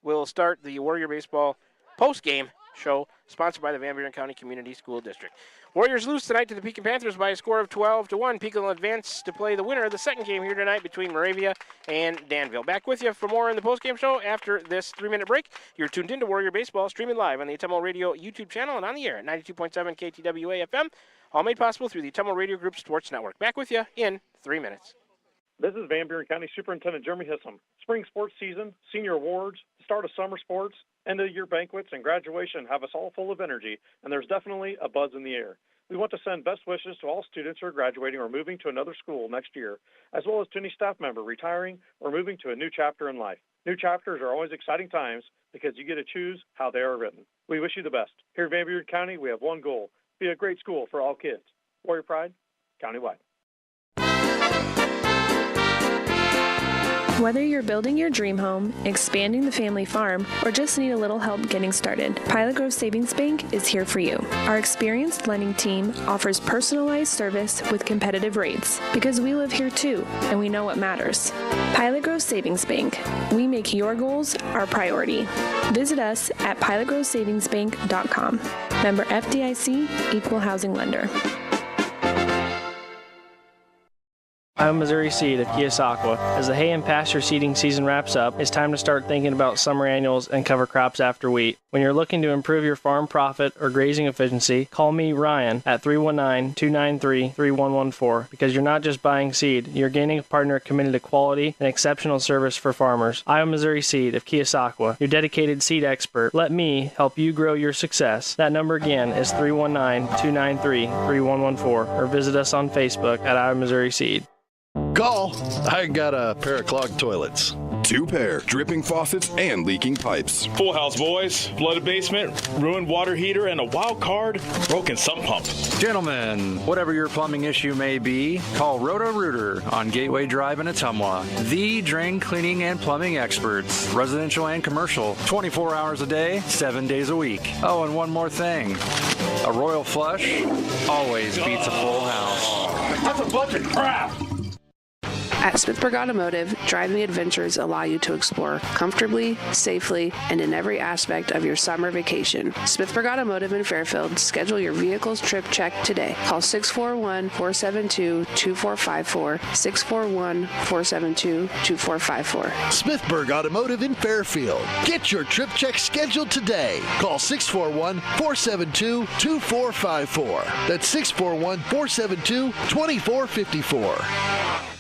we'll start the Warrior Baseball postgame show, sponsored by the Van Buren County Community School District. Warriors lose tonight to the Pekin Panthers by a score of 12-1. Pekin will advance to play the winner of the second game here tonight between Moravia and Danville. Back with you for more in the postgame show after this 3-minute break. You're tuned into Warrior Baseball, streaming live on the Autumnal Radio YouTube channel and on the air at 92.7 KTWA FM. All made possible through the Autumnal Radio Group Sports Network. Back with you in 3 minutes. This is Van Buren County Superintendent Jeremy Hissam. Spring sports season, senior awards, the start of summer sports, end of year banquets, and graduation have us all full of energy, and there's definitely a buzz in the air. We want to send best wishes to all students who are graduating or moving to another school next year, as well as to any staff member retiring or moving to a new chapter in life. New chapters are always exciting times because you get to choose how they are written. We wish you the best. Here at Van Buren County, we have one goal: be a great school for all kids. Warrior pride, countywide. Whether you're building your dream home, expanding the family farm, or just need a little help getting started, Pilot Grove Savings Bank is here for you. Our experienced lending team offers personalized service with competitive rates because we live here too, and we know what matters. Pilot Grove Savings Bank. We make your goals our priority. Visit us at pilotgrovesavingsbank.com. Member FDIC, Equal Housing Lender. I'm Missouri Seed of Keosauqua. As the hay and pasture seeding season wraps up, it's time to start thinking about summer annuals and cover crops after wheat. When you're looking to improve your farm profit or grazing efficiency, call me, Ryan, at 319-293-3114, because you're not just buying seed, you're gaining a partner committed to quality and exceptional service for farmers. I'm Missouri Seed of Keosauqua, your dedicated seed expert. Let me help you grow your success. That number again is 319-293-3114, or visit us on Facebook at I'm Missouri Seed. Call. I got a pair of clogged toilets. 2 pair, dripping faucets and leaking pipes. Full house, boys. Flooded basement, ruined water heater, and a wild card, broken sump pump. Gentlemen, whatever your plumbing issue may be, call Roto-Rooter on Gateway Drive in Ottumwa. The drain cleaning and plumbing experts, residential and commercial, 24 hours a day, 7 days a week. Oh, and one more thing. A royal flush always beats a full house. That's a bunch of crap! At Smithburg Automotive, driving adventures allow you to explore comfortably, safely, and in every aspect of your summer vacation. Smithburg Automotive in Fairfield. Schedule your vehicle's trip check today. Call 641-472-2454, 641-472-2454. Smithburg Automotive in Fairfield. Get your trip check scheduled today. Call 641-472-2454. That's 641-472-2454.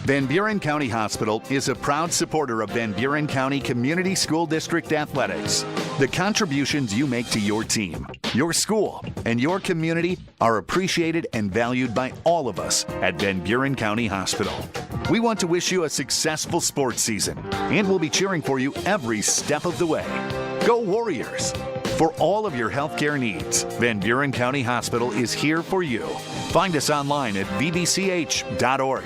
Van Buren County Hospital is a proud supporter of Van Buren County Community School District Athletics. The contributions you make to your team, your school, and your community are appreciated and valued by all of us at Van Buren County Hospital. We want to wish you a successful sports season, and we'll be cheering for you every step of the way. Go Warriors! For all of your healthcare needs, Van Buren County Hospital is here for you. Find us online at vbch.org.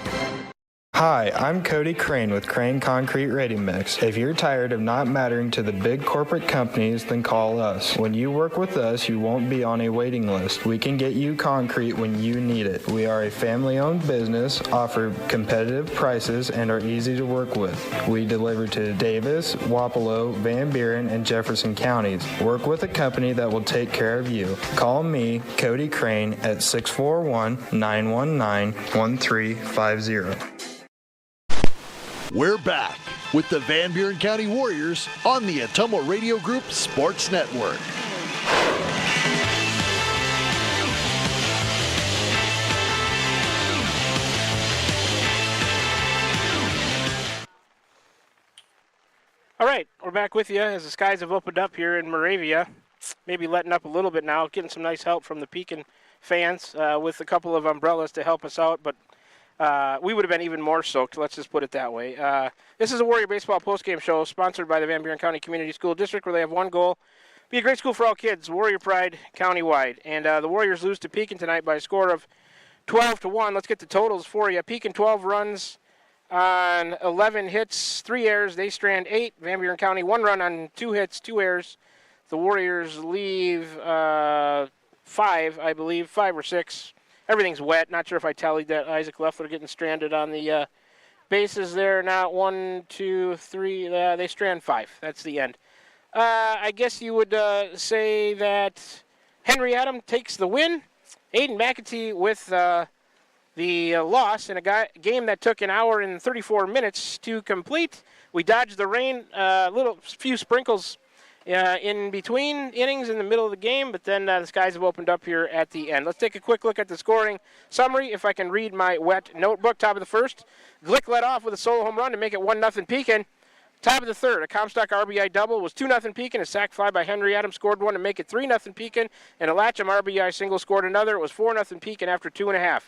Hi, I'm Cody Crane with Crane Concrete Ready Mix. If you're tired of not mattering to the big corporate companies, then call us. When you work with us, you won't be on a waiting list. We can get you concrete when you need it. We are a family-owned business, offer competitive prices, and are easy to work with. We deliver to Davis, Wapello, Van Buren, and Jefferson counties. Work with a company that will take care of you. Call me, Cody Crane, at 641-919-1350. We're back with the Van Buren County Warriors on the Autumnal Radio Group Sports Network. we're back with you as the skies have opened up here in Moravia. Maybe letting up a little bit now, getting some nice help from the Pekin fans with a couple of umbrellas to help us out, but we would have been even more soaked, let's just put it that way. This is a Warrior Baseball postgame show sponsored by the Van Buren County Community School District, where they have one goal: be a great school for all kids, Warrior Pride countywide. And the Warriors lose to Pekin tonight by a score of 12-1. Let's get the totals for you. Pekin 12 runs on 11 hits, 3 errors. They strand 8. Van Buren County 1 run on 2 hits, 2 errors. The Warriors leave 5, I believe, 5 or 6. Everything's wet. Not sure if I tallied that. Isaac Leffler getting stranded on the bases there. Now 1, 2, 3. They strand 5. That's the end. I guess you would say that Henry Adam takes the win. Aiden McAtee with the loss in a game that took an hour and 34 minutes to complete. We dodged the rain, few sprinkles in between innings in the middle of the game, but then the skies have opened up here at the end. Let's take a quick look at the scoring summary, if I can read my wet notebook. Top of the first, Glick led off with a solo home run to make it 1-0 Pekin. Top of the third, a Comstock RBI double was 2-0 Pekin. A sac fly by Henry Adams scored one to make it 3-0 Pekin. And a Latcham RBI single scored another. It was 4-0 Pekin after 2.5.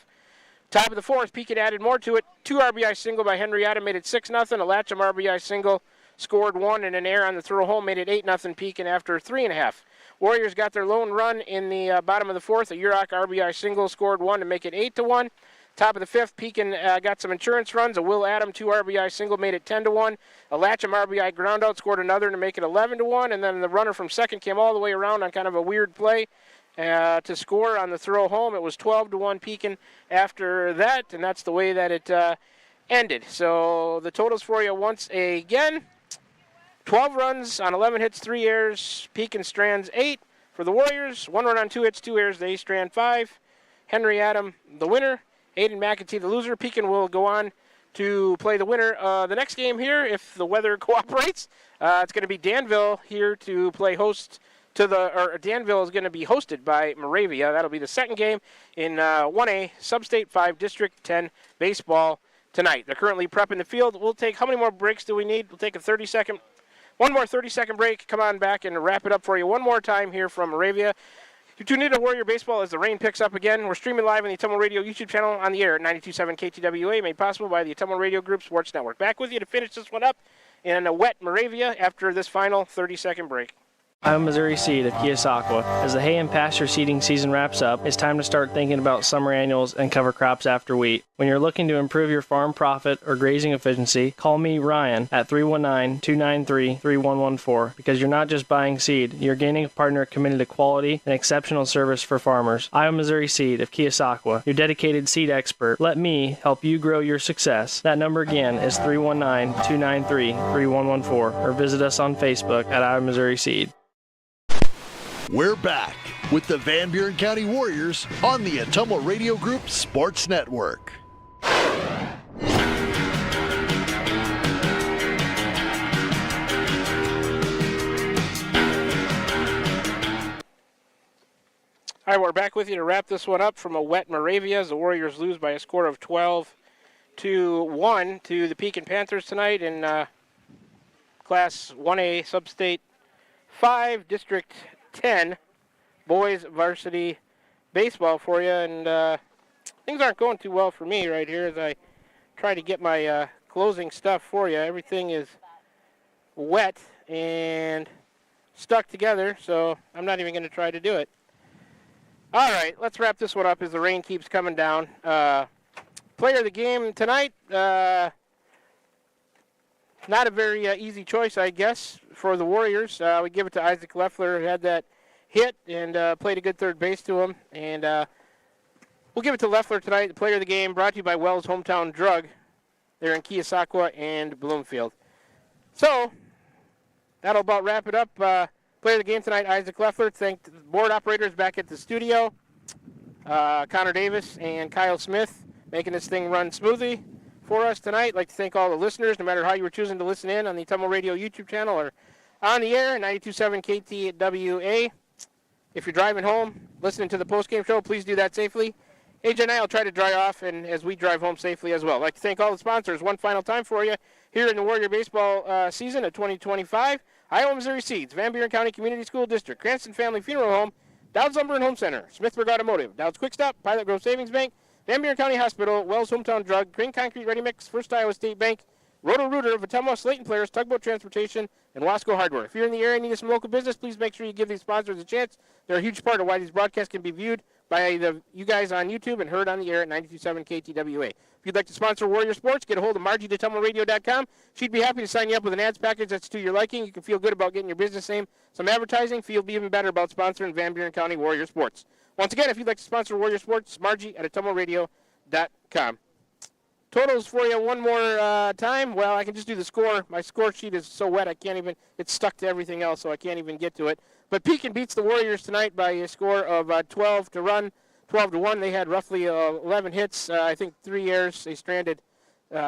Top of the fourth, Pekin added more to it. 2 RBI single by Henry Adams made it 6-0. A Latcham RBI single scored one, and an error on the throw home made it 8-0 Pekin after 3.5. Warriors got their lone run in the bottom of the fourth. A Urach RBI single scored one to make it 8-1. Top of the fifth, Pekin got some insurance runs. A Will Adam 2 RBI single made it 10-1. A Latcham RBI groundout scored another to make it 11-1. And then the runner from second came all the way around on kind of a weird play to score on the throw home. It was 12-1 Pekin after that, and that's the way that it ended. So the totals for you once again: 12 runs on 11 hits, 3 errors. Pekin strands 8 for the Warriors. 1 run on 2 hits, 2 errors. They strand 5. Henry Adam, the winner. Aiden McAtee, the loser. Pekin will go on to play the winner. The next game here, if the weather cooperates, it's going to be Danville here to play host to Danville is going to be hosted by Moravia. That'll be the second game in 1A Sub-State 5 District 10 baseball tonight. They're currently prepping the field. We'll take, how many more breaks do we need? We'll take one more 30-second break. Come on back and wrap it up for you one more time here from Moravia. You tune in to Warrior Baseball as the rain picks up again. We're streaming live on the Autumnal Radio YouTube channel on the air at 92.7 KTWA, made possible by the Autumnal Radio Group Sports Network. Back with you to finish this one up in a wet Moravia after this final 30-second break. Iowa Missouri Seed of Keosauqua. As the hay and pasture seeding season wraps up, it's time to start thinking about summer annuals and cover crops after wheat. When you're looking to improve your farm profit or grazing efficiency, call me, Ryan, at 319-293-3114, because you're not just buying seed, you're gaining a partner committed to quality and exceptional service for farmers. Iowa Missouri Seed of Keosauqua, your dedicated seed expert. Let me help you grow your success. That number again is 319-293-3114, or visit us on Facebook at Iowa Missouri Seed. We're back with the Van Buren County Warriors on the Autumnal Radio Group Sports Network. All right, we're back with you to wrap this one up from a wet Moravia as the Warriors lose by a score of 12-1 to the Pekin Panthers tonight in Class 1A Sub-State 5 District 10 boys varsity baseball for you, and things aren't going too well for me right here as I try to get my closing stuff for you. Everything is wet and stuck together, so I'm not even going to try to do it. All right, let's wrap this one up as the rain keeps coming down. Player of the game tonight, not a very easy choice, I guess, for the Warriors. We give it to Isaac Leffler, who had that hit and played a good third base to him. And we'll give it to Leffler tonight, the player of the game, brought to you by Wells Hometown Drug. They're in Keosauqua and Bloomfield. So that'll about wrap it up. Player of the game tonight, Isaac Leffler. Thank the board operators back at the studio, Connor Davis and Kyle Smith, making this thing run smoothly for us tonight. I'd like to thank all the listeners, no matter how you were choosing to listen in on the Autumnal Radio YouTube channel or on the air, 92.7 KTWA. If you're driving home, listening to the postgame show, please do that safely. AJ and I will try to dry off, and as we drive home safely as well. I'd like to thank all the sponsors one final time for you. here in the Warrior Baseball season of 2025. Iowa Missouri Seeds, Van Buren County Community School District, Cranston Family Funeral Home, Dowd's Lumber and Home Center, Smithburg Automotive, Dowd's Quick Stop, Pilot Grove Savings Bank, Van Buren County Hospital, Wells Hometown Drug, Crane Concrete Ready Mix, First Iowa State Bank, Roto-Rooter, Vatemwa Slayton Players, Tugboat Transportation, and Wasco Hardware. If you're in the area and need some local business, please make sure you give these sponsors a chance. They're a huge part of why these broadcasts can be viewed by you guys on YouTube and heard on the air at 92.7 KTWA. If you'd like to sponsor Warrior Sports, get a hold of Margie@TummleRadio.com. She'd be happy to sign you up with an ads package that's to your liking. You can feel good about getting your business name some advertising. Feel even better about sponsoring Van Buren County Warrior Sports. Once again, if you'd like to sponsor Warrior Sports, Margie@TummleRadio.com. Totals for you one more time. Well, I can just do the score. My score sheet is so wet I can't even, it's stuck to everything else, so I can't even get to it. But Pekin beats the Warriors tonight by a score of 12-1. They had roughly 11 hits, I think 3 errors. They stranded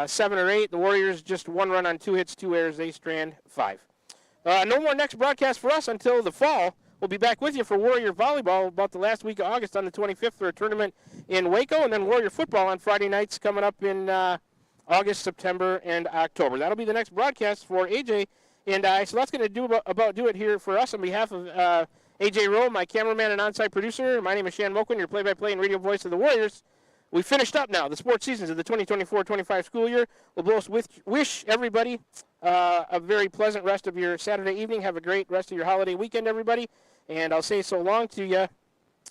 7 or 8. The Warriors just 1 run on 2 hits, 2 errors. They strand 5. No more next broadcast for us until the fall. We'll be back with you for Warrior Volleyball about the last week of August on the 25th for a tournament in Waco, and then Warrior Football on Friday nights coming up in August, September, and October. That'll be the next broadcast for AJ and I. So that's going to do it here for us on behalf of AJ Rowe, my cameraman and on-site producer. My name is Shan Moquin, your play-by-play and radio voice of the Warriors. We finished up now the sports seasons of the 2024-25 school year. We'll both wish everybody a very pleasant rest of your Saturday evening. Have a great rest of your holiday weekend, everybody. And I'll say so long to you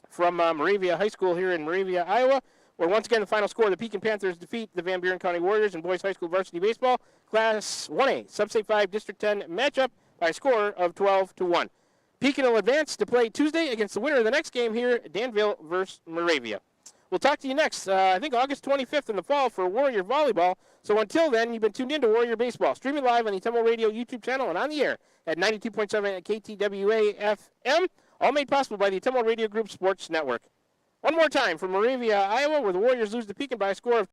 from Moravia High School here in Moravia, Iowa, where once again the final score, the Pekin Panthers defeat the Van Buren County Warriors in boys high school varsity baseball, Class 1A, Sub-State 5, District 10 matchup by a score of 12-1. Pekin will advance to play Tuesday against the winner of the next game here, Danville versus Moravia. We'll talk to you next, I think August 25th in the fall for Warrior Volleyball. So until then, you've been tuned in to Warrior Baseball, streaming live on the Temple Radio YouTube channel and on the air at 92.7 at KTWA FM, all made possible by the Temple Radio Group Sports Network. One more time from Moravia, Iowa, where the Warriors lose to Pekin by a score of